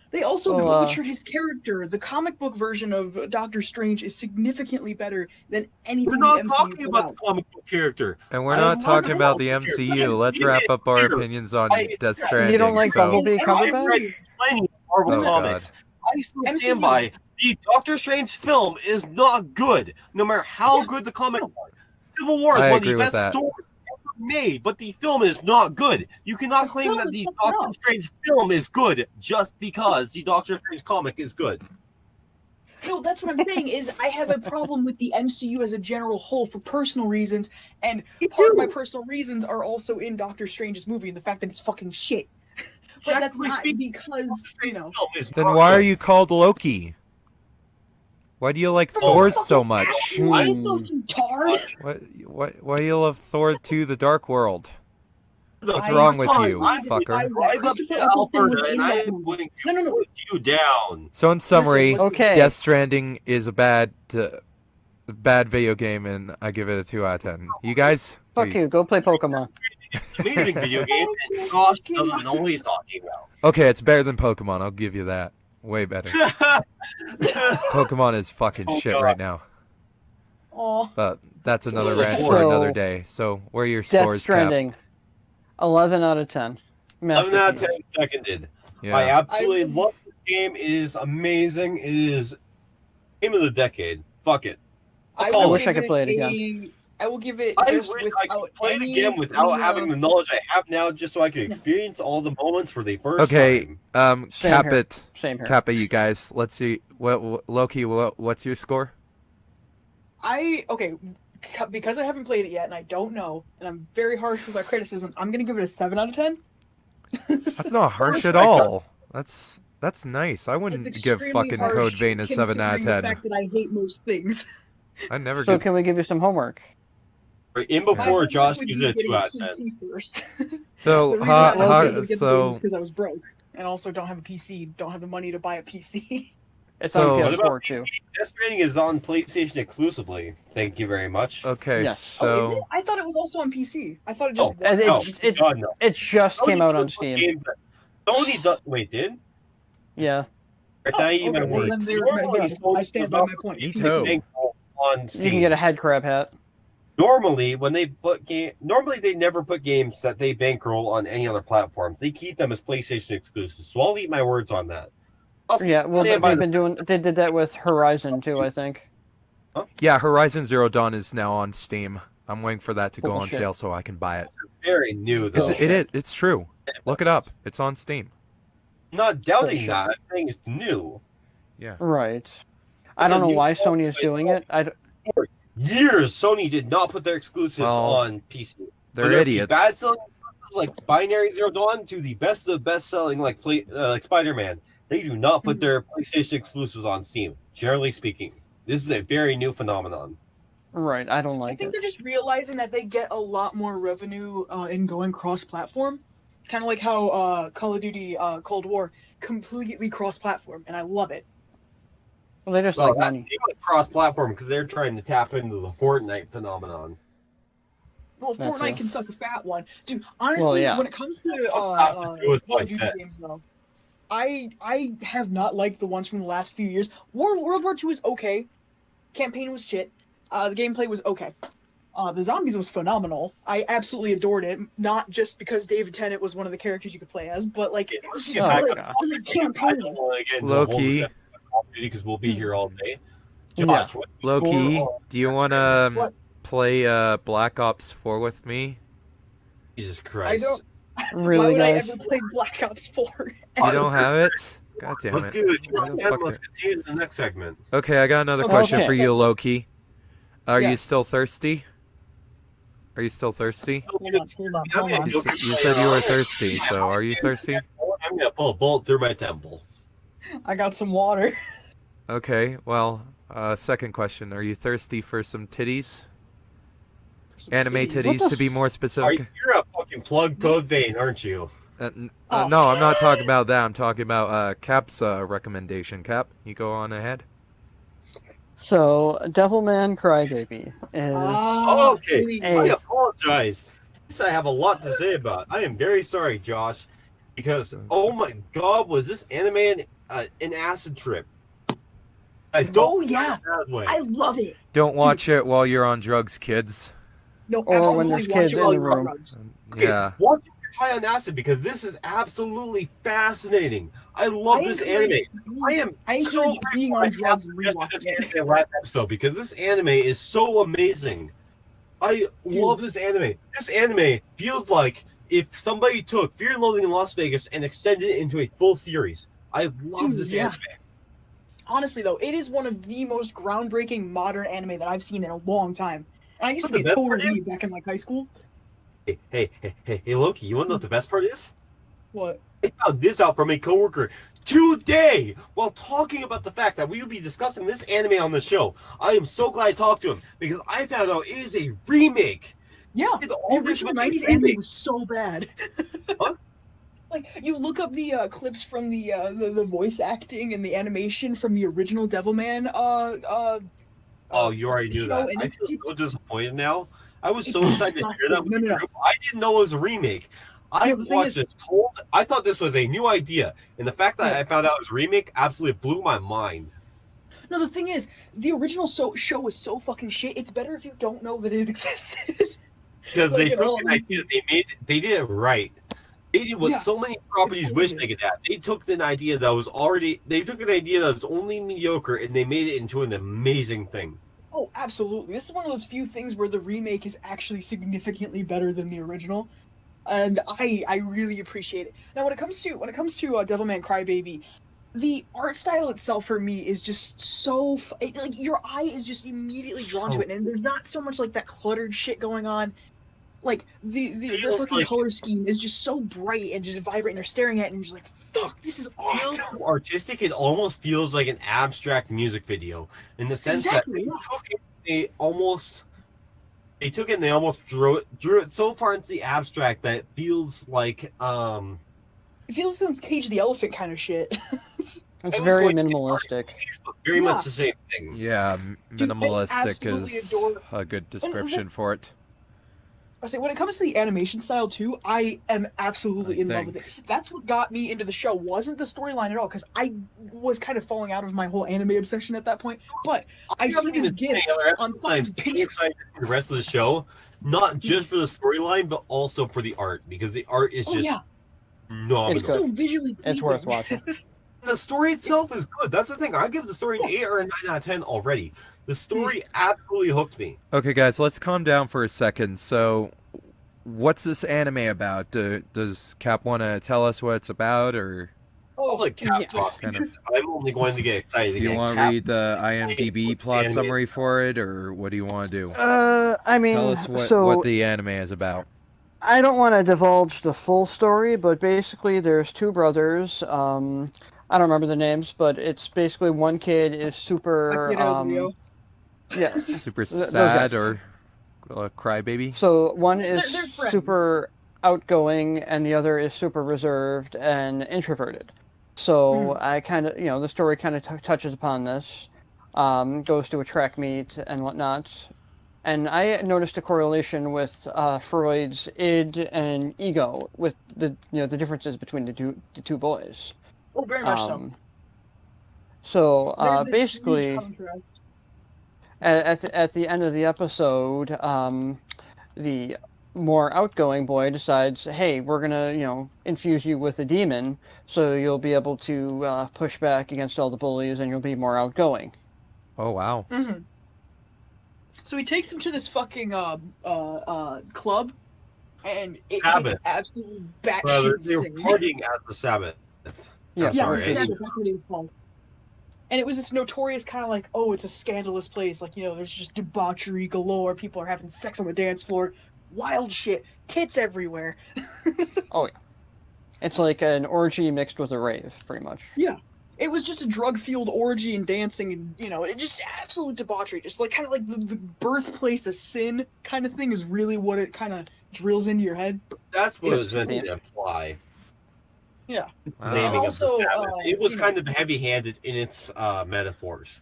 Speaker 3: They also
Speaker 2: Oh,
Speaker 3: butchered his character. The comic book version of Doctor Strange is significantly better than anything
Speaker 4: We're
Speaker 3: the
Speaker 4: not
Speaker 3: MCU
Speaker 4: talking
Speaker 3: put
Speaker 4: about
Speaker 3: out.
Speaker 4: the comic book character.
Speaker 1: And we're
Speaker 4: I
Speaker 1: not
Speaker 4: love
Speaker 1: talking
Speaker 4: the
Speaker 1: about the
Speaker 4: comic book character.
Speaker 1: MCU. Let's
Speaker 4: You
Speaker 1: wrap
Speaker 4: made
Speaker 1: up our
Speaker 4: clear.
Speaker 1: opinions on
Speaker 4: I-
Speaker 1: Death
Speaker 4: You
Speaker 1: Stranding.
Speaker 2: You don't like
Speaker 1: so,
Speaker 2: Bumblebee
Speaker 3: MCU
Speaker 2: Cumberbatch?
Speaker 4: Plenty of Marvel
Speaker 1: Oh,
Speaker 4: comics. I still
Speaker 3: MCU.
Speaker 4: stand by the Doctor Strange film is not good, no matter how
Speaker 3: Yeah,
Speaker 4: good the comic
Speaker 3: no.
Speaker 4: are. Civil War is
Speaker 1: I
Speaker 4: one of
Speaker 1: agree
Speaker 4: the
Speaker 1: with
Speaker 4: best
Speaker 1: that.
Speaker 4: stories ever made, but the film is not good. You cannot
Speaker 3: The
Speaker 4: claim
Speaker 3: film
Speaker 4: that
Speaker 3: is
Speaker 4: the
Speaker 3: fucked
Speaker 4: Doctor
Speaker 3: up.
Speaker 4: Strange film is good just because the Doctor Strange comic is good.
Speaker 3: No, that's what I'm saying is I have a problem with the MCU as a general whole for personal reasons, and part of my personal reasons are also in Doctor Strange's movie and the fact that it's fucking shit. But that's
Speaker 4: Technically
Speaker 3: not
Speaker 4: speaking,
Speaker 3: because, you know.
Speaker 4: film is
Speaker 1: then
Speaker 4: not
Speaker 1: why are
Speaker 4: good.
Speaker 1: you called Loki? Why do you like
Speaker 3: Oh,
Speaker 1: Thor
Speaker 3: fucking
Speaker 1: so much?
Speaker 3: I
Speaker 2: Hmm.
Speaker 3: know you tard.
Speaker 1: Why do you love Thor 2 The Dark World? What's
Speaker 3: I
Speaker 1: wrong with
Speaker 3: totally
Speaker 1: you,
Speaker 3: despise
Speaker 1: fucker?
Speaker 3: that.
Speaker 4: Rise up
Speaker 3: Christopher
Speaker 4: to
Speaker 3: Eccleston was
Speaker 4: Alberta,
Speaker 3: in
Speaker 4: and I
Speaker 3: that
Speaker 4: am
Speaker 3: movie.
Speaker 4: going
Speaker 3: No,
Speaker 4: to put you down.
Speaker 1: So in summary,
Speaker 3: Listen.
Speaker 2: Okay.
Speaker 1: Death Stranding is a bad video game, and I give it a 2 out of 10. You guys?
Speaker 2: Fuck you. Go play Pokemon.
Speaker 4: Amazing video game, and Josh doesn't know what he's talking about.
Speaker 1: Okay, it's better than Pokemon. I'll give you that. Way better. Pokemon is fucking
Speaker 4: Oh,
Speaker 1: shit
Speaker 4: God.
Speaker 1: right now.
Speaker 3: Oh,
Speaker 1: But that's another
Speaker 3: So-
Speaker 1: rant for another
Speaker 2: So-
Speaker 1: day. So where are your
Speaker 2: Death
Speaker 1: scores, Cap?
Speaker 2: Stranding. 11 out of 10.
Speaker 4: 11 out of
Speaker 2: Masterpiece.
Speaker 4: 10 seconded.
Speaker 1: Yeah.
Speaker 4: I absolutely
Speaker 3: I-
Speaker 4: love this game. It is amazing. It is game of the decade. Fuck it.
Speaker 3: I
Speaker 4: I
Speaker 2: wish I
Speaker 3: give
Speaker 2: could play it
Speaker 3: I will give it
Speaker 4: I
Speaker 3: just
Speaker 4: wish
Speaker 3: without
Speaker 4: I could play it
Speaker 3: any,
Speaker 4: again without
Speaker 3: any,
Speaker 4: having the knowledge I have now, just so I could experience all the moments for the first
Speaker 1: Okay,
Speaker 4: time.
Speaker 2: Same
Speaker 1: cap
Speaker 2: here.
Speaker 1: it.
Speaker 2: Same here.
Speaker 1: Kappa, you guys. Let's see. Loki, what's your score?
Speaker 3: Okay, because I haven't played it yet and I don't know, and I'm very harsh with my criticism, I'm gonna give it a 7 out of 10.
Speaker 1: That's not harsh at
Speaker 4: I got-
Speaker 1: all. That's nice. I wouldn't
Speaker 3: It's
Speaker 1: give
Speaker 3: extremely
Speaker 1: fucking
Speaker 3: harsh
Speaker 1: Code Vein a 7 out of
Speaker 3: considering
Speaker 1: 10.
Speaker 3: The fact that I hate most things.
Speaker 1: I never
Speaker 2: So
Speaker 1: give.
Speaker 2: can we give you some homework?
Speaker 4: In
Speaker 3: My
Speaker 4: before
Speaker 3: homework
Speaker 4: Josh
Speaker 3: would
Speaker 4: gives
Speaker 3: be
Speaker 4: it a 2
Speaker 3: getting
Speaker 4: out of
Speaker 3: a
Speaker 4: 10.
Speaker 3: PC first.
Speaker 1: So
Speaker 3: The reason I wasn't able to get the
Speaker 1: so
Speaker 3: games because I was broke, and also don't have a PC, don't have the money to buy a PC.
Speaker 2: It's
Speaker 1: So-
Speaker 2: on
Speaker 1: What
Speaker 4: What
Speaker 2: PS4
Speaker 4: about
Speaker 2: too.
Speaker 4: PC? Death Stranding is on PlayStation exclusively. Thank you very much.
Speaker 1: okay.
Speaker 2: Yes.
Speaker 3: Oh, is
Speaker 1: So
Speaker 3: it? I thought it was also on PC. I thought it just
Speaker 4: Oh,
Speaker 3: was.
Speaker 2: It's-
Speaker 4: no,
Speaker 2: it's-
Speaker 4: God, no.
Speaker 2: It just
Speaker 4: Sony
Speaker 2: came out on
Speaker 4: does put
Speaker 2: Steam.
Speaker 4: games that- Sony does. Wait, did?
Speaker 2: Yeah.
Speaker 4: Right,
Speaker 3: Oh,
Speaker 4: now you
Speaker 3: okay,
Speaker 4: might
Speaker 3: well,
Speaker 4: work.
Speaker 3: then there-
Speaker 4: Normally,
Speaker 3: yeah,
Speaker 4: Sony
Speaker 3: I stand
Speaker 4: does
Speaker 3: by
Speaker 4: not
Speaker 3: my
Speaker 4: put
Speaker 3: point.
Speaker 4: games
Speaker 1: Me too.
Speaker 4: on Steam.
Speaker 2: You can get a head crab hat.
Speaker 4: Normally, when they put normally they never put games that they bankroll on any other platforms. They keep them as PlayStation exclusives. So I'll eat my words on that. I'll
Speaker 2: Yeah, well,
Speaker 4: stand by
Speaker 2: they've been doing. They did that with Horizon too, I think.
Speaker 1: yeah, Horizon Zero Dawn is now on Steam. I'm waiting for that to go on
Speaker 2: Bullshit.
Speaker 1: sale so I can buy it.
Speaker 4: very new though.
Speaker 1: It's true. Look it up. It's on Steam.
Speaker 4: I'm not doubting
Speaker 2: Bullshit.
Speaker 4: that. I'm saying it's new.
Speaker 1: Yeah.
Speaker 2: Right. I
Speaker 4: It's
Speaker 2: don't
Speaker 4: a
Speaker 2: know
Speaker 4: new
Speaker 2: why
Speaker 4: console
Speaker 2: Sony is
Speaker 4: by
Speaker 2: doing
Speaker 4: Sony.
Speaker 2: it. I d-
Speaker 4: Years Sony did not put their exclusives
Speaker 1: Well,
Speaker 4: on PC.
Speaker 1: They're
Speaker 4: Whether it be
Speaker 1: idiots.
Speaker 4: Bad selling like Binary Zero Dawn to the best of best selling like Spider-Man. They do not put their PlayStation exclusives on Steam. Generally speaking, this is a very new phenomenon.
Speaker 2: right. I don't
Speaker 3: I
Speaker 2: like
Speaker 3: think
Speaker 2: it.
Speaker 3: they're just realizing that they get a lot more revenue in going cross-platform. Kind of like how Call of Duty Cold War completely cross-platform, and I love it.
Speaker 2: Well, they just
Speaker 4: Well,
Speaker 2: like
Speaker 4: that,
Speaker 2: money.
Speaker 4: they went cross-platform because they're trying to tap into the Fortnite phenomenon.
Speaker 3: Well,
Speaker 2: That's
Speaker 3: Fortnite
Speaker 2: true.
Speaker 3: can suck a fat one, dude. Honestly,
Speaker 2: yeah.
Speaker 3: when it comes to
Speaker 4: Do is
Speaker 3: Call
Speaker 4: what I
Speaker 3: of Duty
Speaker 4: said.
Speaker 3: games, though, I have not liked the ones from the last few years. World War II is okay. Campaign was shit. The gameplay was okay. The zombies was phenomenal. I absolutely adored it. Not just because David Tennant was one of the characters you could play as, but like it was
Speaker 4: Let's
Speaker 3: just
Speaker 4: get
Speaker 2: Oh,
Speaker 4: back
Speaker 3: good.
Speaker 4: on
Speaker 3: It was a
Speaker 4: topic. I
Speaker 3: campaign.
Speaker 4: don't want to get into a
Speaker 1: Low
Speaker 4: whole
Speaker 1: key,
Speaker 4: discussion about Call of Duty because we'll be here all day.
Speaker 2: Yeah.
Speaker 4: Josh, what
Speaker 1: low
Speaker 4: score
Speaker 1: key.
Speaker 4: on-
Speaker 1: Do you want to
Speaker 3: What?
Speaker 1: play Black Ops 4 with me?
Speaker 4: Jesus
Speaker 3: I
Speaker 4: Christ.
Speaker 3: don't. Why
Speaker 2: Really,
Speaker 3: would I
Speaker 2: guys?
Speaker 3: ever play Black Ops 4?
Speaker 1: You don't have it? God damn
Speaker 4: Let's
Speaker 1: it.
Speaker 4: do it.
Speaker 1: Why the fuck
Speaker 4: Let's
Speaker 1: did-
Speaker 4: continue to the next segment.
Speaker 1: Okay, I got another
Speaker 3: Okay.
Speaker 1: question
Speaker 2: Okay.
Speaker 1: for you, Loki. Are you
Speaker 3: Yes.
Speaker 1: still thirsty? Are you still thirsty?
Speaker 3: Hold on.
Speaker 1: You said you were thirsty, so are you thirsty?
Speaker 4: I'm going to pull a bolt through my temple.
Speaker 3: I got some water.
Speaker 1: Okay, well, second question. Are you thirsty for some titties? Anime
Speaker 2: What
Speaker 1: titties,
Speaker 2: the
Speaker 1: to be more specific.
Speaker 4: You're a fucking plug code vein, aren't you?
Speaker 3: Oh.
Speaker 1: No, I'm not talking about that. I'm talking about Cap's recommendation. Cap, you go on ahead.
Speaker 2: So, Devilman Crybaby is.
Speaker 3: Ah,
Speaker 4: Okay,
Speaker 3: please.
Speaker 2: Hey.
Speaker 4: I apologize. This I have a lot to say about. I am very sorry, Josh, because oh my god, was this anime an acid trip? I don't
Speaker 3: Oh, yeah.
Speaker 4: mean it that way.
Speaker 3: I love it.
Speaker 1: Don't watch it while you're on drugs, kids.
Speaker 3: No,
Speaker 2: Or when
Speaker 3: absolutely
Speaker 2: there's
Speaker 3: watch
Speaker 2: kids
Speaker 3: it
Speaker 2: in
Speaker 3: while
Speaker 2: the
Speaker 3: you're on
Speaker 2: room.
Speaker 3: drugs.
Speaker 4: Okay,
Speaker 1: Yeah.
Speaker 4: watch it high on acid because this is absolutely fascinating. I love this anime. I am
Speaker 3: I encourage
Speaker 4: so
Speaker 3: being
Speaker 4: grateful
Speaker 3: on
Speaker 4: I
Speaker 3: drugs and
Speaker 4: suggested
Speaker 3: rewatching
Speaker 4: this
Speaker 3: it.
Speaker 4: anime last episode because this anime is so amazing. I love this anime. This anime feels like if somebody took Fear and Loathing in Las Vegas and extended it into a full series. I love
Speaker 3: Dude,
Speaker 4: this
Speaker 3: yeah.
Speaker 4: anime.
Speaker 3: Honestly, though, it is one of the most groundbreaking modern anime that I've seen in a long time. And I used to
Speaker 4: But
Speaker 3: be
Speaker 4: the
Speaker 3: a
Speaker 4: best
Speaker 3: total
Speaker 4: part is-
Speaker 3: weeb back in like high school.
Speaker 4: Hey, Loki, you want to know what the best part is?
Speaker 3: What?
Speaker 4: I found this out from a coworker today while talking about the fact that we would be discussing this anime on the show. I am so glad I talked to him because I found out it is a remake.
Speaker 3: Yeah,
Speaker 4: Did
Speaker 3: the
Speaker 4: all this
Speaker 3: original
Speaker 4: with a
Speaker 3: 90s anime
Speaker 4: remake.
Speaker 3: was so bad.
Speaker 4: Huh?
Speaker 3: Like, you look up the clips from the voice acting and the animation from the original Devilman
Speaker 4: Oh, you already knew
Speaker 3: show,
Speaker 4: that.
Speaker 3: and
Speaker 4: I feel so disappointed now. I was so
Speaker 3: it's
Speaker 4: excited to share that with
Speaker 3: No,
Speaker 4: the
Speaker 3: no, no.
Speaker 4: group. I didn't know it was a remake. I
Speaker 3: No, the thing
Speaker 4: watched
Speaker 3: is-
Speaker 4: this cold. I thought this was a new idea, and the fact that
Speaker 3: Yeah.
Speaker 4: I found out it was a remake absolutely blew my mind.
Speaker 3: No, the thing is, the original show was so fucking shit. It's better if you don't know that it existed.
Speaker 4: Because
Speaker 3: Like,
Speaker 4: they
Speaker 3: in all
Speaker 4: took an idea, they did it right. They did what
Speaker 3: Yeah,
Speaker 4: so many properties
Speaker 3: it's
Speaker 4: wish
Speaker 3: gorgeous.
Speaker 4: they could have. They took an idea that was only mediocre, and they made it into an amazing thing.
Speaker 3: Oh, absolutely. This is one of those few things where the remake is actually significantly better than the original, and I really appreciate it. Now, when it comes to Devilman Crybaby, the art style itself for me is just so like your eye is just immediately drawn to it, and there's not so much like that cluttered shit going on. Like the
Speaker 4: Feels
Speaker 3: fucking
Speaker 4: like-
Speaker 3: color scheme is just so bright and just vibrant, and you're staring at it and you're just like, fuck, this is
Speaker 4: Feels
Speaker 3: awesome.
Speaker 4: so artistic. It almost feels like an abstract music video in the sense
Speaker 3: Exactly,
Speaker 4: that
Speaker 3: yeah.
Speaker 4: they took it and they almost drew it so far into the abstract that it feels like
Speaker 3: It feels like some Cage the Elephant kind of shit.
Speaker 2: It's
Speaker 4: was
Speaker 2: very
Speaker 4: going to say
Speaker 2: minimalistic.
Speaker 4: very
Speaker 3: Yeah.
Speaker 4: much the same thing.
Speaker 1: Yeah,
Speaker 3: Dude, I
Speaker 1: minimalistic
Speaker 3: absolutely
Speaker 1: is
Speaker 3: adore-
Speaker 1: a good description for it.
Speaker 3: I say when it comes to the animation style too, I am absolutely in love with it. That's what got me into the show. Wasn't the storyline at all, because I was kind of falling out of my whole anime obsession at that point. But I see this gif on
Speaker 4: I'm
Speaker 3: fucking
Speaker 4: so
Speaker 3: Pinterest.
Speaker 4: excited to see the rest of the show, not just for the storyline, but also for the art, because the art is
Speaker 3: Oh
Speaker 4: just
Speaker 3: yeah,
Speaker 4: phenomenal.
Speaker 3: it's so visually pleasing.
Speaker 2: It's worth watching.
Speaker 4: The story itself is good. That's the thing. I give the story an 8 or a 9 out of 10 already. The story absolutely hooked me.
Speaker 1: Okay, guys, let's calm down for a second. So, what's this anime about? Does Cap want to tell us what it's about, or
Speaker 4: I'll let Cap
Speaker 2: Yeah.
Speaker 4: talk.
Speaker 1: Kind of.
Speaker 4: Because I'm only going to get excited
Speaker 1: do you
Speaker 4: again.
Speaker 1: want to
Speaker 4: Cap-
Speaker 1: read the IMDb plot
Speaker 4: Anime.
Speaker 1: summary for it, or what do you want to do?
Speaker 2: I mean,
Speaker 1: Tell us
Speaker 2: so
Speaker 1: what the anime is about.
Speaker 2: I don't want to divulge the full story, but basically, there's two brothers. I don't remember the names, but it's basically one kid is super.
Speaker 3: Akira and Rio.
Speaker 2: Yes.
Speaker 1: Super
Speaker 2: those
Speaker 1: sad
Speaker 2: guys.
Speaker 1: or crybaby?
Speaker 2: So one
Speaker 3: They're
Speaker 2: is
Speaker 3: friends.
Speaker 2: super outgoing, and the other is super reserved and introverted. So I kind of, the story kind of touches upon this. goes to a track meet and whatnot. And I noticed a correlation with Freud's id and ego, with the the differences between the two boys.
Speaker 3: Oh, very much so.
Speaker 2: So
Speaker 3: There's this huge
Speaker 2: basically,
Speaker 3: contrast.
Speaker 2: at the end of the episode, the more outgoing boy decides, hey, we're gonna infuse you with a demon, so you'll be able to push back against all the bullies, and you'll be more outgoing.
Speaker 1: Oh wow.
Speaker 3: Mm-hmm. So he takes him to this fucking club, and it
Speaker 4: Sabbath.
Speaker 3: gets absolutely
Speaker 4: Brother,
Speaker 3: batshit
Speaker 4: they were
Speaker 3: insane.
Speaker 4: partying at the Sabbath.
Speaker 2: Yeah,
Speaker 4: I'm
Speaker 3: Yeah,
Speaker 4: sorry.
Speaker 3: Sabbath, that's what it was called. And it was this notorious kind of like, oh, it's a scandalous place. Like, there's just debauchery galore. People are having sex on the dance floor. Wild shit. Tits everywhere.
Speaker 2: Oh yeah, it's like an orgy mixed with a rave, pretty much.
Speaker 3: Yeah. It was just a drug-fueled orgy and dancing and, it just absolute debauchery. Just like kind of like the birthplace of sin kind of thing is really what it kind of drills into your head.
Speaker 4: That's what
Speaker 2: It's
Speaker 4: it was meant
Speaker 2: the-
Speaker 4: to imply.
Speaker 3: Yeah.
Speaker 1: Wow.
Speaker 4: Naming of
Speaker 3: Also,
Speaker 4: the Sabbath. It was
Speaker 3: you know-
Speaker 4: kind of heavy-handed in its metaphors.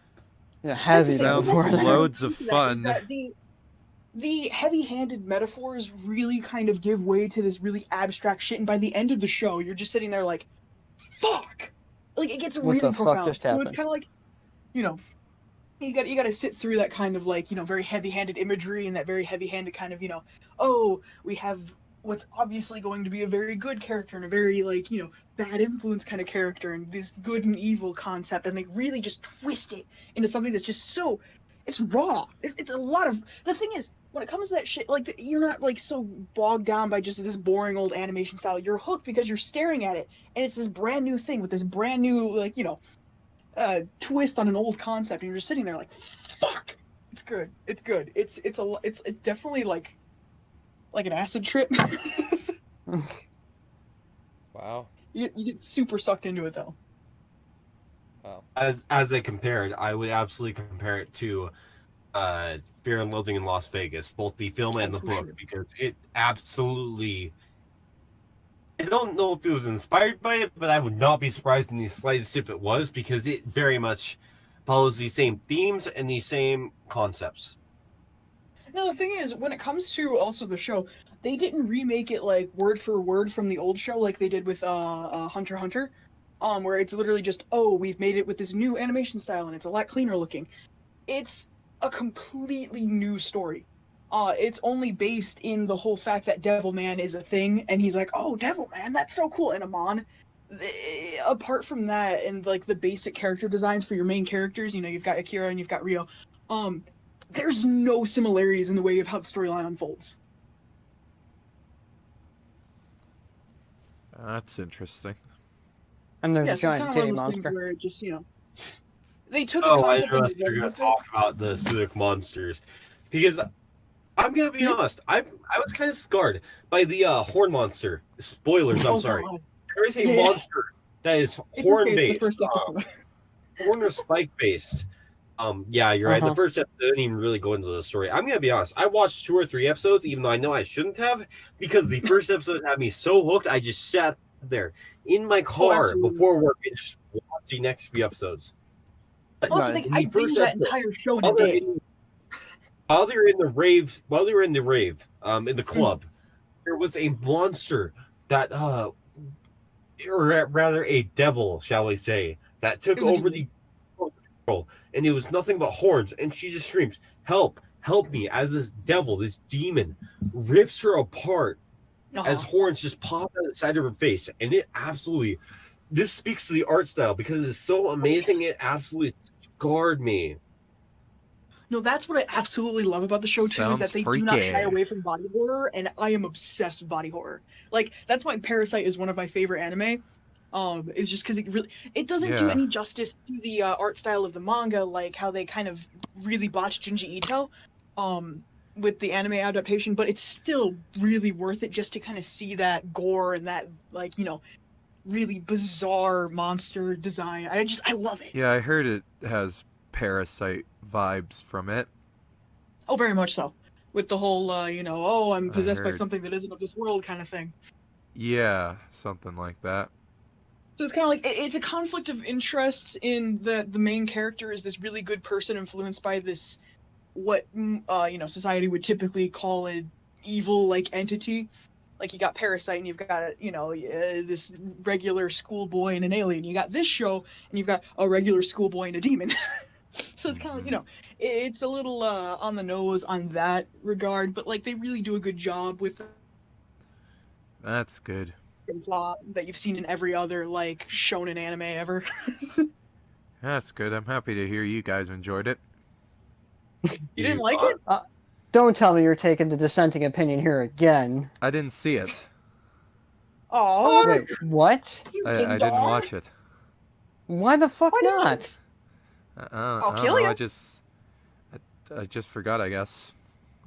Speaker 2: Yeah, heavy
Speaker 1: Sounds
Speaker 2: before that.
Speaker 1: loads of
Speaker 3: That is
Speaker 1: fun.
Speaker 3: that the heavy-handed metaphors really kind of give way to this really abstract shit, and by the end of the show, you're just sitting there like, fuck! Like, it gets
Speaker 2: What
Speaker 3: really
Speaker 2: the fuck
Speaker 3: profound.
Speaker 2: just
Speaker 3: So it's
Speaker 2: happened?
Speaker 3: kind of like, you got to sit through that kind of like, very heavy-handed imagery and that very heavy-handed kind of, oh, we have what's obviously going to be a very good character and a very like, bad influence kind of character and this good and evil concept, and they really just twist it into something that's just so, it's raw. It's a lot of, the thing is, when it comes to that shit, like, you're not like so bogged down by just this boring old animation style. You're hooked because you're staring at it, and it's this brand new thing with this brand new, like, twist on an old concept, and you're just sitting there like, fuck, it's good, it's good, it's definitely like an acid trip.
Speaker 1: Wow.
Speaker 3: you get super sucked into it though.
Speaker 1: Wow.
Speaker 4: As I compared, I would absolutely compare it to Fear and Loathing in Las Vegas, both the film and
Speaker 3: Oh,
Speaker 4: the
Speaker 3: for
Speaker 4: book,
Speaker 3: sure.
Speaker 4: because it absolutely. I don't know if it was inspired by it, but I would not be surprised in the slightest if it was, because it very much follows the same themes and the same concepts.
Speaker 3: Now the thing is, when it comes to also the show, they didn't remake it like word for word from the old show like they did with Hunter x Hunter, where it's literally just, oh, we've made it with this new animation style and it's a lot cleaner looking. It's a completely new story. It's only based in the whole fact that Devilman is a thing, and he's like, oh, Devilman, that's so cool, and Amon. Apart from that, and like the basic character designs for your main characters, you've got Akira and you've got Rio. There's no similarities in the way of how the storyline unfolds.
Speaker 1: That's interesting.
Speaker 2: And there's
Speaker 3: Yes,
Speaker 2: a
Speaker 3: it's
Speaker 2: giant
Speaker 3: kind of one
Speaker 2: titty
Speaker 3: of those things
Speaker 2: monster.
Speaker 3: where it just, they took a
Speaker 4: Oh, I
Speaker 3: concept
Speaker 4: know
Speaker 3: and
Speaker 4: you're
Speaker 3: ran
Speaker 4: going
Speaker 3: with
Speaker 4: to
Speaker 3: it.
Speaker 4: talk about the Sputnik monsters, because I'm gonna be honest, I was kind of scarred by the horn monster. Spoilers, I'm
Speaker 3: Oh,
Speaker 4: sorry.
Speaker 3: God.
Speaker 4: There is a
Speaker 3: Yeah.
Speaker 4: monster that is
Speaker 3: It's
Speaker 4: horn
Speaker 3: okay, it's the
Speaker 4: based,
Speaker 3: first episode.
Speaker 4: horn or spike based. Yeah, you're right. The
Speaker 2: Uh-huh.
Speaker 4: first episode didn't even really go into the story. I'm gonna be honest. I watched 2 or 3 episodes, even though I know I shouldn't have, because the first episode had me so hooked. I just sat there in my car
Speaker 3: absolutely.
Speaker 4: before work and just watched the next few episodes.
Speaker 3: Well, that's the
Speaker 2: Nice.
Speaker 3: thing,
Speaker 4: In
Speaker 3: I
Speaker 4: the first
Speaker 3: binged that
Speaker 4: episode,
Speaker 3: entire show in a
Speaker 4: while they're
Speaker 3: day.
Speaker 4: in, while they were in the rave, in the club, there was a monster that, or rather a devil, shall we say, that took
Speaker 3: It was a
Speaker 4: over the girl, and it was nothing but horns, and she just screams, "Help! Help me!" As this devil, this demon, rips her apart as horns just pop out the side of her face, and it absolutely. This speaks to the art style because it's so amazing. It absolutely scarred me.
Speaker 3: No, that's what I absolutely love about the show too, is
Speaker 1: Sounds
Speaker 3: that they do not shy
Speaker 1: freaky.
Speaker 3: away from body horror, and I am obsessed with body horror. Like, that's why Parasite is one of my favorite anime. It's just because it doesn't do
Speaker 1: Yeah.
Speaker 3: any justice to the art style of the manga, like how they kind of really botched Junji Ito, with the anime adaptation, but it's still really worth it just to kind of see that gore and that, like, really bizarre monster design. I love it.
Speaker 1: Yeah, I heard it has Parasite vibes from it.
Speaker 3: Oh, very much so. With the whole, oh, I'm
Speaker 1: I
Speaker 3: possessed by
Speaker 1: heard.
Speaker 3: something that isn't of this world kind of thing.
Speaker 1: Yeah, something like that.
Speaker 3: So it's kind of like it's a conflict of interest in the main character is this really good person influenced by this what society would typically call an evil like entity. Like you got Parasite and you've got this regular schoolboy and an alien. You got this show and you've got a regular schoolboy and a demon. So it's kind of like it's a little on the nose on that regard, but like they really do a good job with
Speaker 1: That's good.
Speaker 3: plot that you've seen in every other like shonen anime ever.
Speaker 1: That's good. I'm happy to hear you guys enjoyed it.
Speaker 3: You didn't like it?
Speaker 2: Don't tell me you're taking the dissenting opinion here again.
Speaker 1: I didn't see it.
Speaker 3: Oh,
Speaker 2: Wait, what?
Speaker 1: I didn't watch it.
Speaker 2: Why the fuck
Speaker 3: Why not?
Speaker 2: not?
Speaker 3: I'll
Speaker 1: I
Speaker 3: kill
Speaker 1: don't know,
Speaker 3: you.
Speaker 1: I just forgot, I guess.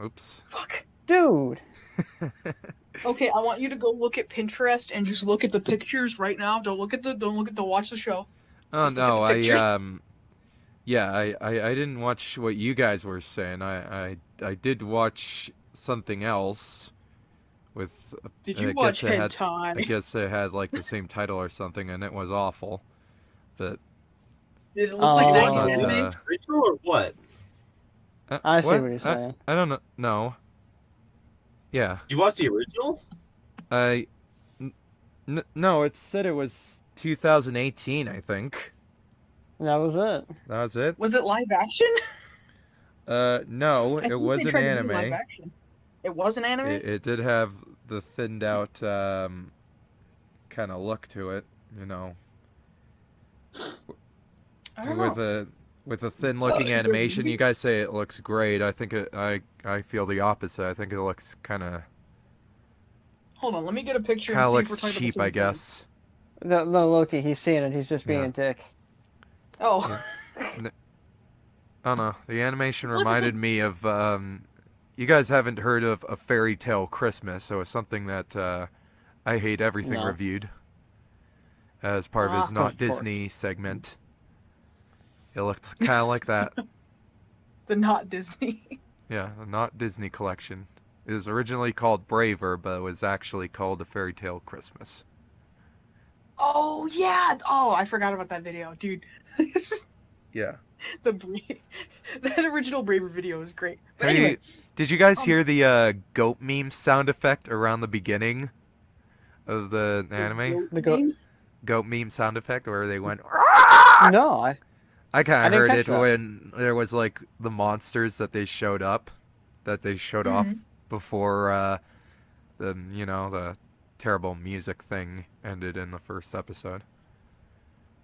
Speaker 1: Oops.
Speaker 3: Fuck.
Speaker 2: Dude.
Speaker 3: Okay, I want you to go look at Pinterest and just look at the pictures right now. Don't look at the watch the show.
Speaker 1: Oh
Speaker 3: Just look at
Speaker 1: no,
Speaker 3: the pictures.
Speaker 1: I didn't watch what you guys were saying. I did watch something else with
Speaker 3: Did you
Speaker 1: I
Speaker 3: watch
Speaker 1: guess it had,
Speaker 3: hentai?
Speaker 1: I guess it had like the same title or something, and it was awful. But
Speaker 3: Did it look like
Speaker 2: Oh.
Speaker 3: 90s
Speaker 1: Not,
Speaker 3: anime?
Speaker 4: Original or what?
Speaker 2: I see what you're saying.
Speaker 1: I don't know. No. Yeah.
Speaker 4: Did you watch the original?
Speaker 1: No, it said it was 2018, I think.
Speaker 2: That was it.
Speaker 1: That was it?
Speaker 3: Was it live action?
Speaker 1: No,
Speaker 3: I
Speaker 1: it
Speaker 3: think
Speaker 1: was
Speaker 3: they
Speaker 1: an
Speaker 3: tried to do
Speaker 1: anime.
Speaker 3: live action. It was an anime?
Speaker 1: It did have the thinned out kind of look to it, you know.
Speaker 3: I don't
Speaker 1: With
Speaker 3: know.
Speaker 1: a thin looking animation. You guys say it looks great. I think I feel the opposite. I think it looks kind of
Speaker 3: Hold on, let me get a picture and see if we're
Speaker 1: looks
Speaker 3: talking
Speaker 1: cheap,
Speaker 3: about
Speaker 1: I
Speaker 3: the same thing.
Speaker 1: guess.
Speaker 2: No, Loki, he's seeing it. He's just being
Speaker 1: Yeah.
Speaker 2: a dick.
Speaker 3: Oh.
Speaker 1: I don't know. The animation
Speaker 3: Look at
Speaker 1: reminded me of you guys haven't heard of A Fairy Tale Christmas, so it's something that I Hate Everything
Speaker 2: No.
Speaker 1: reviewed as part of his
Speaker 2: Of
Speaker 1: Not
Speaker 2: course.
Speaker 1: Disney segment. It looked kind of like that.
Speaker 3: The not Disney.
Speaker 1: Yeah, the Not Disney collection. It was originally called Braver, but it was actually called A Fairy Tale Christmas.
Speaker 3: Oh yeah. Oh, I forgot about that video, dude.
Speaker 1: Yeah.
Speaker 3: That original Braver video is great. But
Speaker 1: Hey,
Speaker 3: anyway,
Speaker 1: did you guys hear the goat meme sound effect around the beginning of the anime?
Speaker 2: The goat-
Speaker 1: Goat meme sound effect where they went.
Speaker 2: No, I
Speaker 1: I kind
Speaker 2: I
Speaker 1: of
Speaker 2: didn't
Speaker 1: heard
Speaker 2: catch
Speaker 1: it
Speaker 2: that.
Speaker 1: when there was like the monsters that they showed off before the terrible music thing ended in the first episode.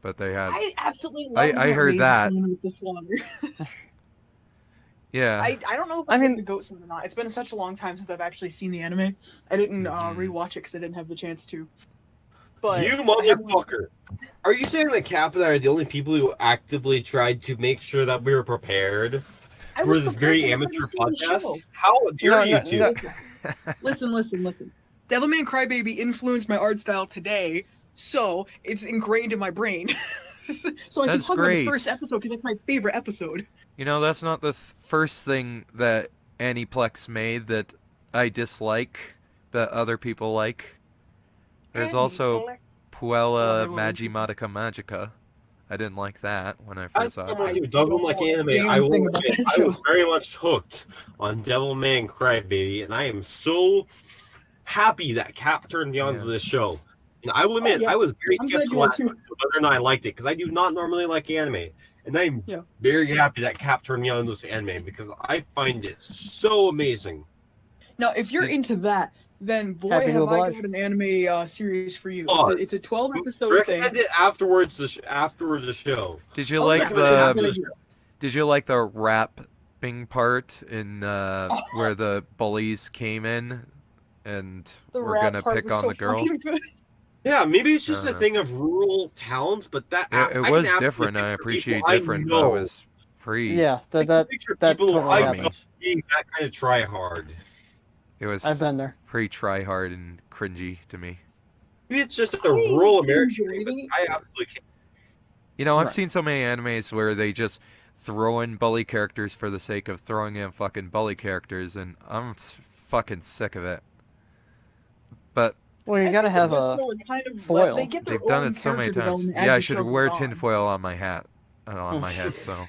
Speaker 1: But they had
Speaker 3: I absolutely love
Speaker 1: I
Speaker 3: that
Speaker 1: heard
Speaker 3: wave
Speaker 1: that.
Speaker 3: scene with the slaughter.
Speaker 1: yeah.
Speaker 3: I don't know if
Speaker 2: I
Speaker 3: I
Speaker 2: mean-
Speaker 3: like the goat scene or not. It's been such a long time since I've actually seen the anime. I didn't
Speaker 1: Mhm.
Speaker 3: rewatch it because I didn't have the chance to. But
Speaker 4: You motherfucker! Are you saying that Cap and I are the only people who actively tried to make sure that we were prepared
Speaker 3: I
Speaker 4: for
Speaker 3: was
Speaker 4: this
Speaker 3: prepared
Speaker 4: very
Speaker 3: for the
Speaker 4: amateur
Speaker 3: first scene of the show.
Speaker 4: podcast? How dare
Speaker 2: No,
Speaker 4: you
Speaker 2: no,
Speaker 4: two?
Speaker 2: no.
Speaker 3: Listen. Devilman Crybaby influenced my art style today, so it's ingrained in my brain. So I can
Speaker 1: That's
Speaker 3: talk about
Speaker 1: great.
Speaker 3: the first episode because that's my favorite episode.
Speaker 1: You know, that's not the first thing that Aniplex made that I dislike that other people like. There's also Puella
Speaker 3: Oh,
Speaker 1: Magimatico Magica. I didn't like that when I
Speaker 4: As
Speaker 1: first saw
Speaker 4: someone
Speaker 1: it.
Speaker 4: who doesn't like anime,
Speaker 3: damn
Speaker 4: I will
Speaker 3: thing about
Speaker 4: admit,
Speaker 3: that
Speaker 4: I was
Speaker 3: show.
Speaker 4: very much hooked on Devilman Crybaby, and I am so happy that Cap turned me on to
Speaker 1: Yeah.
Speaker 4: this show. And I will admit,
Speaker 3: yeah.
Speaker 4: I was very
Speaker 3: I'm glad
Speaker 4: skeptical
Speaker 3: you are
Speaker 4: as to
Speaker 3: too.
Speaker 4: whether or not I liked it, because I do not normally like anime. And I'm
Speaker 3: Yeah.
Speaker 4: very happy that Cap turned me on to this anime, because I find it so amazing.
Speaker 3: Now, if you're
Speaker 1: Did-
Speaker 3: into that, then boy,
Speaker 2: Happy to
Speaker 3: have I
Speaker 2: oblige.
Speaker 3: got an anime series for you.
Speaker 4: Oh,
Speaker 3: It's a 12 episode thing.
Speaker 4: Recommend it afterwards the show.
Speaker 1: Did you
Speaker 3: Oh,
Speaker 1: like
Speaker 3: yeah,
Speaker 4: Recommend it
Speaker 3: I'm
Speaker 4: after
Speaker 3: gonna
Speaker 4: the
Speaker 3: do
Speaker 4: show.
Speaker 1: Did you like the rapping part in where the bullies came in and
Speaker 3: The
Speaker 1: were
Speaker 3: rap
Speaker 1: gonna
Speaker 3: part
Speaker 1: pick
Speaker 3: was
Speaker 1: on
Speaker 3: so
Speaker 1: the girl?
Speaker 3: fucking good.
Speaker 4: Yeah, maybe it's just a
Speaker 1: Uh,
Speaker 4: thing of rural towns, but that
Speaker 1: It
Speaker 4: I can
Speaker 1: was
Speaker 4: absolutely
Speaker 1: different. I
Speaker 4: picture
Speaker 1: appreciate
Speaker 4: people I
Speaker 1: different, but it
Speaker 4: know.
Speaker 1: was pretty.
Speaker 2: Yeah,
Speaker 4: I can
Speaker 2: that
Speaker 4: picture
Speaker 2: that
Speaker 4: people
Speaker 2: totally
Speaker 4: I
Speaker 1: happens.
Speaker 4: know being that kind of try hard.
Speaker 1: It was
Speaker 2: I've been there.
Speaker 1: pretty try hard and cringy to me.
Speaker 4: Maybe it's just a
Speaker 3: I
Speaker 4: rural American
Speaker 3: enjoyed
Speaker 4: thing, but
Speaker 3: it.
Speaker 4: I absolutely can't.
Speaker 1: You know, I've
Speaker 2: Right.
Speaker 1: seen so many animes where they just throw in bully characters for the sake of throwing in fucking bully characters, and I'm fucking sick of it. But
Speaker 2: Well, you
Speaker 3: I
Speaker 2: gotta
Speaker 3: think
Speaker 2: have
Speaker 3: with this,
Speaker 2: a
Speaker 3: though, it kind of
Speaker 2: foil.
Speaker 3: they get their
Speaker 1: They've done
Speaker 3: own
Speaker 1: it so many
Speaker 3: character
Speaker 1: times.
Speaker 3: development as
Speaker 1: Yeah, I
Speaker 3: the
Speaker 1: should
Speaker 3: show
Speaker 1: wear
Speaker 3: goes on.
Speaker 1: tinfoil on my hat, on my head, so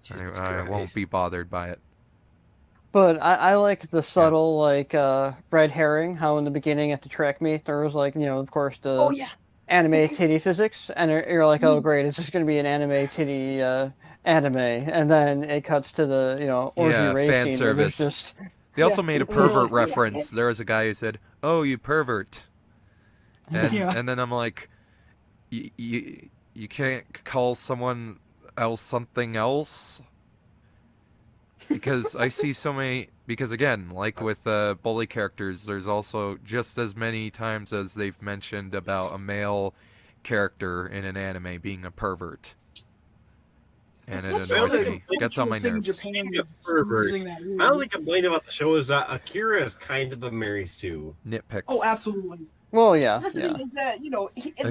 Speaker 4: Jesus
Speaker 1: I won't
Speaker 4: Christ.
Speaker 1: be bothered by it.
Speaker 2: But I like the subtle like red herring. How in the beginning at the track meet there was like of course
Speaker 3: Oh
Speaker 2: the
Speaker 3: yeah.
Speaker 2: anime titty physics, and you're like, oh great, it's just gonna be an anime titty anime, and then it cuts to the orgy
Speaker 1: Yeah,
Speaker 2: race
Speaker 1: fan
Speaker 2: scene, and there's
Speaker 1: service.
Speaker 2: just
Speaker 1: They
Speaker 3: Yeah.
Speaker 1: also made a
Speaker 3: And they're
Speaker 1: pervert
Speaker 3: like,
Speaker 1: reference. There was a guy who said, "Oh, you pervert," and
Speaker 3: Yeah.
Speaker 1: and then I'm like, you can't call someone else something else because I see so many. Because again, like with bully characters, there's also just as many times as they've mentioned about a male character in an anime being a pervert, and it
Speaker 3: That's
Speaker 1: annoys
Speaker 3: another
Speaker 1: me. Gets on my
Speaker 3: thing
Speaker 1: nerves.
Speaker 3: Japan
Speaker 4: Speaking
Speaker 3: is
Speaker 4: of pervert,
Speaker 3: using that
Speaker 4: my
Speaker 3: word.
Speaker 4: only complaint about the show is that Akira is kind of a Mary Sue.
Speaker 1: Nitpicks.
Speaker 3: Oh, absolutely.
Speaker 2: well, yeah,
Speaker 3: That's the
Speaker 2: yeah.
Speaker 3: thing is that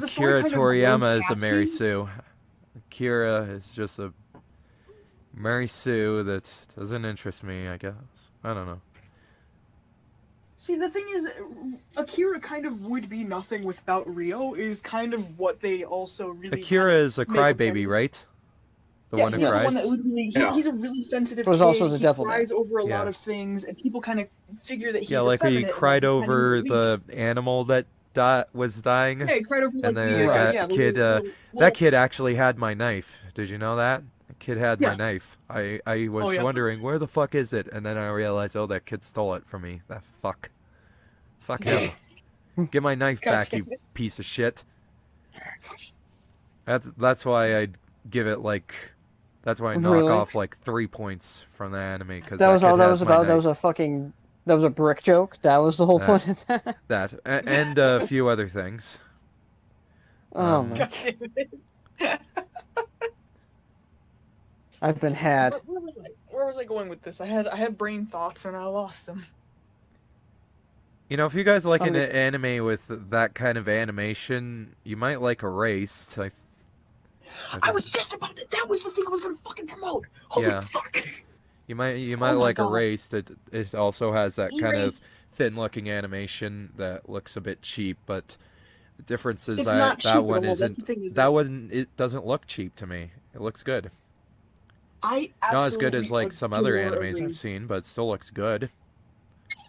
Speaker 3: the story
Speaker 1: Akira
Speaker 3: kind of grows
Speaker 1: Toriyama is a
Speaker 3: past
Speaker 1: Mary
Speaker 3: him.
Speaker 1: Sue. Akira is just a Mary Sue that doesn't interest me, I guess. I don't know.
Speaker 3: See, the thing is, Akira kind of would be nothing without Rio. Is kind of what they also really.
Speaker 1: Akira
Speaker 3: kind of
Speaker 1: is a
Speaker 3: make
Speaker 1: crybaby,
Speaker 3: point.
Speaker 1: right? The
Speaker 3: Yeah,
Speaker 1: one who
Speaker 3: he's the
Speaker 1: cries?
Speaker 3: one that literally.
Speaker 4: Yeah.
Speaker 3: He's a really sensitive
Speaker 2: Was
Speaker 3: kid.
Speaker 2: also the
Speaker 3: he
Speaker 2: Devilman.
Speaker 3: cries over a
Speaker 1: Yeah.
Speaker 3: lot of things, and people kind of figure that he's
Speaker 1: Yeah, like he
Speaker 3: effeminate.
Speaker 1: cried
Speaker 3: and that he's kind
Speaker 1: over
Speaker 3: of weak.
Speaker 1: the animal that was dying.
Speaker 3: Yeah, he cried over like
Speaker 1: And
Speaker 3: the
Speaker 2: Right.
Speaker 3: yeah the
Speaker 1: kid,
Speaker 3: little,
Speaker 1: that kid actually had my knife. Did you know that? The kid had my
Speaker 3: Yeah.
Speaker 1: knife. I was
Speaker 3: Oh, yeah.
Speaker 1: wondering, where the fuck is it? And then I realized, oh, that kid stole it from me. That fuck. Fuck him. Get my knife
Speaker 3: God
Speaker 1: back,
Speaker 3: damn
Speaker 1: you
Speaker 3: it.
Speaker 1: piece of shit. That's why I'd give it like... That's why I knock
Speaker 2: Really?
Speaker 1: off like 3 points from the anime, because
Speaker 2: That was all
Speaker 1: kid
Speaker 2: that
Speaker 1: has
Speaker 2: was
Speaker 1: my
Speaker 2: about. That
Speaker 1: knife.
Speaker 2: was that was a brick joke. That was the whole
Speaker 1: That-
Speaker 2: point of that.
Speaker 1: That and a few other things.
Speaker 2: Oh man,
Speaker 3: God damn it.
Speaker 2: I've been had.
Speaker 3: Where was I going with this? I had brain thoughts and I lost them.
Speaker 1: You know, if you guys like an
Speaker 2: Um,
Speaker 1: anime with that kind of animation, you might like Erased.
Speaker 3: I was just about to. That was the thing I was gonna fucking promote. Holy
Speaker 1: Yeah.
Speaker 3: fuck!
Speaker 1: You might
Speaker 3: Oh my
Speaker 1: like
Speaker 3: God.
Speaker 1: Erased. It also has that kind of
Speaker 3: Erased-
Speaker 1: thin-looking animation that looks a bit cheap, but the difference is
Speaker 3: It's not cheap
Speaker 1: that
Speaker 3: at
Speaker 1: one
Speaker 3: all. That's
Speaker 1: isn't.
Speaker 3: the thing, is
Speaker 1: That one it doesn't look cheap to me. It looks good.
Speaker 3: I
Speaker 1: Not as good as
Speaker 3: absolutely
Speaker 1: like some other
Speaker 3: adore
Speaker 1: animes I've
Speaker 3: Erased.
Speaker 1: seen, but it still looks good.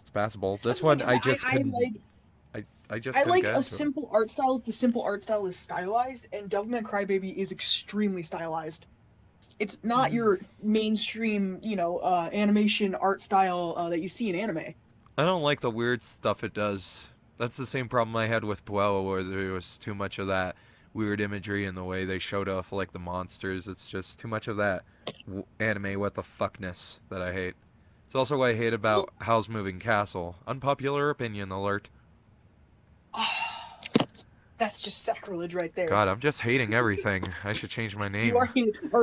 Speaker 1: It's passable. This
Speaker 3: That's the
Speaker 1: one
Speaker 3: thing,
Speaker 1: I
Speaker 3: is that
Speaker 1: just couldn't. I just
Speaker 3: I
Speaker 1: couldn't
Speaker 3: like
Speaker 1: get
Speaker 3: a
Speaker 1: into it.
Speaker 3: simple art style. If the simple art style is stylized, and Devilman Crybaby is extremely stylized. It's not your mainstream, animation art style that you see in anime.
Speaker 1: I don't like the weird stuff it does. That's the same problem I had with Puella, where there was too much of that weird imagery in the way they showed off like the monsters. It's just too much of that anime what the fuckness that I hate. It's also what I hate about Howl's Moving Castle. Unpopular opinion alert.
Speaker 3: That's just sacrilege right there.
Speaker 1: God, I'm just hating everything. I should change my name.
Speaker 3: You are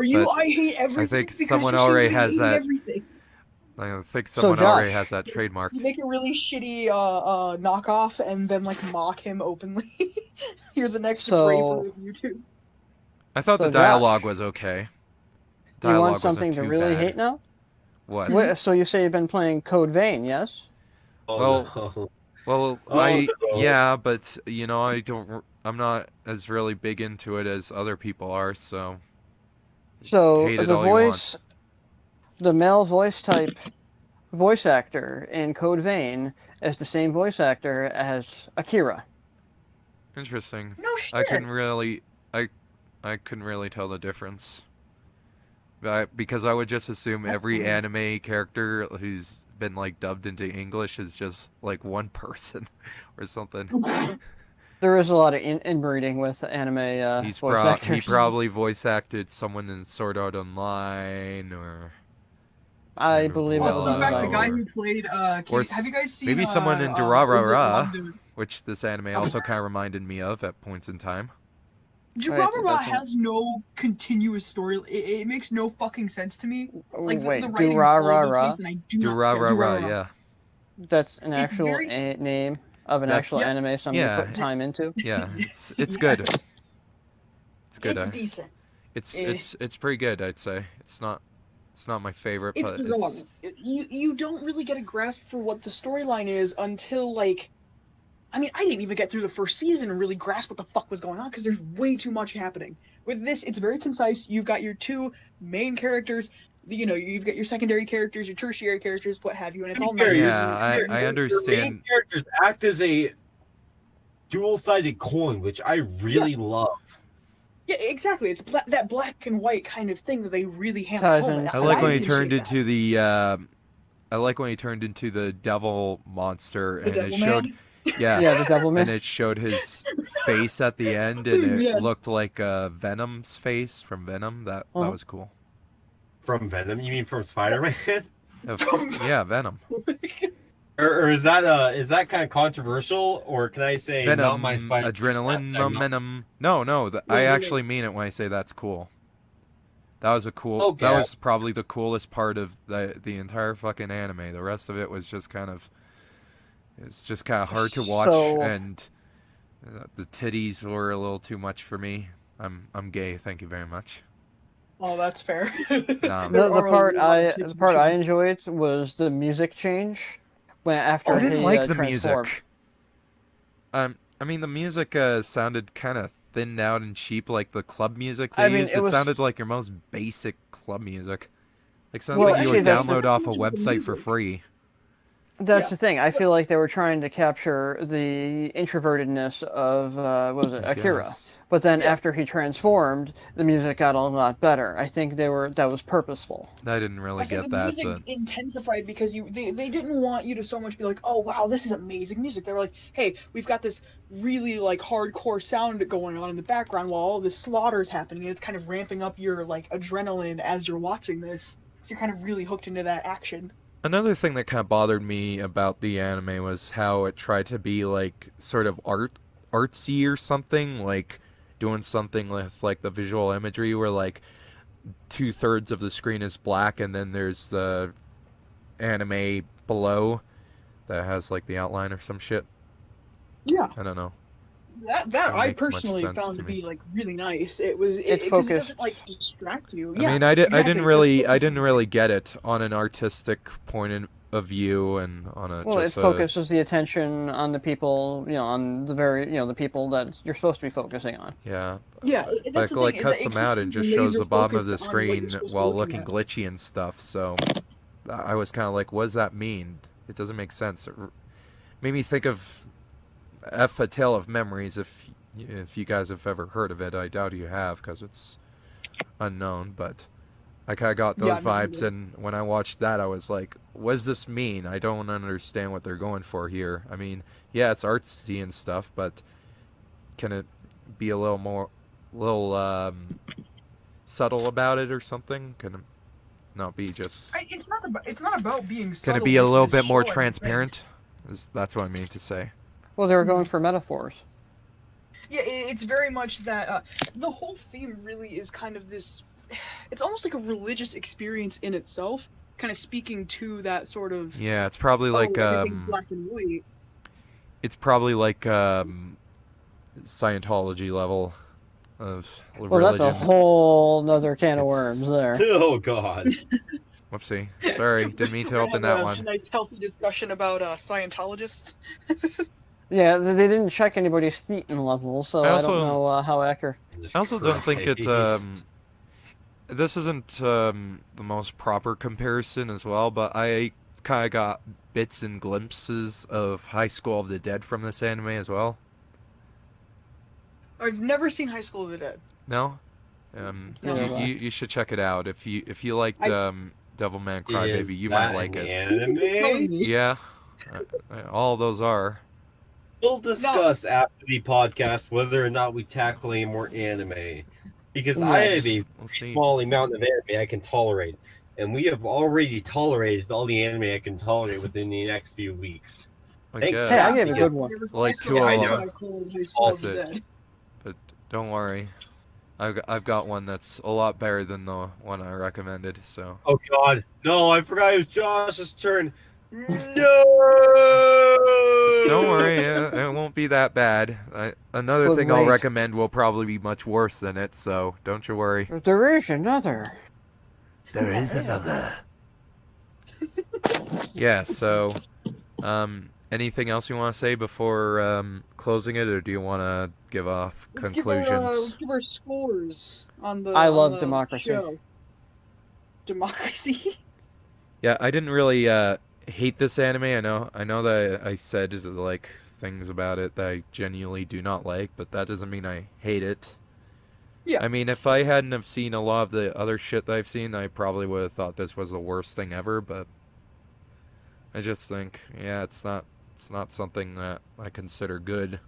Speaker 3: you?
Speaker 1: But
Speaker 3: I hate everything.
Speaker 1: I think
Speaker 3: because
Speaker 1: someone
Speaker 3: you seem
Speaker 1: already
Speaker 3: to
Speaker 1: has
Speaker 3: hate
Speaker 1: that.
Speaker 3: Everything.
Speaker 1: I think
Speaker 2: So,
Speaker 1: someone already
Speaker 2: Josh,
Speaker 1: has that trademark.
Speaker 3: You make a really shitty knockoff and then like mock him openly. You're the next
Speaker 2: So-
Speaker 3: braver of YouTube.
Speaker 1: I thought
Speaker 2: So,
Speaker 1: the
Speaker 2: Josh,
Speaker 1: dialogue was okay.
Speaker 2: You
Speaker 1: Dialogue
Speaker 2: want something
Speaker 1: wasn't
Speaker 2: to
Speaker 1: too
Speaker 2: really
Speaker 1: bad.
Speaker 2: hate now?
Speaker 1: What?
Speaker 2: Wait, so you say you've been playing Code Vein, yes?
Speaker 4: Oh,
Speaker 1: Well-
Speaker 4: no.
Speaker 1: Well,
Speaker 4: no.
Speaker 1: yeah, but I'm not as really big into it as other people are, so
Speaker 2: So
Speaker 1: hate it
Speaker 2: the
Speaker 1: all you
Speaker 2: voice, the male voice type voice actor in Code Vein is the same voice actor as Akira.
Speaker 1: interesting.
Speaker 3: No shit.
Speaker 1: I couldn't really tell the difference. Because I would just assume
Speaker 3: That's
Speaker 1: every
Speaker 3: funny.
Speaker 1: anime character who's been like dubbed into English is just like one person or something.
Speaker 2: There is a lot of inbreeding with anime
Speaker 1: He
Speaker 2: voice actors.
Speaker 1: probably voice acted someone in Sword Art Online or
Speaker 2: I
Speaker 1: maybe
Speaker 2: believe it was
Speaker 3: Also, in
Speaker 2: on
Speaker 3: fact, the
Speaker 2: Titan.
Speaker 3: guy who played
Speaker 1: Or
Speaker 3: have you guys seen
Speaker 1: maybe someone in
Speaker 3: was it
Speaker 1: Durarara,
Speaker 3: Wanda-
Speaker 1: which this anime also kind of reminded me of at points in time.
Speaker 3: Durarara
Speaker 2: that's a-
Speaker 3: has no continuous story. It makes no fucking sense to me. Like
Speaker 2: Wait,
Speaker 3: the writing's all over the
Speaker 2: Durarara?
Speaker 3: place, and I do not.
Speaker 1: Durarara, yeah.
Speaker 2: That's an
Speaker 3: It's
Speaker 2: actual
Speaker 3: very-
Speaker 2: name of an
Speaker 1: That's-
Speaker 2: actual
Speaker 3: Yeah.
Speaker 2: anime somebody
Speaker 1: Yeah.
Speaker 2: put time into.
Speaker 1: Yeah, it's good.
Speaker 3: Yes.
Speaker 1: It's good.
Speaker 3: It's decent.
Speaker 1: It's pretty good, I'd say. It's not my favorite,
Speaker 3: It's
Speaker 1: but
Speaker 3: bizarre. You don't really get a grasp for what the storyline is until like I mean, I didn't even get through the first season and really grasp what the fuck was going on because there's way too much happening. With this, it's very concise. You've got your two main characters. You've got your secondary characters, your tertiary characters, what have you, and it's all nice.
Speaker 1: Yeah, I
Speaker 4: Your main
Speaker 1: understand.
Speaker 4: characters act as a dual-sided coin, which I really love.
Speaker 3: Yeah, exactly. It's that black and white kind of thing that they really hammer
Speaker 2: Ties
Speaker 3: home.
Speaker 2: in.
Speaker 3: And
Speaker 1: I like when he
Speaker 3: appreciate
Speaker 1: turned
Speaker 3: that.
Speaker 1: into the. I like when he turned into the devil monster,
Speaker 3: The
Speaker 1: and it
Speaker 3: Devilman?
Speaker 1: showed. Yeah,
Speaker 2: Yeah, the Devilman.
Speaker 1: and it showed his face at the end, and it
Speaker 3: Yes.
Speaker 1: looked like Venom's face from Venom. That was cool.
Speaker 4: From Venom? You mean from Spider-Man?
Speaker 1: Yeah, Venom.
Speaker 4: or is that kind of controversial? Or can I say not
Speaker 1: Venom,
Speaker 4: my Spider-Man?
Speaker 1: adrenaline, momentum. No, I actually mean it when I say that's cool. That was a cool.
Speaker 4: Okay.
Speaker 1: That was probably the coolest part of the entire fucking anime. The rest of it was just kind of. It's just kind of hard to watch,
Speaker 2: So-
Speaker 1: and the titties were a little too much for me. I'm gay. Thank you very much.
Speaker 3: Oh, that's fair.
Speaker 1: Nah.
Speaker 3: There
Speaker 2: The
Speaker 3: are a
Speaker 2: part
Speaker 3: lot of kids
Speaker 2: the part I
Speaker 3: in
Speaker 2: enjoyed was the music change when after
Speaker 1: I didn't
Speaker 2: he
Speaker 1: like the
Speaker 2: transformed.
Speaker 1: music. I mean the music sounded kind of thinned out and cheap, like the club music they
Speaker 2: I mean,
Speaker 1: used.
Speaker 2: it
Speaker 1: It
Speaker 2: was-
Speaker 1: sounded like your most basic club music. Like sounds
Speaker 2: Well,
Speaker 1: like you
Speaker 2: actually,
Speaker 1: would
Speaker 2: that's
Speaker 1: download
Speaker 2: the-
Speaker 1: off a website for free.
Speaker 2: That's
Speaker 3: Yeah.
Speaker 2: the thing. I feel like they were trying to capture the introvertedness of what was it,
Speaker 1: I
Speaker 2: Akira.
Speaker 1: guess.
Speaker 2: But then
Speaker 3: Yeah.
Speaker 2: after he transformed, the music got a lot better. I think that was purposeful.
Speaker 1: I didn't really
Speaker 3: I said
Speaker 1: get
Speaker 3: the
Speaker 1: that,
Speaker 3: music
Speaker 1: but
Speaker 3: intensified because they didn't want you to so much be like, oh wow, this is amazing music. They were like, hey, we've got this really like hardcore sound going on in the background while all this slaughter is happening, and it's kind of ramping up your like adrenaline as you're watching this. So you're kind of really hooked into that action.
Speaker 1: another thing that kind of bothered me about the anime was how it tried to be like sort of artsy or something, like doing something with like the visual imagery where like 2/3 of the screen is black and then there's the anime below that has like the outline or some shit.
Speaker 3: Yeah,
Speaker 1: I don't know.
Speaker 3: that
Speaker 1: Doesn't
Speaker 3: I
Speaker 1: make much
Speaker 3: personally
Speaker 1: sense
Speaker 3: found
Speaker 1: to
Speaker 3: to
Speaker 1: me.
Speaker 3: be like really nice. It was
Speaker 2: It's
Speaker 3: because it
Speaker 2: focused.
Speaker 3: doesn't like distract you.
Speaker 1: I
Speaker 3: Yeah,
Speaker 1: mean, I
Speaker 3: exactly.
Speaker 1: didn't
Speaker 3: It's
Speaker 1: really
Speaker 3: focused.
Speaker 1: get it on an artistic point of view and on a
Speaker 2: Well, it
Speaker 1: just a,
Speaker 2: focuses the attention on the people, on the the people that you're supposed to be focusing on.
Speaker 1: yeah.
Speaker 3: Yeah, that's
Speaker 1: Like,
Speaker 3: the
Speaker 1: like
Speaker 3: thing, is that
Speaker 1: cuts
Speaker 3: it
Speaker 1: them out
Speaker 3: keeps
Speaker 1: and
Speaker 3: you
Speaker 1: just shows the bottom of
Speaker 3: laser
Speaker 1: the
Speaker 3: focused on what you're
Speaker 1: screen
Speaker 3: supposed to
Speaker 1: while
Speaker 3: be
Speaker 1: looking
Speaker 3: at.
Speaker 1: glitchy and stuff. So I was kind of like, what does that mean? It doesn't make sense. It made me think of A Tale of Memories. If you guys have ever heard of it, I doubt you have because it's unknown. But I kind of got those
Speaker 3: Yeah, no,
Speaker 1: vibes,
Speaker 3: neither.
Speaker 1: and when I watched that, I was like, what does this mean? I don't understand what they're going for here. I mean, yeah, it's artsy and stuff, but can it be a little subtle about it or something? Can it not be just?
Speaker 3: It's not about being.
Speaker 1: Can
Speaker 3: Subtle,
Speaker 1: it be a
Speaker 3: it's
Speaker 1: little
Speaker 3: just
Speaker 1: bit more
Speaker 3: showing
Speaker 1: transparent? That's what I mean to say.
Speaker 2: Well, they were going for metaphors.
Speaker 3: Yeah, it's very much that. The whole theme really is kind of this. It's almost like a religious experience in itself, kind of speaking to that sort of.
Speaker 1: Yeah, it's probably like
Speaker 3: everything's black and white.
Speaker 1: it's probably like Scientology level of
Speaker 2: Well,
Speaker 1: religion.
Speaker 2: that's a whole nother can of
Speaker 1: It's-
Speaker 2: worms there.
Speaker 4: Oh God.
Speaker 1: Whoopsie. Sorry, didn't mean to
Speaker 3: We're
Speaker 1: open
Speaker 3: gonna
Speaker 1: that
Speaker 3: have
Speaker 1: one.
Speaker 3: A nice, healthy discussion about Scientologists.
Speaker 2: Yeah, they didn't check anybody's thetan level, so
Speaker 1: I
Speaker 2: I
Speaker 1: also-
Speaker 2: don't know how accurate.
Speaker 1: I also don't think it's
Speaker 4: Christ.
Speaker 1: this isn't the most proper comparison as well, but I kind of got bits and glimpses of High School of the Dead from this anime as well.
Speaker 3: I've never seen High School of the Dead.
Speaker 1: No,
Speaker 2: Yeah.
Speaker 1: you should check it out if you liked Devilman
Speaker 4: Is
Speaker 1: Crybaby, you
Speaker 4: that
Speaker 1: might like
Speaker 4: an
Speaker 1: it.
Speaker 4: Anime?
Speaker 1: Yeah, all those are.
Speaker 4: We'll discuss after the podcast whether or not we tackle any more anime, because I
Speaker 2: Yes.
Speaker 4: have a
Speaker 1: We'll see.
Speaker 4: small amount of anime I can tolerate, and we have already tolerated all the anime I can tolerate within the next few weeks.
Speaker 1: I
Speaker 4: Thank-
Speaker 1: guess.
Speaker 2: Hey, I gave a
Speaker 4: Yeah.
Speaker 2: good one.
Speaker 3: There was
Speaker 1: Like
Speaker 3: also
Speaker 1: 2
Speaker 4: of
Speaker 3: High
Speaker 4: them.
Speaker 3: School of High School of the
Speaker 1: That's it.
Speaker 3: Dead.
Speaker 1: But don't worry, I've got one that's a lot better than the one I recommended. So
Speaker 4: Oh God, no! I forgot it was Josh's turn. No.
Speaker 1: don't worry, it won't be that bad. Another
Speaker 2: But
Speaker 1: thing I'll
Speaker 2: wait.
Speaker 1: recommend will probably be much worse than it. So don't you worry.
Speaker 2: There is another.
Speaker 1: There is another. Yeah. So, anything else you want to say before closing it, or do you want to give off
Speaker 3: Let's
Speaker 1: conclusions?
Speaker 3: give our scores on the
Speaker 2: I love
Speaker 3: the
Speaker 2: democracy.
Speaker 3: show. Democracy.
Speaker 1: Yeah, I didn't really hate this anime. I know that I said like things about it that I genuinely do not like, but that doesn't mean I hate it.
Speaker 3: Yeah.
Speaker 1: I mean, if I hadn't have seen a lot of the other shit that I've seen, I probably would have thought this was the worst thing ever, but I just think, yeah, it's not something that I consider good.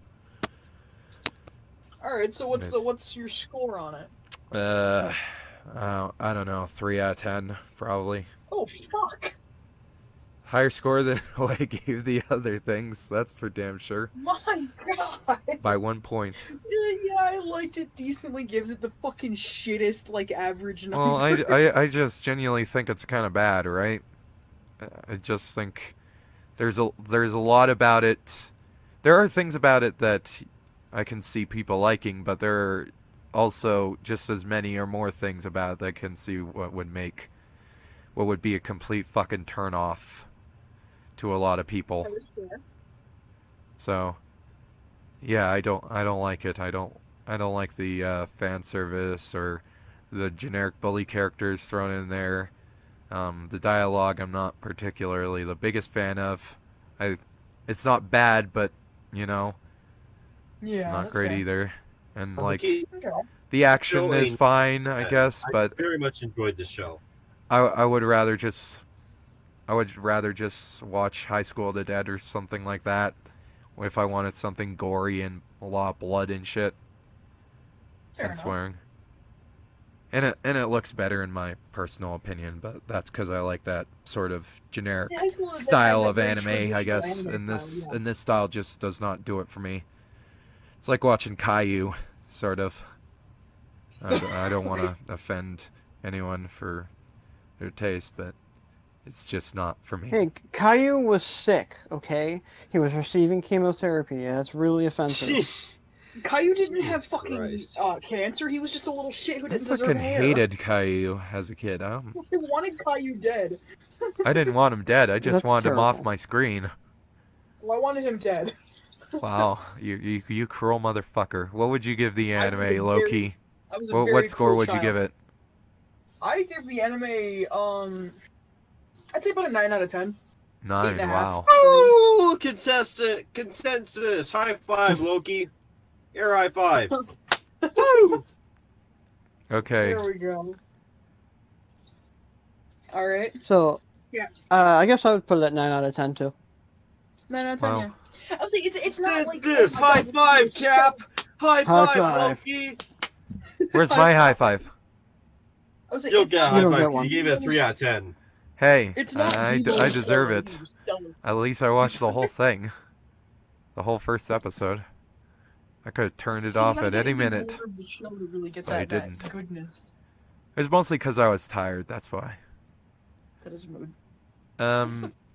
Speaker 3: All right. So what's your score on it?
Speaker 1: I don't know, 3 out of 10 probably.
Speaker 3: Oh fuck!
Speaker 1: Higher score than what I gave the other things. That's for damn sure.
Speaker 3: My God!
Speaker 1: By 1 point.
Speaker 3: Yeah, I liked it decently. Gives it the fucking shittest like average number.
Speaker 1: Well, I just genuinely think it's kind of bad, right? I just think there's a lot about it. There are things about it that I can see people liking, but there are also just as many or more things about it that I can see what would be a complete fucking turn off to a lot of people.
Speaker 3: That was fair.
Speaker 1: So, yeah, I don't like it. I don't like the fan service or the generic bully characters thrown in there. The dialogue I'm not particularly the biggest fan of. It's not bad, but you know,
Speaker 3: Yeah,
Speaker 1: it's not
Speaker 3: that's
Speaker 1: great
Speaker 3: fair.
Speaker 1: either. And like
Speaker 4: Okay,
Speaker 3: Okay.
Speaker 1: the action
Speaker 4: Show
Speaker 1: is
Speaker 4: ain't
Speaker 1: fine, I guess,
Speaker 4: I
Speaker 1: but
Speaker 4: very much enjoyed the show.
Speaker 1: I would rather just watch High School of the Dead or something like that if I wanted something gory and a lot of blood and shit
Speaker 3: Fair
Speaker 1: and
Speaker 3: enough.
Speaker 1: swearing. And it looks better in my personal opinion, but that's because I like that sort of generic
Speaker 3: Yeah, High School of the Dead
Speaker 1: style
Speaker 3: has
Speaker 1: of
Speaker 3: that very
Speaker 1: anime, I
Speaker 3: traditional
Speaker 1: guess.
Speaker 3: anime
Speaker 1: And
Speaker 3: style, yeah.
Speaker 1: this style just does not do it for me. It's like watching Caillou, sort of. I don't want to offend anyone for their taste, but it's just not for me.
Speaker 2: Hey, Caillou was sick, okay? He was receiving chemotherapy, and it's really offensive.
Speaker 3: Caillou didn't
Speaker 4: Jesus
Speaker 3: have fucking
Speaker 4: Christ.
Speaker 3: cancer. He was just a little shit who
Speaker 1: I
Speaker 3: didn't deserve
Speaker 1: fucking
Speaker 3: hair.
Speaker 1: hated Caillou as a kid.
Speaker 3: I wanted Caillou dead.
Speaker 1: I didn't want him dead. I just
Speaker 2: That's
Speaker 1: wanted him off
Speaker 2: terrible.
Speaker 1: my screen.
Speaker 3: Well, I wanted him dead.
Speaker 1: Wow, you cruel motherfucker. What would you give the
Speaker 3: I was a
Speaker 1: anime, Loki?
Speaker 3: I was a
Speaker 1: What
Speaker 3: very
Speaker 1: score
Speaker 3: cruel
Speaker 1: would you
Speaker 3: child.
Speaker 1: give it?
Speaker 3: I give the anime I'd say about a 9 out of 10.
Speaker 1: 9.
Speaker 3: 8.5.
Speaker 1: Wow.
Speaker 4: Oh, consensus. High five, Loki. Air high five. Woo!
Speaker 1: Okay.
Speaker 3: There we go. All right.
Speaker 2: So,
Speaker 3: Yeah.
Speaker 2: I guess I would put it at 9 out of 10 too.
Speaker 3: 9 out of 10.
Speaker 1: Wow.
Speaker 3: Yeah. I was like, it's not like
Speaker 4: Consensus.
Speaker 3: oh my
Speaker 4: High
Speaker 3: God,
Speaker 4: five,
Speaker 3: this is
Speaker 4: Cap. High five,
Speaker 2: five.
Speaker 4: Loki.
Speaker 1: Where's my high five?
Speaker 3: I was like,
Speaker 4: You'll
Speaker 3: it's
Speaker 4: get a
Speaker 3: not
Speaker 4: high
Speaker 2: don't
Speaker 4: five
Speaker 2: get
Speaker 4: 'cause
Speaker 2: one.
Speaker 4: you gave it a 3 out of 10.
Speaker 1: Hey,
Speaker 3: It's not
Speaker 1: I
Speaker 3: the
Speaker 1: deserve
Speaker 3: story,
Speaker 1: it.
Speaker 3: it was stellar.
Speaker 1: At least I watched the whole thing. The whole first episode. I could have turned it
Speaker 3: See, you
Speaker 1: off
Speaker 3: gotta
Speaker 1: at
Speaker 3: get
Speaker 1: any
Speaker 3: into
Speaker 1: minute.
Speaker 3: more of the show to really get
Speaker 1: But I
Speaker 3: that
Speaker 1: didn't.
Speaker 3: goodness.
Speaker 1: It was mostly because I was tired, that's why.
Speaker 3: That is mood.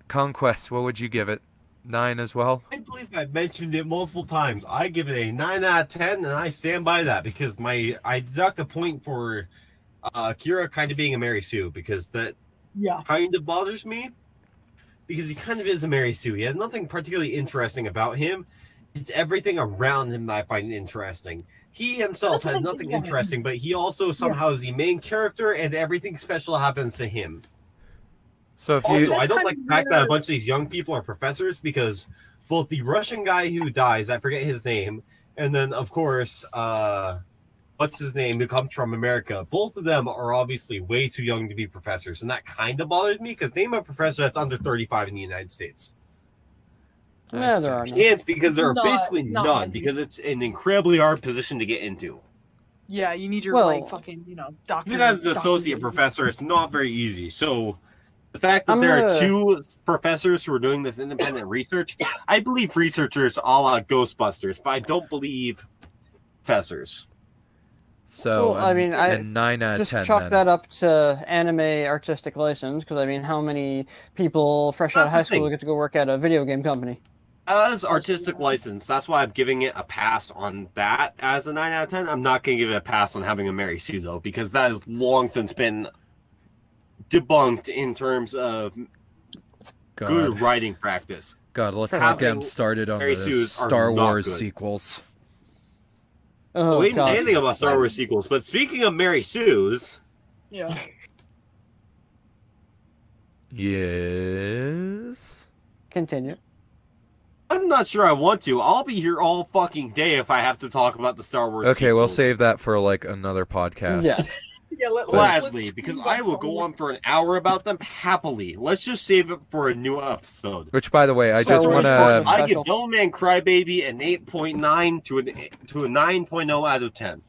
Speaker 1: Conquest, what would you give it? 9 as well?
Speaker 4: I believe I've mentioned it multiple times. I give it a 9 out of 10, and I stand by that because I deduct a point for Akira kind of being a Mary Sue because that
Speaker 3: Yeah.
Speaker 4: kind of bothers me because he kind of is a Mary Sue. He has nothing particularly interesting about him. It's everything around him that I find interesting. He himself
Speaker 3: That's
Speaker 4: has
Speaker 3: what I
Speaker 4: nothing
Speaker 3: think of it.
Speaker 4: interesting, but he also somehow is the main character, and everything special happens to him.
Speaker 1: So if
Speaker 4: Also,
Speaker 1: you...
Speaker 3: That's
Speaker 4: I don't
Speaker 3: kind
Speaker 4: like
Speaker 3: of
Speaker 4: the fact that
Speaker 3: where-
Speaker 4: a bunch of these young people are professors because both the Russian guy who dies, I forget his name, and then of course, what's his name, who comes from America. Both of them are obviously way too young to be professors, and that kind of bothers me because name a professor that's under 35 in the United States.
Speaker 2: Yeah, there are none.
Speaker 4: Can't because there are
Speaker 3: Not-
Speaker 4: basically
Speaker 3: not
Speaker 4: none
Speaker 3: many.
Speaker 4: because it's an incredibly hard position to get into.
Speaker 3: Yeah, you need your
Speaker 2: Well,
Speaker 3: like fucking doctor.
Speaker 4: Even as an associate
Speaker 3: doctor-
Speaker 4: professor, it's not very easy. So the fact that
Speaker 2: I'm
Speaker 4: there are
Speaker 2: gonna-
Speaker 4: 2 professors who are doing this independent research, I believe researchers a la Ghostbusters, but I don't believe professors.
Speaker 1: So,
Speaker 2: Well, I mean,
Speaker 1: a 9 out of
Speaker 2: Just
Speaker 1: 10
Speaker 2: chalk
Speaker 1: then.
Speaker 2: that up to anime artistic license, because I mean, how many people fresh out of
Speaker 4: That's
Speaker 2: high
Speaker 4: the thing.
Speaker 2: school get to go work at a video game company?
Speaker 4: As artistic license, that's why I'm giving it a pass on that as a 9 out of 10. I'm not going to give it a pass on having a Mary Sue, though, because that has long since been debunked in terms of good
Speaker 1: God.
Speaker 4: writing practice.
Speaker 1: God, let's
Speaker 2: Fair
Speaker 1: not get
Speaker 4: enough.
Speaker 1: him started on
Speaker 4: Mary
Speaker 1: the
Speaker 4: Sue's are
Speaker 1: Star
Speaker 4: not
Speaker 1: Wars
Speaker 4: good.
Speaker 1: sequels.
Speaker 2: Oh,
Speaker 4: we didn't say
Speaker 2: God.
Speaker 4: anything about Star Wars sequels, but speaking of Mary Sue's,
Speaker 3: Yeah.
Speaker 1: Yes.
Speaker 2: Continue.
Speaker 4: I'm not sure I want to. I'll be here all fucking day if I have to talk about the Star Wars
Speaker 1: Okay, we'll
Speaker 4: sequels.
Speaker 1: save that for like another podcast.
Speaker 2: Yeah.
Speaker 3: Yeah,
Speaker 4: Gladly, because I will go on for an hour about them happily. Let's just save it for a new episode.
Speaker 1: Which, by the way, I
Speaker 2: Star
Speaker 1: just
Speaker 2: Wars
Speaker 1: want
Speaker 2: Christmas
Speaker 1: to.
Speaker 4: I give
Speaker 2: special.
Speaker 4: Devilman Crybaby an 8.9 to a 9.0 out of 10.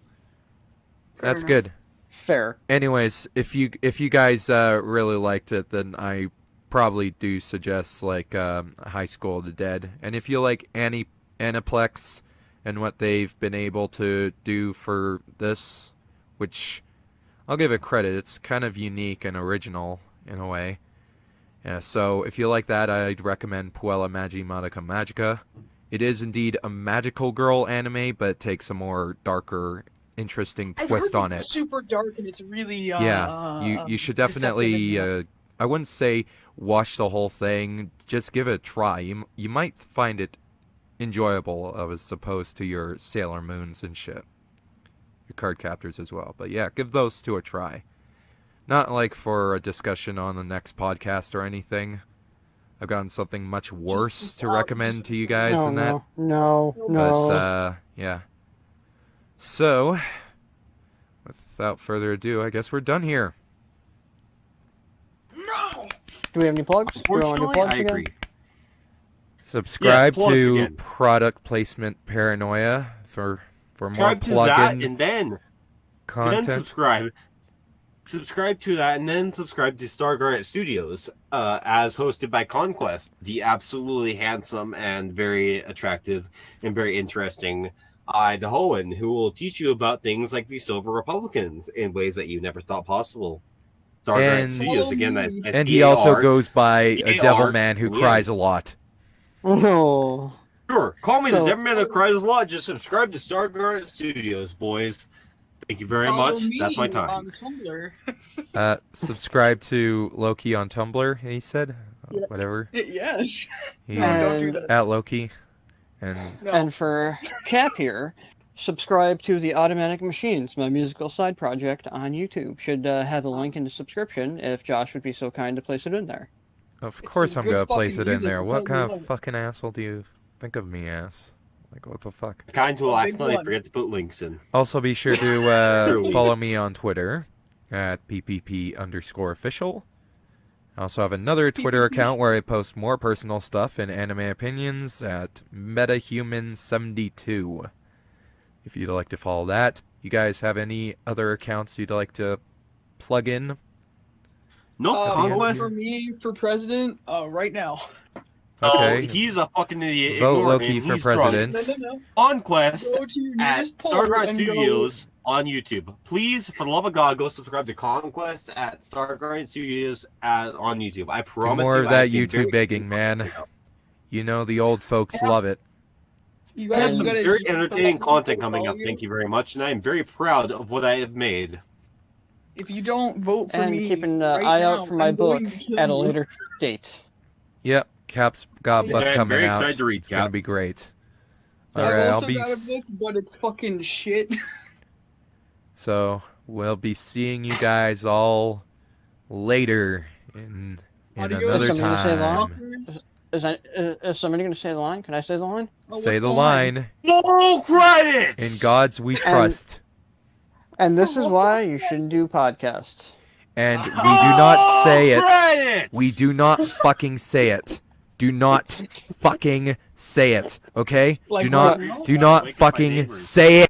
Speaker 1: That's good.
Speaker 2: Fair.
Speaker 1: Anyways, if you guys really liked it, then I probably do suggest like High School of the Dead. And if you like Aniplex and what they've been able to do for this, which I'll give it credit, it's kind of unique and original in a way. Yeah, so if you like that, I'd recommend Puella Magi Magica Magica. It is indeed a magical girl anime, but it takes a more darker, interesting twist on it.
Speaker 3: Super dark, and it's really
Speaker 1: You should definitely I wouldn't say watch the whole thing, just give it a try. You might find it enjoyable as opposed to your Sailor Moons and shit. Your card captors as well. But yeah, give those two a try. Not like for a discussion on the next podcast or anything. I've gotten something much worse to recommend to you guys than that.
Speaker 2: No.
Speaker 1: But yeah. So, without further ado, I guess we're done here.
Speaker 3: No.
Speaker 2: Do we have any plugs? Do we want to do
Speaker 4: Unfortunately,
Speaker 2: plugs
Speaker 4: I
Speaker 2: again?
Speaker 4: agree.
Speaker 1: Subscribe
Speaker 4: plugs
Speaker 1: to
Speaker 4: again.
Speaker 1: Product Placement Paranoia for more
Speaker 4: Subscribe to that
Speaker 1: plug-in
Speaker 4: and then
Speaker 1: content.
Speaker 4: subscribe. Subscribe to that and then subscribe to Star Garnet Studios, as hosted by Conquest, the absolutely handsome and very attractive and very interesting Idahoan who will teach you about things like the Silver Republicans in ways that you never thought possible. Star Garnet
Speaker 1: And-
Speaker 4: Studios, again, that's
Speaker 1: And he also
Speaker 4: DAR.
Speaker 1: goes by a
Speaker 4: DAR,
Speaker 1: devil man who
Speaker 4: yeah.
Speaker 1: cries a lot.
Speaker 2: No.
Speaker 4: Sure, call me the
Speaker 2: So-
Speaker 4: Devil Man Who Cries a Lot. Just subscribe to Star Garnet Studios, boys. Thank you very
Speaker 3: Follow
Speaker 4: much.
Speaker 3: me
Speaker 4: That's my time.
Speaker 3: on Tumblr.
Speaker 1: Subscribe to Loki on Tumblr, he said.
Speaker 3: Yeah.
Speaker 1: Whatever.
Speaker 3: Yes.
Speaker 1: He's
Speaker 3: Don't do that.
Speaker 1: at Loki. And
Speaker 3: No.
Speaker 2: And for Cap here, subscribe to the Automatic Machines, my musical side project on YouTube. Should have a link in the description if Josh would be so kind to place it in there.
Speaker 1: of
Speaker 3: It's
Speaker 1: course
Speaker 3: some
Speaker 1: I'm
Speaker 3: good
Speaker 1: going to place it
Speaker 3: fucking
Speaker 1: in
Speaker 3: music,
Speaker 1: there.
Speaker 3: I'll
Speaker 1: What
Speaker 3: tell you
Speaker 1: kind of
Speaker 3: what.
Speaker 1: fucking asshole do you think of me as? Like, what the fuck?
Speaker 4: Kind who
Speaker 3: A big
Speaker 4: accidentally
Speaker 3: one.
Speaker 4: forget to put links in.
Speaker 1: Also, be sure to
Speaker 4: Truly.
Speaker 1: follow me on Twitter at PPP_official. I also have another Twitter account where I post more personal stuff and anime opinions at MetaHuman72. If you'd like to follow that. You guys have any other accounts you'd like to plug in?
Speaker 4: No,
Speaker 3: Vote
Speaker 4: Conquest.
Speaker 3: for me for president right now.
Speaker 1: Okay.
Speaker 4: Oh, he's a fucking idiot.
Speaker 1: Vote
Speaker 4: Ignore
Speaker 1: Loki
Speaker 4: him.
Speaker 1: for
Speaker 4: He's drunk.
Speaker 1: president.
Speaker 3: No.
Speaker 4: Conquest
Speaker 3: Go to your
Speaker 4: at
Speaker 3: nearest poll
Speaker 4: Stargarnet
Speaker 3: and go.
Speaker 4: Studios on YouTube. Please, for the love of God, go subscribe to Conquest at Stargarnet Studios on YouTube. I
Speaker 1: Do
Speaker 4: promise
Speaker 1: more
Speaker 4: you.
Speaker 1: of
Speaker 4: I
Speaker 1: that
Speaker 4: stay
Speaker 1: YouTube
Speaker 4: very-
Speaker 1: begging, man. You know the old folks love it.
Speaker 3: You
Speaker 4: I have
Speaker 3: guys
Speaker 4: some
Speaker 3: gotta
Speaker 4: very
Speaker 3: use the
Speaker 4: entertaining
Speaker 3: button
Speaker 4: content
Speaker 3: to
Speaker 4: coming
Speaker 3: follow
Speaker 4: up.
Speaker 3: you.
Speaker 4: Thank you very much, and I am very proud of what I have made.
Speaker 3: If you don't vote for
Speaker 2: And
Speaker 3: me,
Speaker 2: keep an
Speaker 3: right
Speaker 2: eye
Speaker 3: now,
Speaker 2: out for my
Speaker 3: I'm
Speaker 2: book
Speaker 3: going to kill
Speaker 2: at a
Speaker 3: you.
Speaker 2: later date.
Speaker 1: Yep, Cap's got a
Speaker 3: Which
Speaker 1: book
Speaker 4: I'm
Speaker 1: coming
Speaker 4: very
Speaker 1: out.
Speaker 4: excited to read,
Speaker 1: It's gonna
Speaker 4: Cap.
Speaker 1: be great.
Speaker 3: I've
Speaker 1: Alright,
Speaker 3: also
Speaker 1: I'll be
Speaker 3: got a book, but it's fucking shit.
Speaker 1: so we'll be seeing you guys all later in
Speaker 3: Adios,
Speaker 1: another
Speaker 2: somebody say long?
Speaker 1: time.
Speaker 2: Is somebody going to say the line? Can I say the line?
Speaker 3: Oh,
Speaker 1: Say
Speaker 3: what's
Speaker 1: the
Speaker 3: line?
Speaker 1: line.
Speaker 4: No credits.
Speaker 1: In God's we trust.
Speaker 2: And this is why you shouldn't do podcasts.
Speaker 1: And we do not say it.
Speaker 4: Credits.
Speaker 1: We do not fucking say it. Do not fucking say it. Okay?
Speaker 3: Like
Speaker 1: Do not
Speaker 3: what?
Speaker 1: do not
Speaker 4: Wake up my
Speaker 1: fucking
Speaker 4: neighbors.
Speaker 1: say it.